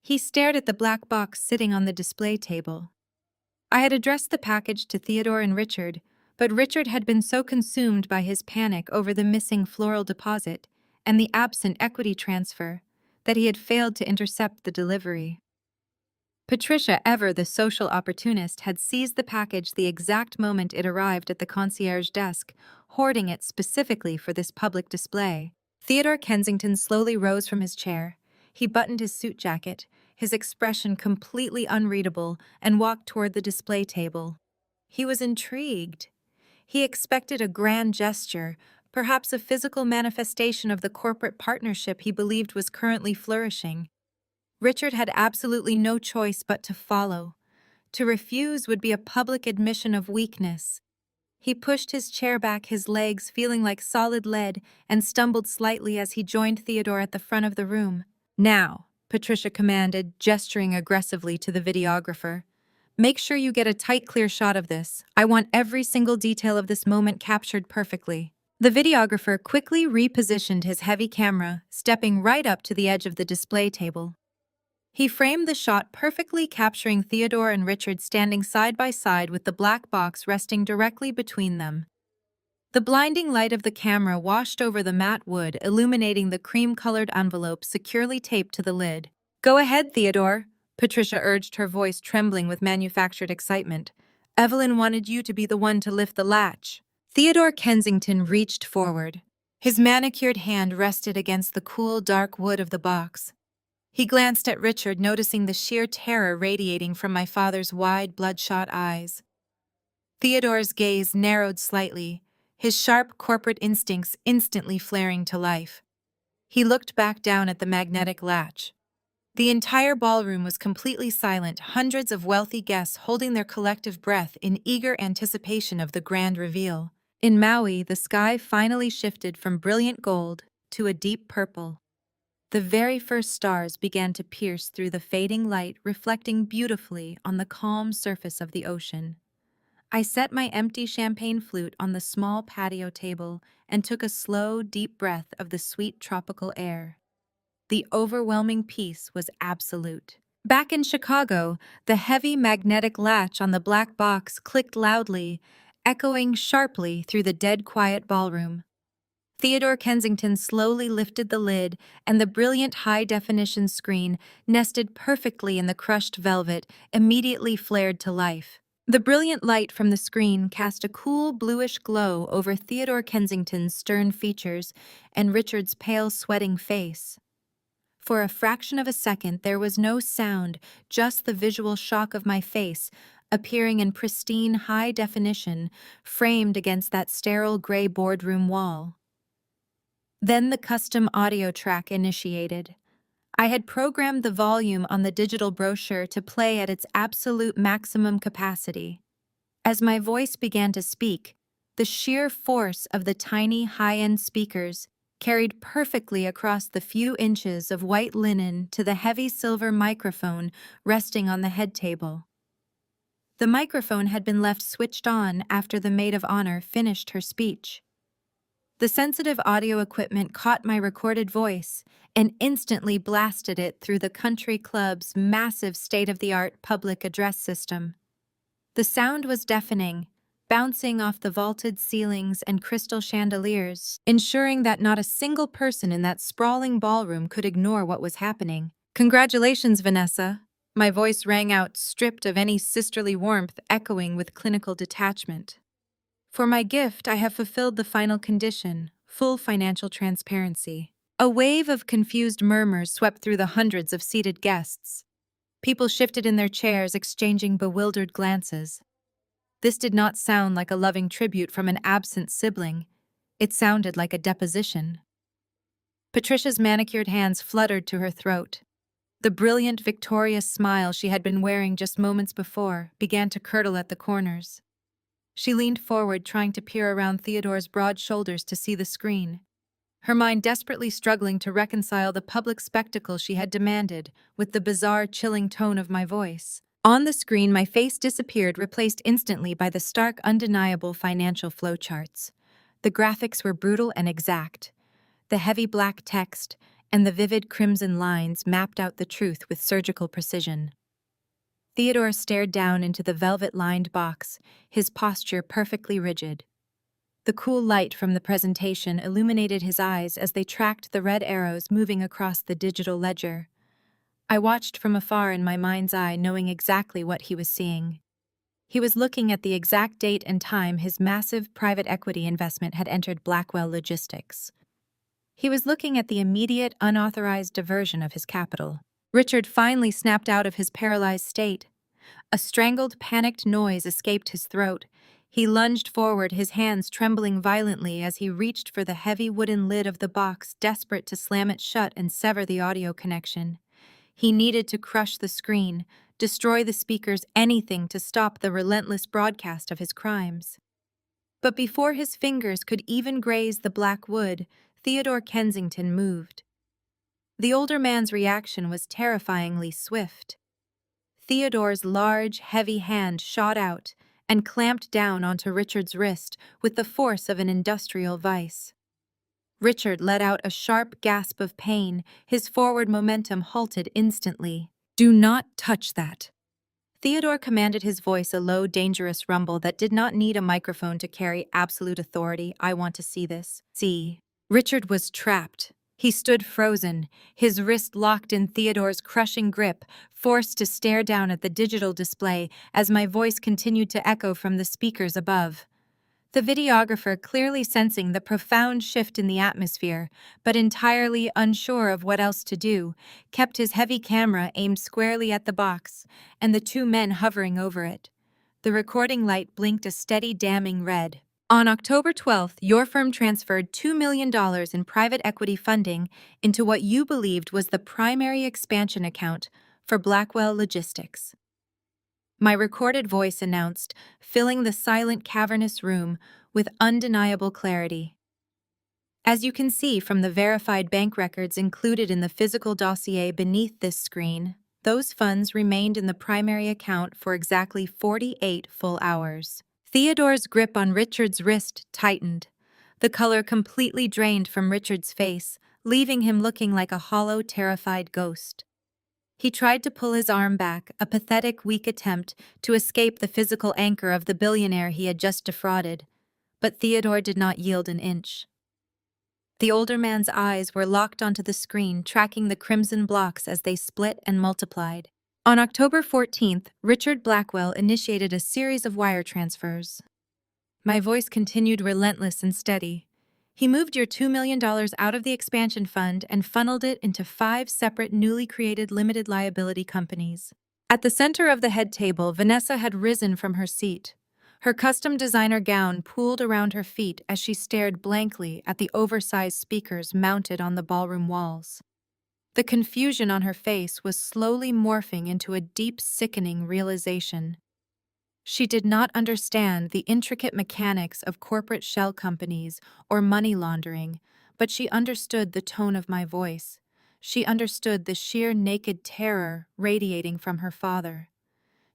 He stared at the black box sitting on the display table. I had addressed the package to Theodore and Richard, but Richard had been so consumed by his panic over the missing floral deposit and the absent equity transfer that he had failed to intercept the delivery. Patricia, ever the social opportunist, had seized the package the exact moment it arrived at the concierge desk, hoarding it specifically for this public display. Theodore Kensington slowly rose from his chair. He buttoned his suit jacket, his expression completely unreadable, and walked toward the display table. He was intrigued. He expected a grand gesture, perhaps a physical manifestation of the corporate partnership he believed was currently flourishing. Richard had absolutely no choice but to follow. To refuse would be a public admission of weakness. He pushed his chair back, his legs feeling like solid lead, and stumbled slightly as he joined Theodore at the front of the room. Now, Patricia commanded, gesturing aggressively to the videographer. Make sure you get a tight, clear shot of this. I want every single detail of this moment captured perfectly. The videographer quickly repositioned his heavy camera, stepping right up to the edge of the display table. He framed the shot perfectly, capturing Theodore and Richard standing side by side with the black box resting directly between them. The blinding light of the camera washed over the matte wood, illuminating the cream-colored envelope securely taped to the lid. Go ahead, Theodore, Patricia urged, her voice trembling with manufactured excitement. Evelyn wanted you to be the one to lift the latch. Theodore Kensington reached forward. His manicured hand rested against the cool, dark wood of the box. He glanced at Richard, noticing the sheer terror radiating from my father's wide, bloodshot eyes. Theodore's gaze narrowed slightly, his sharp corporate instincts instantly flaring to life. He looked back down at the magnetic latch. The entire ballroom was completely silent, hundreds of wealthy guests holding their collective breath in eager anticipation of the grand reveal. In Maui, the sky finally shifted from brilliant gold to a deep purple. The very first stars began to pierce through the fading light, reflecting beautifully on the calm surface of the ocean. I set my empty champagne flute on the small patio table and took a slow, deep breath of the sweet tropical air. The overwhelming peace was absolute. Back in Chicago, the heavy magnetic latch on the black box clicked loudly, echoing sharply through the dead-quiet ballroom. Theodore Kensington slowly lifted the lid, and the brilliant high-definition screen, nested perfectly in the crushed velvet, immediately flared to life. The brilliant light from the screen cast a cool bluish glow over Theodore Kensington's stern features and Richard's pale, sweating face. For a fraction of a second, there was no sound, just the visual shock of my face, appearing in pristine high definition, framed against that sterile gray boardroom wall. Then the custom audio track initiated. I had programmed the volume on the digital brochure to play at its absolute maximum capacity. As my voice began to speak, the sheer force of the tiny high-end speakers carried perfectly across the few inches of white linen to the heavy silver microphone resting on the head table. The microphone had been left switched on after the maid of honor finished her speech. The sensitive audio equipment caught my recorded voice and instantly blasted it through the country club's massive state-of-the-art public address system. The sound was deafening, bouncing off the vaulted ceilings and crystal chandeliers, ensuring that not a single person in that sprawling ballroom could ignore what was happening. "Congratulations, Vanessa." My voice rang out, stripped of any sisterly warmth, echoing with clinical detachment. "For my gift, I have fulfilled the final condition, full financial transparency." A wave of confused murmurs swept through the hundreds of seated guests. People shifted in their chairs, exchanging bewildered glances. This did not sound like a loving tribute from an absent sibling. It sounded like a deposition. Patricia's manicured hands fluttered to her throat. The brilliant, victorious smile she had been wearing just moments before began to curdle at the corners. She leaned forward, trying to peer around Theodore's broad shoulders to see the screen, her mind desperately struggling to reconcile the public spectacle she had demanded with the bizarre, chilling tone of my voice. On the screen, my face disappeared, replaced instantly by the stark, undeniable financial flowcharts. The graphics were brutal and exact. The heavy black text and the vivid crimson lines mapped out the truth with surgical precision. Theodore stared down into the velvet-lined box, his posture perfectly rigid. The cool light from the presentation illuminated his eyes as they tracked the red arrows moving across the digital ledger. I watched from afar in my mind's eye, knowing exactly what he was seeing. He was looking at the exact date and time his massive private equity investment had entered Blackwell Logistics. He was looking at the immediate, unauthorized diversion of his capital. Richard finally snapped out of his paralyzed state. A strangled, panicked noise escaped his throat. He lunged forward, his hands trembling violently as he reached for the heavy wooden lid of the box, desperate to slam it shut and sever the audio connection. He needed to crush the screen, destroy the speakers, anything to stop the relentless broadcast of his crimes. But before his fingers could even graze the black wood, Theodore Kensington moved. The older man's reaction was terrifyingly swift. Theodore's large, heavy hand shot out and clamped down onto Richard's wrist with the force of an industrial vice. Richard let out a sharp gasp of pain, his forward momentum halted instantly. "Do not touch that." Theodore commanded, his voice a low, dangerous rumble that did not need a microphone to carry absolute authority. "I want to see this." See. Richard was trapped. He stood frozen, his wrist locked in Theodore's crushing grip, forced to stare down at the digital display as my voice continued to echo from the speakers above. The videographer, clearly sensing the profound shift in the atmosphere, but entirely unsure of what else to do, kept his heavy camera aimed squarely at the box and the two men hovering over it. The recording light blinked a steady, damning red. "On October 12th, your firm transferred $2 million in private equity funding into what you believed was the primary expansion account for Blackwell Logistics." My recorded voice announced, filling the silent, cavernous room with undeniable clarity. As you can see from the verified bank records included in the physical dossier beneath this screen, those funds remained in the primary account for exactly 48 full hours. Theodore's grip on Richard's wrist tightened. The color completely drained from Richard's face, leaving him looking like a hollow, terrified ghost. He tried to pull his arm back, a pathetic, weak attempt to escape the physical anchor of the billionaire he had just defrauded, but Theodore did not yield an inch. The older man's eyes were locked onto the screen, tracking the crimson blocks as they split and multiplied. On October 14th, Richard Blackwell initiated a series of wire transfers. My voice continued relentless and steady. "He moved your $2 million out of the expansion fund and funneled it into 5 separate newly created limited liability companies." At the center of the head table, Vanessa had risen from her seat. Her custom designer gown pooled around her feet as she stared blankly at the oversized speakers mounted on the ballroom walls. The confusion on her face was slowly morphing into a deep, sickening realization. She did not understand the intricate mechanics of corporate shell companies or money laundering, but she understood the tone of my voice. She understood the sheer naked terror radiating from her father.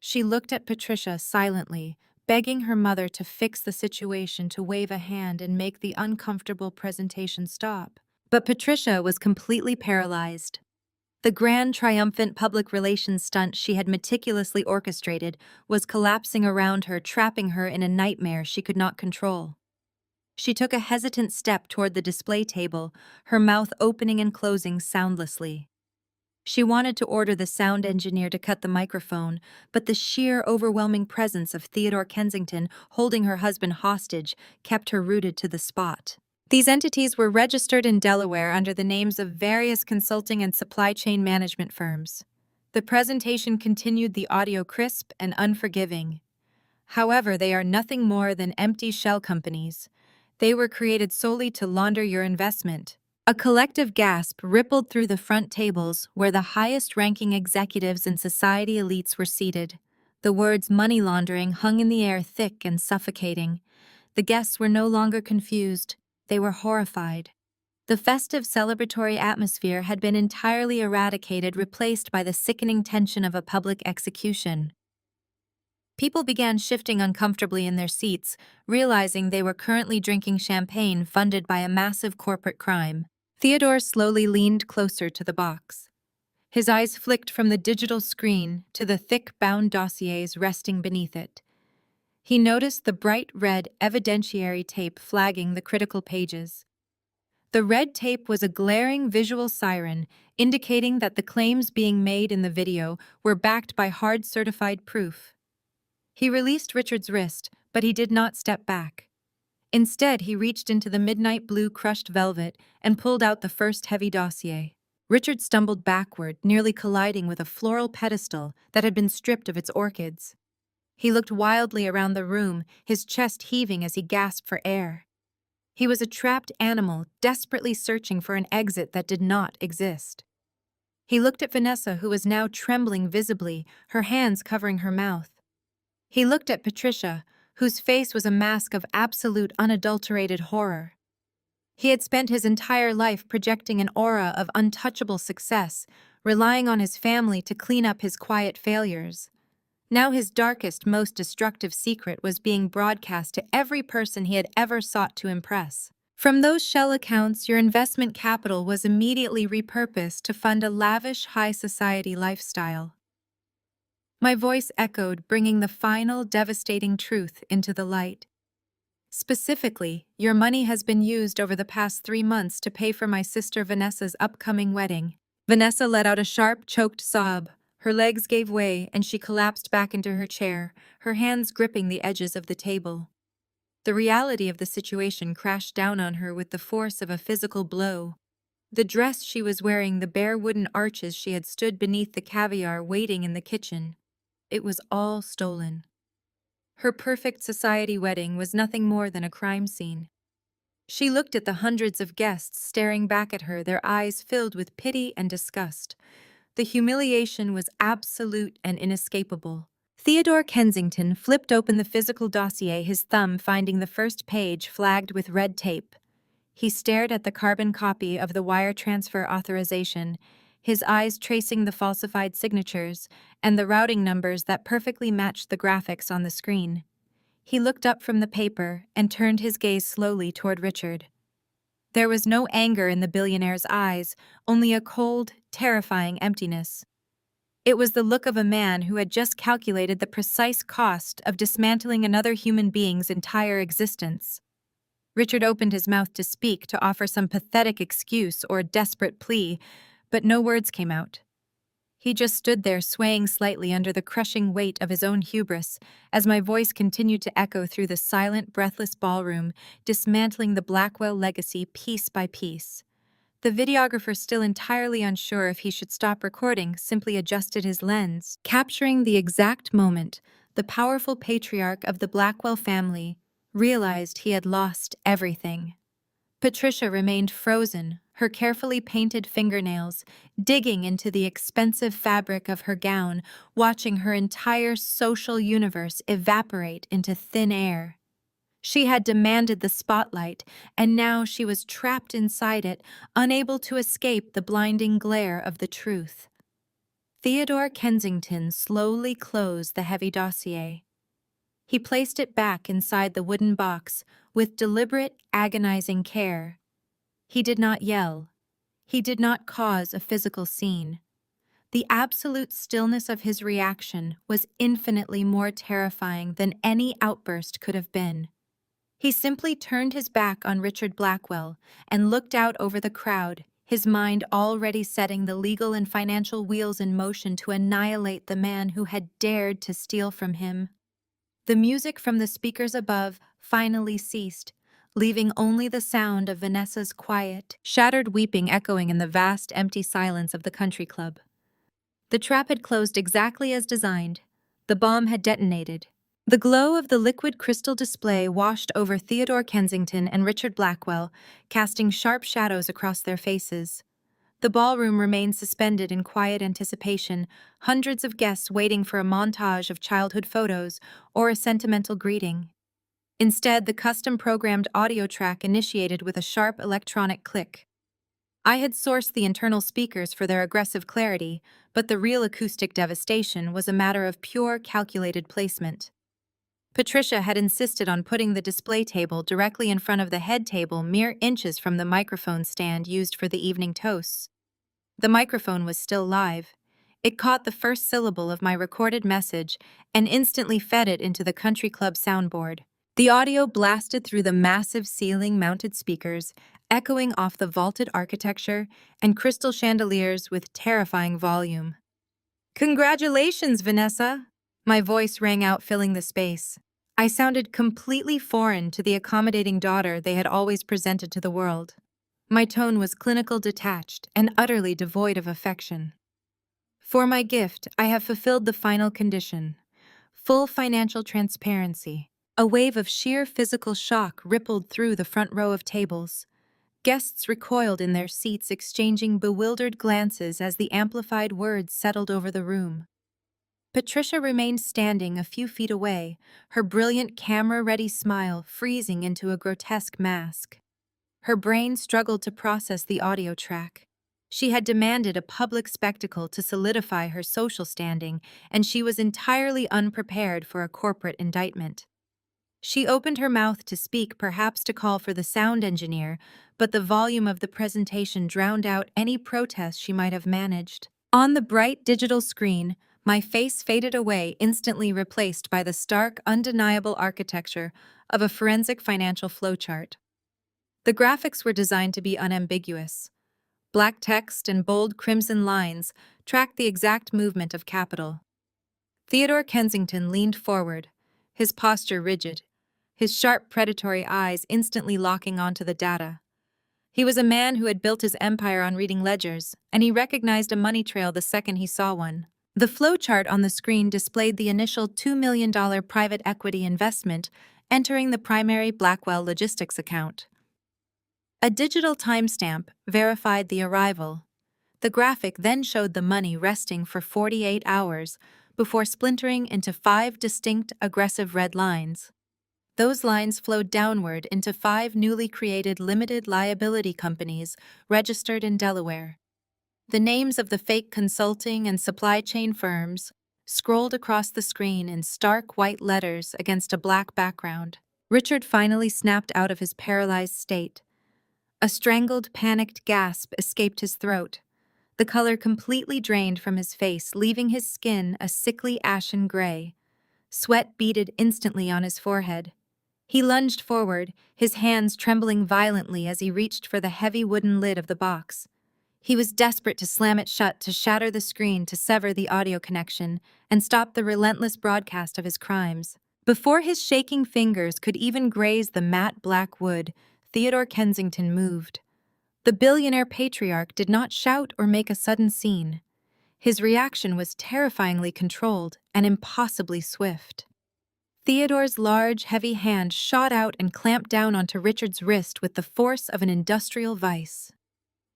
She looked at Patricia silently, begging her mother to fix the situation, to wave a hand and make the uncomfortable presentation stop. But Patricia was completely paralyzed. The grand triumphant public relations stunt she had meticulously orchestrated was collapsing around her, trapping her in a nightmare she could not control. She took a hesitant step toward the display table, her mouth opening and closing soundlessly. She wanted to order the sound engineer to cut the microphone, but the sheer, overwhelming presence of Theodore Kensington holding her husband hostage kept her rooted to the spot. These entities were registered in Delaware under the names of various consulting and supply chain management firms. The presentation continued, the audio crisp and unforgiving. However, they are nothing more than empty shell companies. They were created solely to launder your investment. A collective gasp rippled through the front tables where the highest-ranking executives and society elites were seated. The words money laundering hung in the air, thick and suffocating. The guests were no longer confused. They were horrified. The festive celebratory atmosphere had been entirely eradicated, replaced by the sickening tension of a public execution. People began shifting uncomfortably in their seats, realizing they were currently drinking champagne funded by a massive corporate crime. Theodore slowly leaned closer to the box. His eyes flicked from the digital screen to the thick bound dossiers resting beneath it. He noticed the bright red evidentiary tape flagging the critical pages. The red tape was a glaring visual siren, indicating that the claims being made in the video were backed by hard certified proof. He released Richard's wrist, but he did not step back. Instead, he reached into the midnight blue crushed velvet and pulled out the first heavy dossier. Richard stumbled backward, nearly colliding with a floral pedestal that had been stripped of its orchids. He looked wildly around the room, his chest heaving as he gasped for air. He was a trapped animal, desperately searching for an exit that did not exist. He looked at Vanessa, who was now trembling visibly, her hands covering her mouth. He looked at Patricia, whose face was a mask of absolute unadulterated horror. He had spent his entire life projecting an aura of untouchable success, relying on his family to clean up his quiet failures. Now his darkest, most destructive secret was being broadcast to every person he had ever sought to impress. From those shell accounts, your investment capital was immediately repurposed to fund a lavish, high society lifestyle. My voice echoed, bringing the final, devastating truth into the light. Specifically, your money has been used over the past 3 months to pay for my sister Vanessa's upcoming wedding. Vanessa let out a sharp, choked sob. Her legs gave way, and she collapsed back into her chair, her hands gripping the edges of the table. The reality of the situation crashed down on her with the force of a physical blow. The dress she was wearing, the bare wooden arches she had stood beneath, the caviar waiting in the kitchen. It was all stolen. Her perfect society wedding was nothing more than a crime scene. She looked at the hundreds of guests staring back at her, their eyes filled with pity and disgust. The humiliation was absolute and inescapable. Theodore Kensington flipped open the physical dossier, his thumb finding the first page flagged with red tape. He stared at the carbon copy of the wire transfer authorization, his eyes tracing the falsified signatures and the routing numbers that perfectly matched the graphics on the screen. He looked up from the paper and turned his gaze slowly toward Richard. There was no anger in the billionaire's eyes, only a cold, terrifying emptiness. It was the look of a man who had just calculated the precise cost of dismantling another human being's entire existence. Richard opened his mouth to speak, to offer some pathetic excuse or desperate plea, but no words came out. He just stood there, swaying slightly under the crushing weight of his own hubris, as my voice continued to echo through the silent, breathless ballroom, dismantling the Blackwell legacy piece by piece. The videographer, still entirely unsure if he should stop recording, simply adjusted his lens, capturing the exact moment the powerful patriarch of the Blackwell family realized he had lost everything. Patricia remained frozen, her carefully painted fingernails digging into the expensive fabric of her gown, watching her entire social universe evaporate into thin air. She had demanded the spotlight, and now she was trapped inside it, unable to escape the blinding glare of the truth. Theodore Kensington slowly closed the heavy dossier. He placed it back inside the wooden box with deliberate, agonizing care. He did not yell. He did not cause a physical scene. The absolute stillness of his reaction was infinitely more terrifying than any outburst could have been. He simply turned his back on Richard Blackwell and looked out over the crowd, his mind already setting the legal and financial wheels in motion to annihilate the man who had dared to steal from him. The music from the speakers above finally ceased, leaving only the sound of Vanessa's quiet, shattered weeping echoing in the vast, empty silence of the country club. The trap had closed exactly as designed. The bomb had detonated. The glow of the liquid crystal display washed over Theodore Kensington and Richard Blackwell, casting sharp shadows across their faces. The ballroom remained suspended in quiet anticipation, hundreds of guests waiting for a montage of childhood photos or a sentimental greeting. Instead, the custom-programmed audio track initiated with a sharp electronic click. I had sourced the internal speakers for their aggressive clarity, but the real acoustic devastation was a matter of pure calculated placement. Patricia had insisted on putting the display table directly in front of the head table, mere inches from the microphone stand used for the evening toasts. The microphone was still live. It caught the first syllable of my recorded message and instantly fed it into the country club soundboard. The audio blasted through the massive ceiling-mounted speakers, echoing off the vaulted architecture and crystal chandeliers with terrifying volume. "Congratulations, Vanessa!" My voice rang out, filling the space. I sounded completely foreign to the accommodating daughter they had always presented to the world. My tone was clinical, detached, and utterly devoid of affection. "For my gift, I have fulfilled the final condition: full financial transparency." A wave of sheer physical shock rippled through the front row of tables. Guests recoiled in their seats, exchanging bewildered glances as the amplified words settled over the room. Patricia remained standing a few feet away, her brilliant camera-ready smile freezing into a grotesque mask. Her brain struggled to process the audio track. She had demanded a public spectacle to solidify her social standing, and she was entirely unprepared for a corporate indictment. She opened her mouth to speak, perhaps to call for the sound engineer, but the volume of the presentation drowned out any protest she might have managed. On the bright digital screen, my face faded away, instantly replaced by the stark, undeniable architecture of a forensic financial flowchart. The graphics were designed to be unambiguous. Black text and bold crimson lines tracked the exact movement of capital. Theodore Kensington leaned forward, his posture rigid, his sharp predatory eyes instantly locking onto the data. He was a man who had built his empire on reading ledgers, and he recognized a money trail the second he saw one. The flowchart on the screen displayed the initial $2 million private equity investment entering the primary Blackwell logistics account. A digital timestamp verified the arrival. The graphic then showed the money resting for 48 hours before splintering into 5 distinct, aggressive red lines. Those lines flowed downward into 5 newly created limited liability companies registered in Delaware. The names of the fake consulting and supply chain firms scrolled across the screen in stark white letters against a black background. Richard finally snapped out of his paralyzed state. A strangled, panicked gasp escaped his throat. The color completely drained from his face, leaving his skin a sickly ashen gray. Sweat beaded instantly on his forehead. He lunged forward, his hands trembling violently as he reached for the heavy wooden lid of the box. He was desperate to slam it shut, to shatter the screen, to sever the audio connection, and stop the relentless broadcast of his crimes. Before his shaking fingers could even graze the matte black wood, Theodore Kensington moved. The billionaire patriarch did not shout or make a sudden scene. His reaction was terrifyingly controlled and impossibly swift. Theodore's large, heavy hand shot out and clamped down onto Richard's wrist with the force of an industrial vice.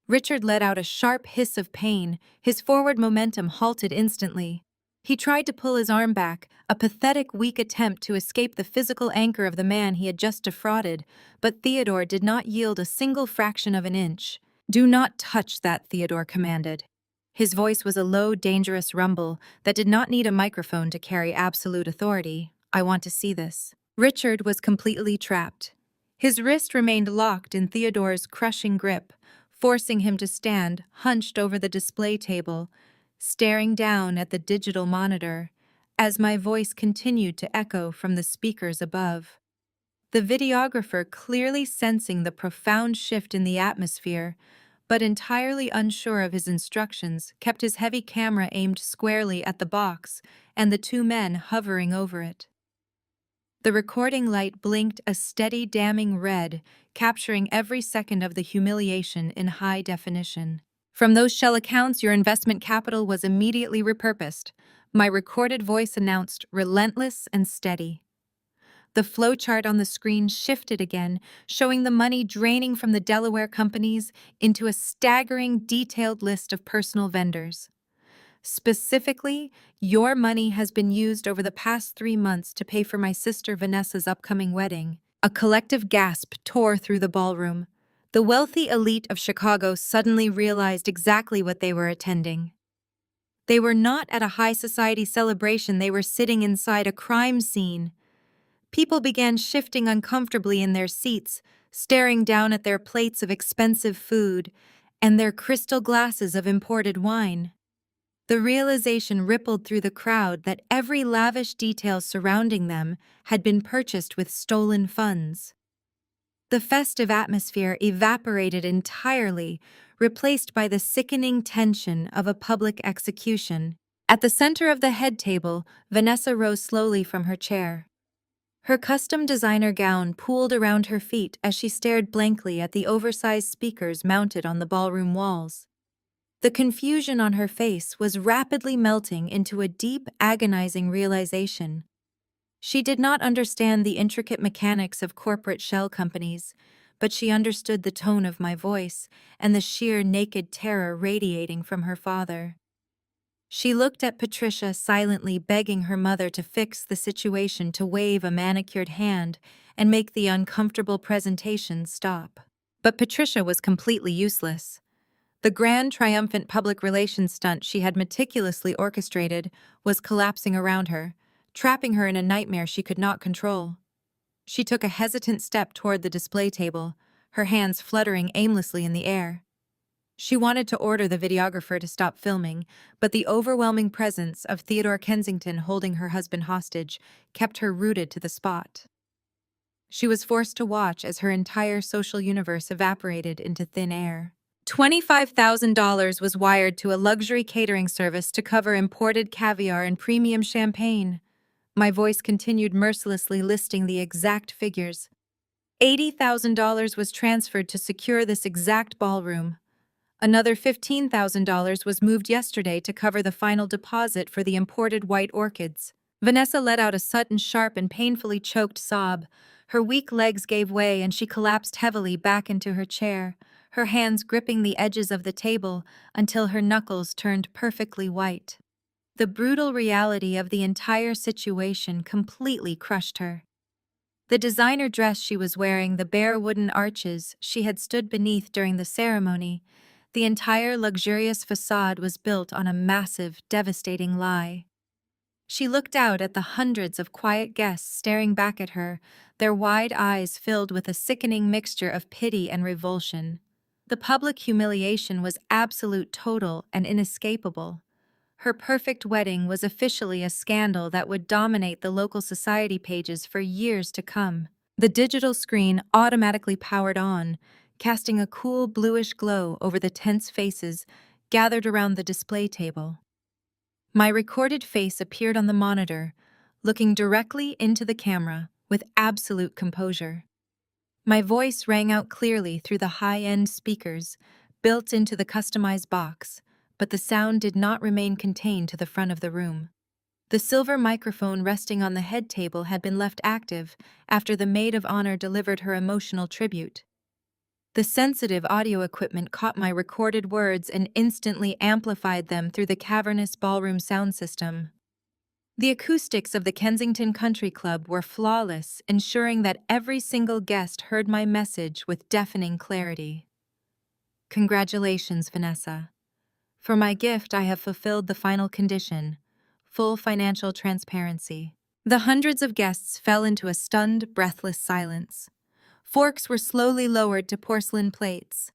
Richard let out a sharp hiss of pain, his forward momentum halted instantly. He tried to pull his arm back, a pathetic, weak attempt to escape the physical anchor of the man he had just defrauded, but Theodore did not yield a single fraction of an inch. "Do not touch that," Theodore commanded. His voice was a low, dangerous rumble that did not need a microphone to carry absolute authority. "I want to see this." Richard was completely trapped. His wrist remained locked in Theodore's crushing grip, forcing him to stand, hunched over the display table, staring down at the digital monitor as my voice continued to echo from the speakers above. The videographer, clearly sensing the profound shift in the atmosphere, but entirely unsure of his instructions, kept his heavy camera aimed squarely at the box and the two men hovering over it. The recording light blinked a steady, damning red, capturing every second of the humiliation in high definition. From those shell accounts, your investment capital was immediately repurposed. My recorded voice announced, relentless and steady. The flowchart on the screen shifted again, showing the money draining from the Delaware companies into a staggering, detailed list of personal vendors. Specifically, your money has been used over the past 3 months to pay for my sister Vanessa's upcoming wedding. A collective gasp tore through the ballroom. The wealthy elite of Chicago suddenly realized exactly what they were attending. They were not at a high society celebration, they were sitting inside a crime scene. People began shifting uncomfortably in their seats, staring down at their plates of expensive food and their crystal glasses of imported wine. The realization rippled through the crowd that every lavish detail surrounding them had been purchased with stolen funds. The festive atmosphere evaporated entirely, replaced by the sickening tension of a public execution. At the center of the head table, Vanessa rose slowly from her chair. Her custom designer gown pooled around her feet as she stared blankly at the oversized speakers mounted on the ballroom walls. The confusion on her face was rapidly melting into a deep, agonizing realization. She did not understand the intricate mechanics of corporate shell companies, but she understood the tone of my voice and the sheer naked terror radiating from her father. She looked at Patricia, silently begging her mother to fix the situation, to wave a manicured hand and make the uncomfortable presentation stop. But Patricia was completely useless. The grand, triumphant public relations stunt she had meticulously orchestrated was collapsing around her, trapping her in a nightmare she could not control. She took a hesitant step toward the display table, her hands fluttering aimlessly in the air. She wanted to order the videographer to stop filming, but the overwhelming presence of Theodore Kensington holding her husband hostage kept her rooted to the spot. She was forced to watch as her entire social universe evaporated into thin air. $25,000 was wired to a luxury catering service to cover imported caviar and premium champagne. My voice continued mercilessly listing the exact figures. $80,000 was transferred to secure this exact ballroom. Another $15,000 was moved yesterday to cover the final deposit for the imported white orchids. Vanessa let out a sudden, sharp, and painfully choked sob. Her weak legs gave way and she collapsed heavily back into her chair, her hands gripping the edges of the table until her knuckles turned perfectly white. The brutal reality of the entire situation completely crushed her. The designer dress she was wearing, the bare wooden arches she had stood beneath during the ceremony, the entire luxurious facade was built on a massive, devastating lie. She looked out at the hundreds of quiet guests staring back at her, their wide eyes filled with a sickening mixture of pity and revulsion. The public humiliation was absolute, total, and inescapable. Her perfect wedding was officially a scandal that would dominate the local society pages for years to come. The digital screen automatically powered on, casting a cool bluish glow over the tense faces gathered around the display table. My recorded face appeared on the monitor, looking directly into the camera with absolute composure. My voice rang out clearly through the high-end speakers built into the customized box, but the sound did not remain contained to the front of the room. The silver microphone resting on the head table had been left active after the maid of honor delivered her emotional tribute. The sensitive audio equipment caught my recorded words and instantly amplified them through the cavernous ballroom sound system. The acoustics of the Kensington Country Club were flawless, ensuring that every single guest heard my message with deafening clarity. Congratulations, Vanessa. For my gift, I have fulfilled the final condition: full financial transparency. The hundreds of guests fell into a stunned, breathless silence. Forks were slowly lowered to porcelain plates.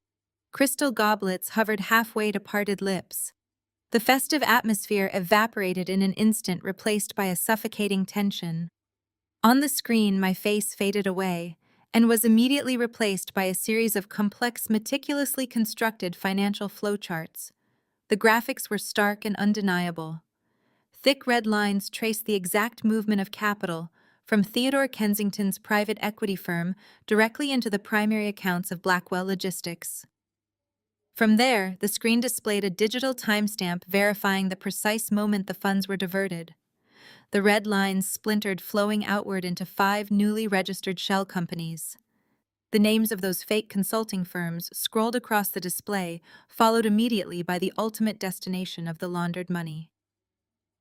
Crystal goblets hovered halfway to parted lips. The festive atmosphere evaporated in an instant, replaced by a suffocating tension. On the screen, my face faded away and was immediately replaced by a series of complex, meticulously constructed financial flowcharts. The graphics were stark and undeniable. Thick red lines traced the exact movement of capital from Theodore Kensington's private equity firm directly into the primary accounts of Blackwell Logistics. From there, the screen displayed a digital timestamp verifying the precise moment the funds were diverted. The red lines splintered, flowing outward into 5 newly registered shell companies. The names of those fake consulting firms scrolled across the display, followed immediately by the ultimate destination of the laundered money.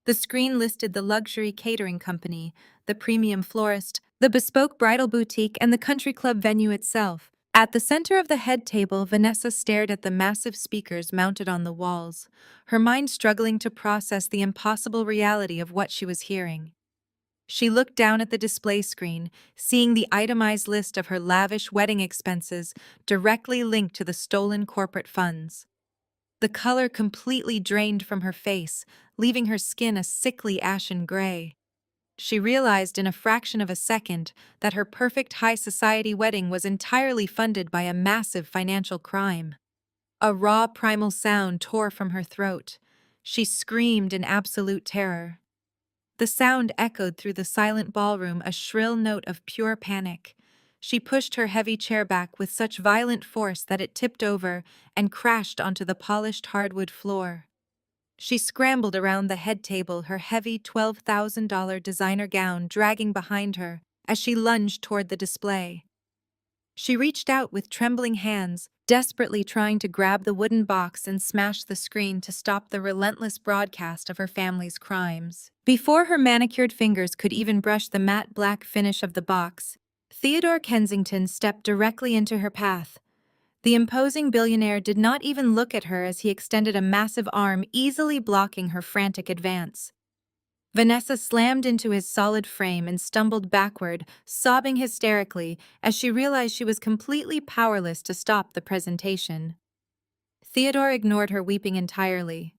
The screen listed the luxury catering company, the premium florist, the bespoke bridal boutique, and the country club venue itself. At the center of the head table, Vanessa stared at the massive speakers mounted on the walls, her mind struggling to process the impossible reality of what she was hearing. She looked down at the display screen, seeing the itemized list of her lavish wedding expenses directly linked to the stolen corporate funds. The color completely drained from her face, leaving her skin a sickly ashen gray. She realized in a fraction of a second that her perfect high society wedding was entirely funded by a massive financial crime. A raw primal sound tore from her throat. She screamed in absolute terror. The sound echoed through the silent ballroom, a shrill note of pure panic. She pushed her heavy chair back with such violent force that it tipped over and crashed onto the polished hardwood floor. She scrambled around the head table, her heavy $12,000 designer gown dragging behind her as she lunged toward the display. She reached out with trembling hands, desperately trying to grab the wooden box and smash the screen to stop the relentless broadcast of her family's crimes. Before her manicured fingers could even brush the matte black finish of the box, Theodore Kensington stepped directly into her path. The imposing billionaire did not even look at her as he extended a massive arm, easily blocking her frantic advance. Vanessa slammed into his solid frame and stumbled backward, sobbing hysterically as she realized she was completely powerless to stop the presentation. Theodore ignored her, weeping entirely.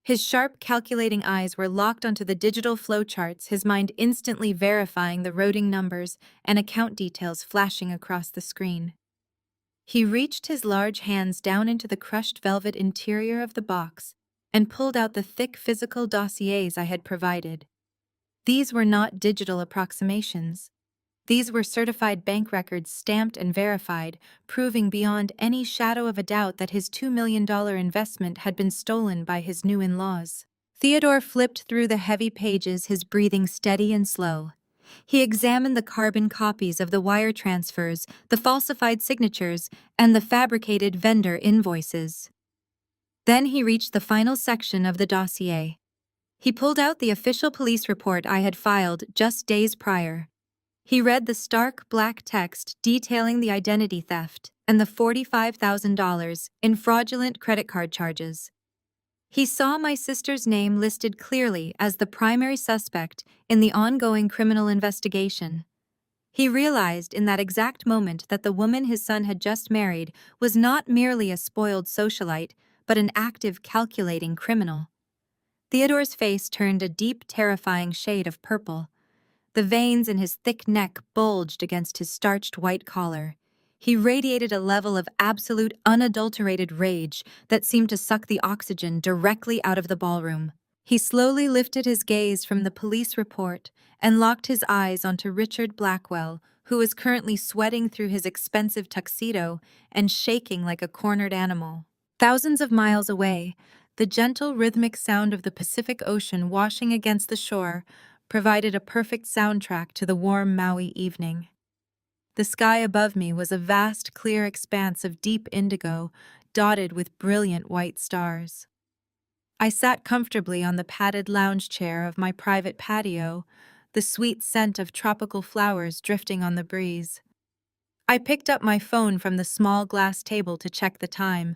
His sharp, calculating eyes were locked onto the digital flowcharts, his mind instantly verifying the routing numbers and account details flashing across the screen. He reached his large hands down into the crushed velvet interior of the box and pulled out the thick physical dossiers I had provided. These were not digital approximations. These were certified bank records stamped and verified, proving beyond any shadow of a doubt that his $2 million investment had been stolen by his new in-laws. Theodore flipped through the heavy pages, his breathing steady and slow. He examined the carbon copies of the wire transfers, the falsified signatures, and the fabricated vendor invoices. Then he reached the final section of the dossier. He pulled out the official police report I had filed just days prior. He read the stark black text detailing the identity theft and the $45,000 in fraudulent credit card charges. He saw my sister's name listed clearly as the primary suspect in the ongoing criminal investigation. He realized in that exact moment that the woman his son had just married was not merely a spoiled socialite, but an active, calculating criminal. Theodore's face turned a deep, terrifying shade of purple. The veins in his thick neck bulged against his starched white collar. He radiated a level of absolute, unadulterated rage that seemed to suck the oxygen directly out of the ballroom. He slowly lifted his gaze from the police report and locked his eyes onto Richard Blackwell, who was currently sweating through his expensive tuxedo and shaking like a cornered animal. Thousands of miles away, the gentle, rhythmic sound of the Pacific Ocean washing against the shore provided a perfect soundtrack to the warm Maui evening. The sky above me was a vast, clear expanse of deep indigo, dotted with brilliant white stars. I sat comfortably on the padded lounge chair of my private patio, the sweet scent of tropical flowers drifting on the breeze. I picked up my phone from the small glass table to check the time.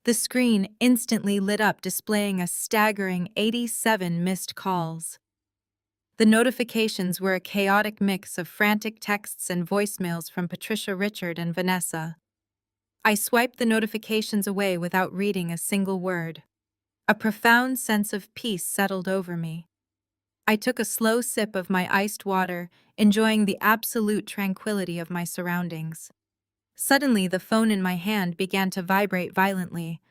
The screen instantly lit up, displaying a staggering 87 missed calls. The notifications were a chaotic mix of frantic texts and voicemails from Patricia, Richard, and Vanessa. I swiped the notifications away without reading a single word. A profound sense of peace settled over me. I took a slow sip of my iced water, enjoying the absolute tranquility of my surroundings. Suddenly, the phone in my hand began to vibrate violently.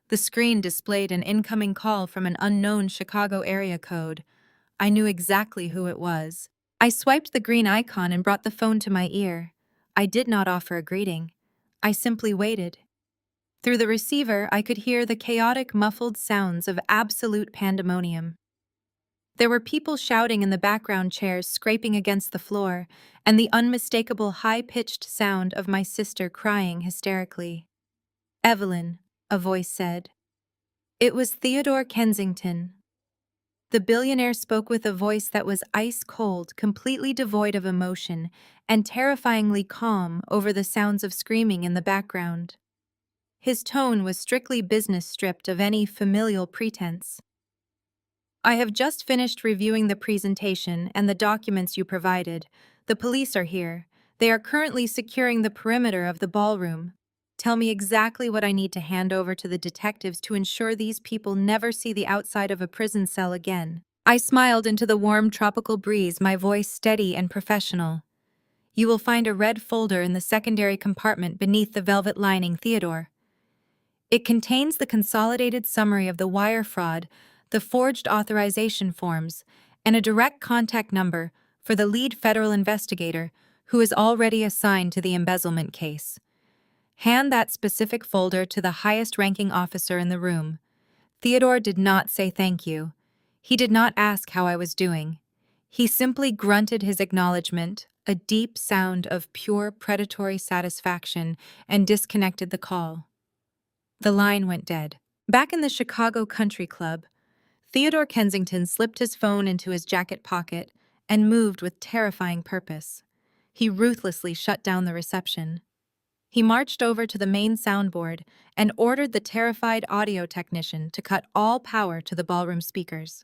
The screen displayed an incoming call from an unknown Chicago area code. I knew exactly who it was. I swiped the green icon and brought the phone to my ear. I did not offer a greeting. I simply waited. Through the receiver, I could hear the chaotic, muffled sounds of absolute pandemonium. There were people shouting in the background, chairs scraping against the floor, and the unmistakable high-pitched sound of my sister crying hysterically. "Evelyn," a voice said. It was Theodore Kensington. The billionaire spoke with a voice that was ice-cold, completely devoid of emotion, and terrifyingly calm over the sounds of screaming in the background. His tone was strictly business, stripped of any familial pretense. "I have just finished reviewing the presentation and the documents you provided. The police are here. They are currently securing the perimeter of the ballroom. Tell me exactly what I need to hand over to the detectives to ensure these people never see the outside of a prison cell again." I smiled into the warm tropical breeze, my voice steady and professional. "You will find a red folder in the secondary compartment beneath the velvet lining, Theodore. It contains the consolidated summary of the wire fraud, the forged authorization forms, and a direct contact number for the lead federal investigator who is already assigned to the embezzlement case. Hand that specific folder to the highest-ranking officer in the room." Theodore did not say thank you. He did not ask how I was doing. He simply grunted his acknowledgement, a deep sound of pure predatory satisfaction, and disconnected the call. The line went dead. Back in the Chicago Country Club, Theodore Kensington slipped his phone into his jacket pocket and moved with terrifying purpose. He ruthlessly shut down the reception. He marched over to the main soundboard and ordered the terrified audio technician to cut all power to the ballroom speakers.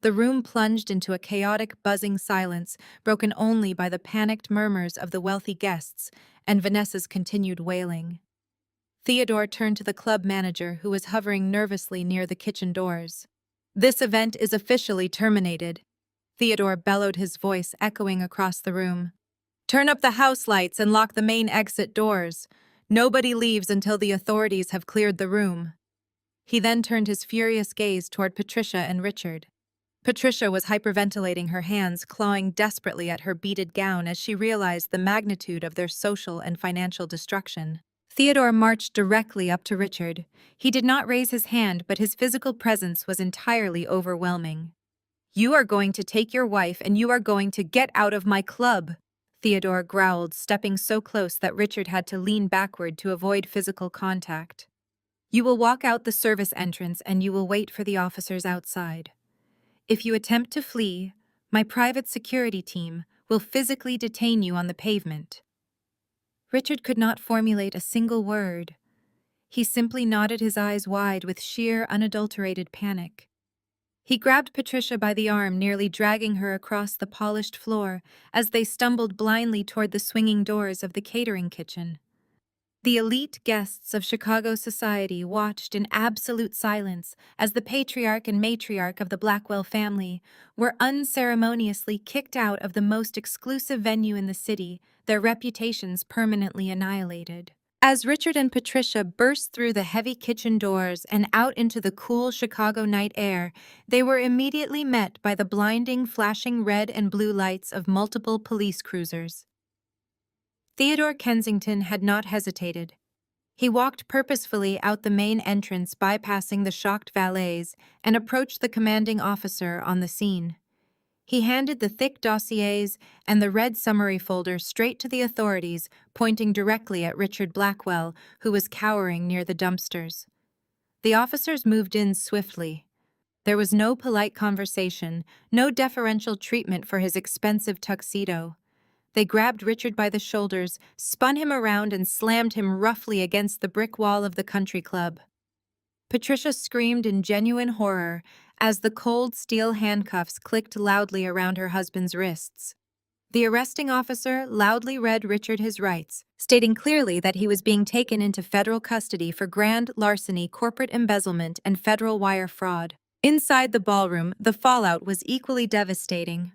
The room plunged into a chaotic, buzzing silence, broken only by the panicked murmurs of the wealthy guests and Vanessa's continued wailing. Theodore turned to the club manager, who was hovering nervously near the kitchen doors. "This event is officially terminated." Theodore bellowed, his voice echoing across the room. "Turn up the house lights and lock the main exit doors. Nobody leaves until the authorities have cleared the room." He then turned his furious gaze toward Patricia and Richard. Patricia was hyperventilating, her hands clawing desperately at her beaded gown as she realized the magnitude of their social and financial destruction. Theodore marched directly up to Richard. He did not raise his hand, but his physical presence was entirely overwhelming. "You are going to take your wife and you are going to get out of my club," Theodore growled, stepping so close that Richard had to lean backward to avoid physical contact. "You will walk out the service entrance and you will wait for the officers outside. If you attempt to flee, my private security team will physically detain you on the pavement." Richard could not formulate a single word. He simply nodded, his eyes wide with sheer, unadulterated panic. He grabbed Patricia by the arm, nearly dragging her across the polished floor as they stumbled blindly toward the swinging doors of the catering kitchen. The elite guests of Chicago society watched in absolute silence as the patriarch and matriarch of the Blackwell family were unceremoniously kicked out of the most exclusive venue in the city, their reputations permanently annihilated. As Richard and Patricia burst through the heavy kitchen doors and out into the cool Chicago night air, they were immediately met by the blinding, flashing red and blue lights of multiple police cruisers. Theodore Kensington had not hesitated. He walked purposefully out the main entrance, bypassing the shocked valets, and approached the commanding officer on the scene. He handed the thick dossiers and the red summary folder straight to the authorities, pointing directly at Richard Blackwell, who was cowering near the dumpsters. The officers moved in swiftly. There was no polite conversation, no deferential treatment for his expensive tuxedo. They grabbed Richard by the shoulders, spun him around, and slammed him roughly against the brick wall of the country club. Patricia screamed in genuine horror as the cold steel handcuffs clicked loudly around her husband's wrists. The arresting officer loudly read Richard his rights, stating clearly that he was being taken into federal custody for grand larceny, corporate embezzlement, and federal wire fraud. Inside the ballroom, the fallout was equally devastating.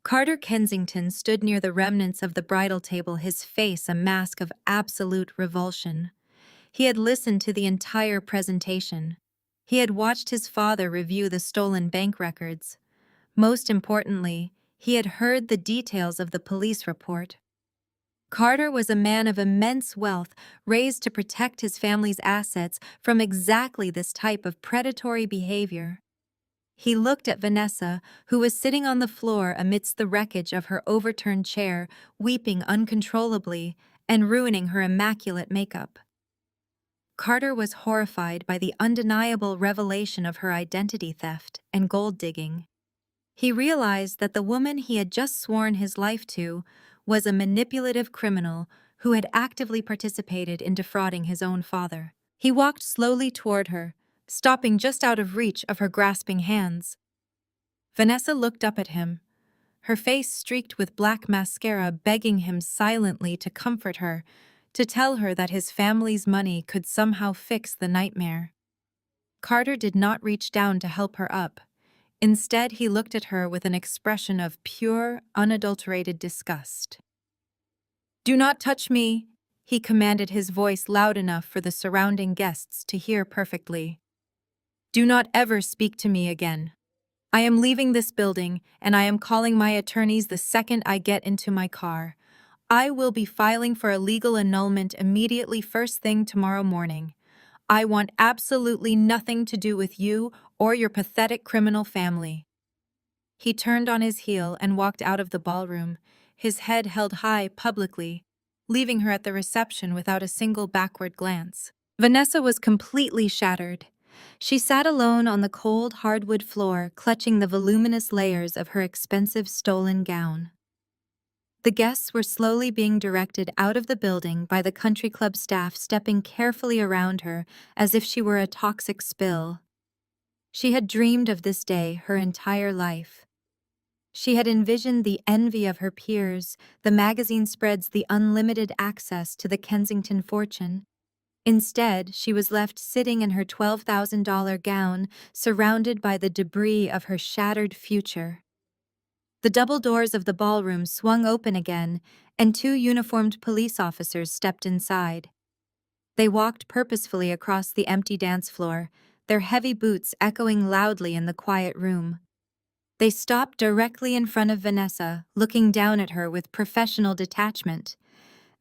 Carter Kensington stood near the remnants of the bridal table, his face a mask of absolute revulsion. He had listened to the entire presentation. He had watched his father review the stolen bank records. Most importantly, he had heard the details of the police report. Carter was a man of immense wealth, raised to protect his family's assets from exactly this type of predatory behavior. He looked at Vanessa, who was sitting on the floor amidst the wreckage of her overturned chair, weeping uncontrollably and ruining her immaculate makeup. Carter was horrified by the undeniable revelation of her identity theft and gold digging. He realized that the woman he had just sworn his life to was a manipulative criminal who had actively participated in defrauding his own father. He walked slowly toward her, stopping just out of reach of her grasping hands. Vanessa looked up at him, her face streaked with black mascara, begging him silently to comfort her, to tell her that his family's money could somehow fix the nightmare. Carter did not reach down to help her up. Instead, he looked at her with an expression of pure, unadulterated disgust. "Do not touch me," he commanded, his voice loud enough for the surrounding guests to hear perfectly. "Do not ever speak to me again. I am leaving this building, and I am calling my attorneys the second I get into my car. I will be filing for a legal annulment immediately first thing tomorrow morning. I want absolutely nothing to do with you or your pathetic criminal family." He turned on his heel and walked out of the ballroom, his head held high publicly, leaving her at the reception without a single backward glance. Vanessa was completely shattered. She sat alone on the cold hardwood floor, clutching the voluminous layers of her expensive stolen gown. The guests were slowly being directed out of the building by the country club staff, stepping carefully around her as if she were a toxic spill. She had dreamed of this day her entire life. She had envisioned the envy of her peers, the magazine spreads, the unlimited access to the Kensington fortune. Instead, she was left sitting in her $12,000 gown, surrounded by the debris of her shattered future. The double doors of the ballroom swung open again, and two uniformed police officers stepped inside. They walked purposefully across the empty dance floor, their heavy boots echoing loudly in the quiet room. They stopped directly in front of Vanessa, looking down at her with professional detachment.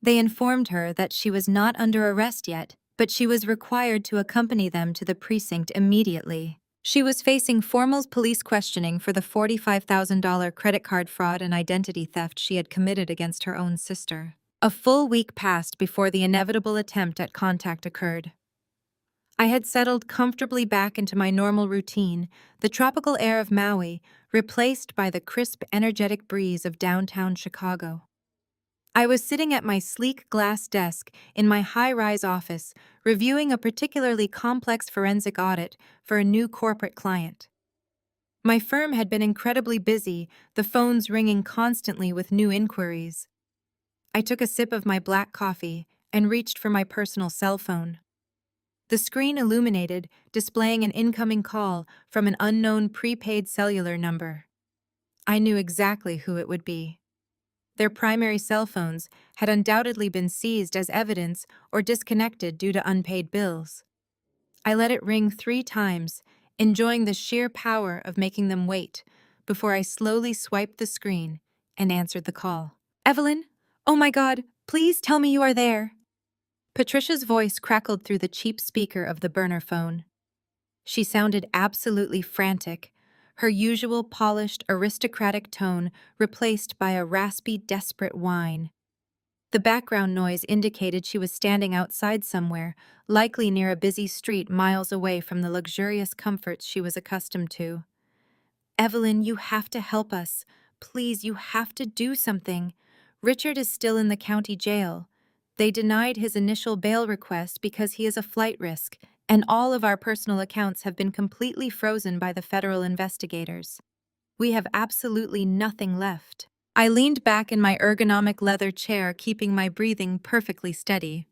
They informed her that she was not under arrest yet, but she was required to accompany them to the precinct immediately. She was facing formal police questioning for the $45,000 credit card fraud and identity theft she had committed against her own sister. A full week passed before the inevitable attempt at contact occurred. I had settled comfortably back into my normal routine, the tropical air of Maui replaced by the crisp, energetic breeze of downtown Chicago. I was sitting at my sleek glass desk in my high-rise office, reviewing a particularly complex forensic audit for a new corporate client. My firm had been incredibly busy, the phones ringing constantly with new inquiries. I took a sip of my black coffee and reached for my personal cell phone. The screen illuminated, displaying an incoming call from an unknown prepaid cellular number. I knew exactly who it would be. Their primary cell phones had undoubtedly been seized as evidence or disconnected due to unpaid bills. I let it ring 3 times, enjoying the sheer power of making them wait, before I slowly swiped the screen and answered the call. "Evelyn? Oh my God, please tell me you are there." Patricia's voice crackled through the cheap speaker of the burner phone. She sounded absolutely frantic, her usual polished, aristocratic tone replaced by a raspy, desperate whine. The background noise indicated she was standing outside somewhere, likely near a busy street miles away from the luxurious comforts she was accustomed to. "Evelyn, you have to help us. Please, you have to do something. Richard is still in the county jail. They denied his initial bail request because he is a flight risk, and all of our personal accounts have been completely frozen by the federal investigators. We have absolutely nothing left." I leaned back in my ergonomic leather chair, keeping my breathing perfectly steady.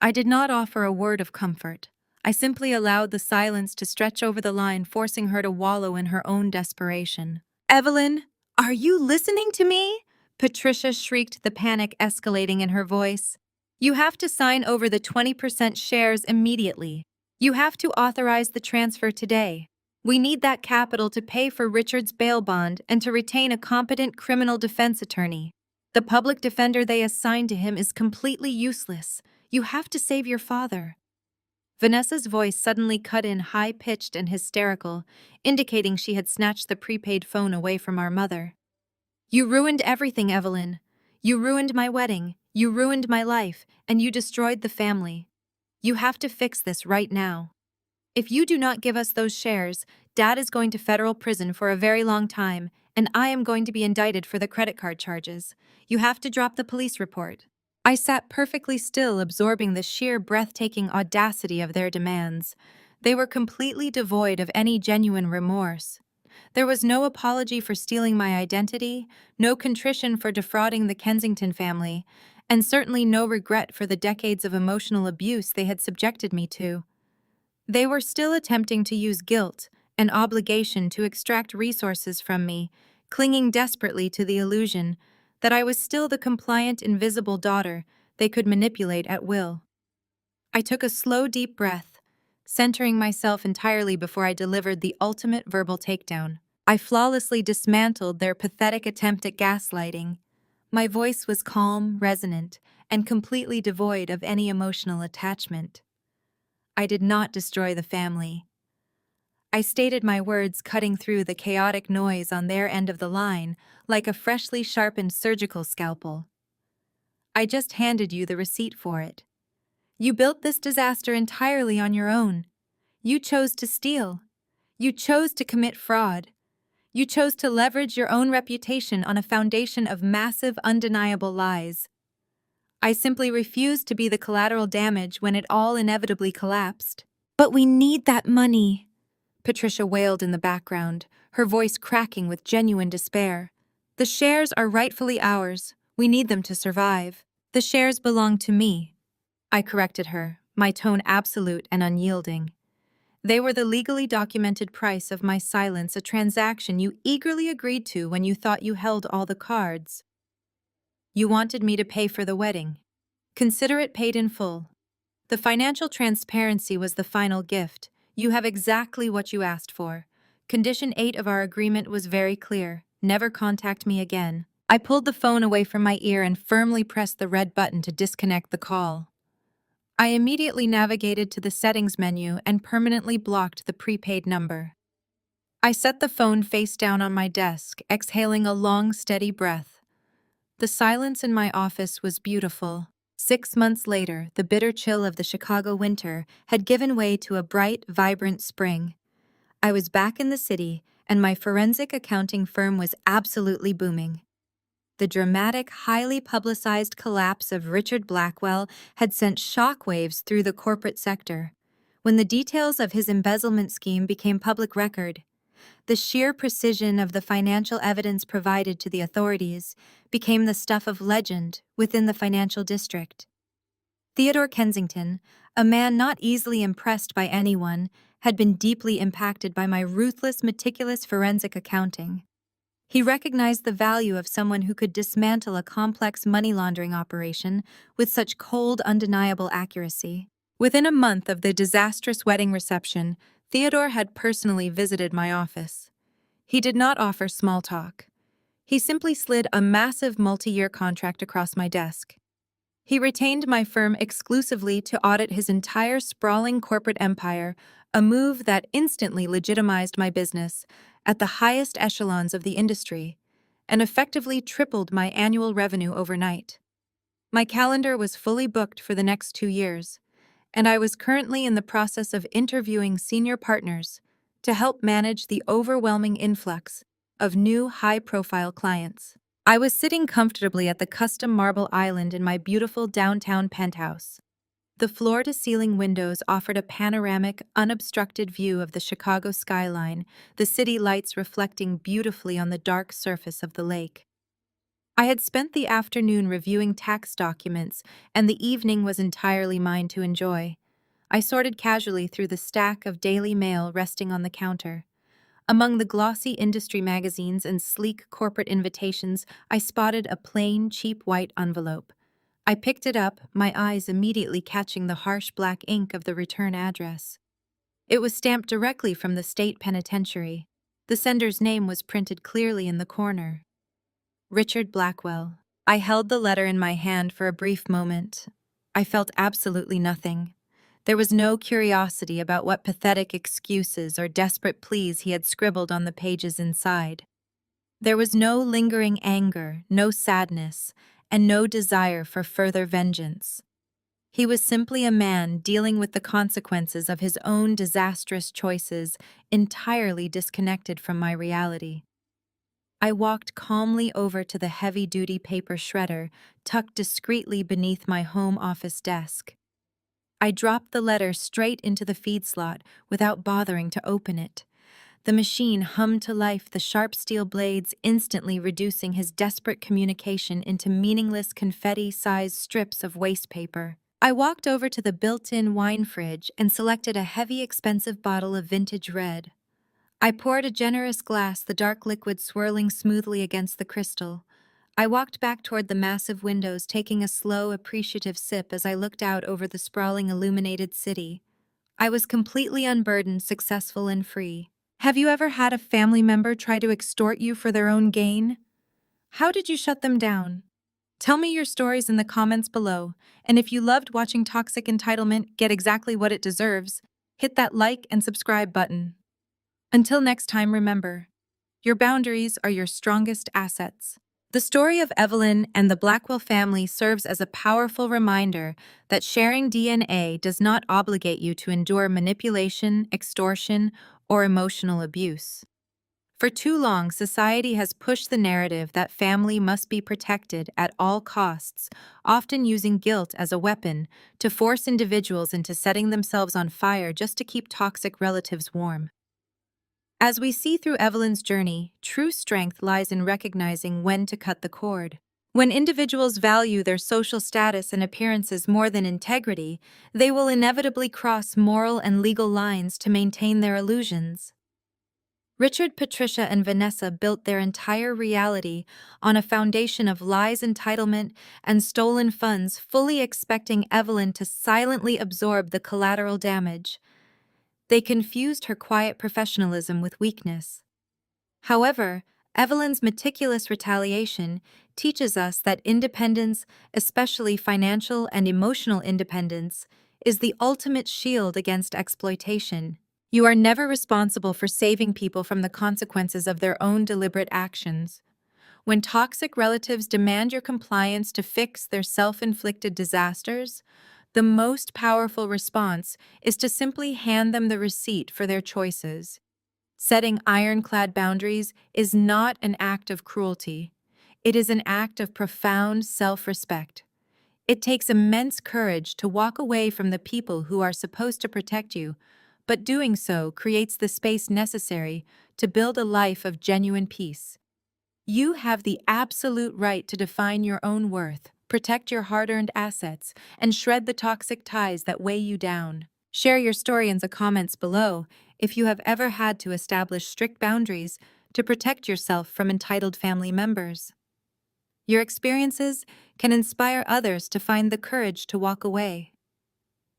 I did not offer a word of comfort. I simply allowed the silence to stretch over the line, forcing her to wallow in her own desperation. "Evelyn, are you listening to me?" Patricia shrieked, the panic escalating in her voice. "You have to sign over the 20% shares immediately. You have to authorize the transfer today. We need that capital to pay for Richard's bail bond and to retain a competent criminal defense attorney. The public defender they assigned to him is completely useless. You have to save your father." Vanessa's voice suddenly cut in, high-pitched and hysterical, indicating she had snatched the prepaid phone away from our mother. "You ruined everything, Evelyn. You ruined my wedding, you ruined my life, and you destroyed the family. You have to fix this right now. If you do not give us those shares, Dad is going to federal prison for a very long time, and I am going to be indicted for the credit card charges. You have to drop the police report." I sat perfectly still, absorbing the sheer breathtaking audacity of their demands. They were completely devoid of any genuine remorse. There was no apology for stealing my identity, no contrition for defrauding the Kensington family, and certainly no regret for the decades of emotional abuse they had subjected me to. They were still attempting to use guilt and obligation to extract resources from me, clinging desperately to the illusion that I was still the compliant, invisible daughter they could manipulate at will. I took a slow, deep breath, centering myself entirely before I delivered the ultimate verbal takedown. I flawlessly dismantled their pathetic attempt at gaslighting. My voice was calm, resonant, and completely devoid of any emotional attachment. I did not destroy the family. I stated my words, cutting through the chaotic noise on their end of the line like a freshly sharpened surgical scalpel. I just handed you the receipt for it. You built this disaster entirely on your own. You chose to steal. You chose to commit fraud. You chose to leverage your own reputation on a foundation of massive, undeniable lies. I simply refused to be the collateral damage when it all inevitably collapsed. "But we need that money," Patricia wailed in the background, her voice cracking with genuine despair. "The shares are rightfully ours. We need them to survive." "The shares belong to me," I corrected her, my tone absolute and unyielding. "They were the legally documented price of my silence, a transaction you eagerly agreed to when you thought you held all the cards. You wanted me to pay for the wedding. Consider it paid in full. The financial transparency was the final gift. You have exactly what you asked for. Condition 8 of our agreement was very clear. Never contact me again." I pulled the phone away from my ear and firmly pressed the red button to disconnect the call. I immediately navigated to the settings menu and permanently blocked the prepaid number. I set the phone face down on my desk, exhaling a long, steady breath. The silence in my office was beautiful. 6 months later, the bitter chill of the Chicago winter had given way to a bright, vibrant spring. I was back in the city, and my forensic accounting firm was absolutely booming. The dramatic, highly publicized collapse of Richard Blackwell had sent shockwaves through the corporate sector. When the details of his embezzlement scheme became public record, the sheer precision of the financial evidence provided to the authorities became the stuff of legend within the financial district. Theodore Kensington, a man not easily impressed by anyone, had been deeply impacted by my ruthless, meticulous forensic accounting. He recognized the value of someone who could dismantle a complex money laundering operation with such cold, undeniable accuracy. Within a month of the disastrous wedding reception, Theodore had personally visited my office. He did not offer small talk. He simply slid a massive multi-year contract across my desk. He retained my firm exclusively to audit his entire sprawling corporate empire, a move that instantly legitimized my business at the highest echelons of the industry and effectively tripled my annual revenue overnight. My calendar was fully booked for the next 2 years, and I was currently in the process of interviewing senior partners to help manage the overwhelming influx of new high-profile clients. I was sitting comfortably at the custom marble island in my beautiful downtown penthouse. The floor-to-ceiling windows offered a panoramic, unobstructed view of the Chicago skyline, the city lights reflecting beautifully on the dark surface of the lake. I had spent the afternoon reviewing tax documents, and the evening was entirely mine to enjoy. I sorted casually through the stack of Daily Mail resting on the counter. Among the glossy industry magazines and sleek corporate invitations, I spotted a plain, cheap white envelope. I picked it up, my eyes immediately catching the harsh black ink of the return address. It was stamped directly from the state penitentiary. The sender's name was printed clearly in the corner. Richard Blackwell. I held the letter in my hand for a brief moment. I felt absolutely nothing. There was no curiosity about what pathetic excuses or desperate pleas he had scribbled on the pages inside. There was no lingering anger, no sadness, and no desire for further vengeance. He was simply a man dealing with the consequences of his own disastrous choices, entirely disconnected from my reality. I walked calmly over to the heavy-duty paper shredder, tucked discreetly beneath my home office desk. I dropped the letter straight into the feed slot without bothering to open it. The machine hummed to life, the sharp steel blades instantly reducing his desperate communication into meaningless confetti-sized strips of waste paper. I walked over to the built-in wine fridge and selected a heavy, expensive bottle of vintage red. I poured a generous glass, the dark liquid swirling smoothly against the crystal. I walked back toward the massive windows, taking a slow, appreciative sip as I looked out over the sprawling, illuminated city. I was completely unburdened, successful, and free. Have you ever had a family member try to extort you for their own gain? How did you shut them down? Tell me your stories in the comments below, and if you loved watching toxic entitlement get exactly what it deserves, hit that like and subscribe button. Until next time, remember, your boundaries are your strongest assets. The story of Evelyn and the Blackwell family serves as a powerful reminder that sharing DNA does not obligate you to endure manipulation, extortion, or emotional abuse. For too long, society has pushed the narrative that family must be protected at all costs, often using guilt as a weapon to force individuals into setting themselves on fire just to keep toxic relatives warm. As we see through Evelyn's journey, true strength lies in recognizing when to cut the cord. When individuals value their social status and appearances more than integrity, they will inevitably cross moral and legal lines to maintain their illusions. Richard, Patricia, and Vanessa built their entire reality on a foundation of lies, entitlement, and stolen funds, fully expecting Evelyn to silently absorb the collateral damage. They confused her quiet professionalism with weakness. However, Evelyn's meticulous retaliation teaches us that independence, especially financial and emotional independence, is the ultimate shield against exploitation. You are never responsible for saving people from the consequences of their own deliberate actions. When toxic relatives demand your compliance to fix their self-inflicted disasters, the most powerful response is to simply hand them the receipt for their choices. Setting ironclad boundaries is not an act of cruelty. It is an act of profound self-respect. It takes immense courage to walk away from the people who are supposed to protect you, but doing so creates the space necessary to build a life of genuine peace. You have the absolute right to define your own worth, protect your hard-earned assets, and shred the toxic ties that weigh you down. Share your story in the comments below if you have ever had to establish strict boundaries to protect yourself from entitled family members. Your experiences can inspire others to find the courage to walk away.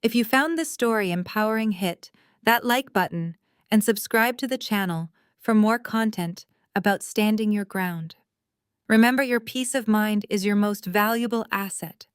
If you found this story empowering, hit that like button and subscribe to the channel for more content about standing your ground. Remember, your peace of mind is your most valuable asset.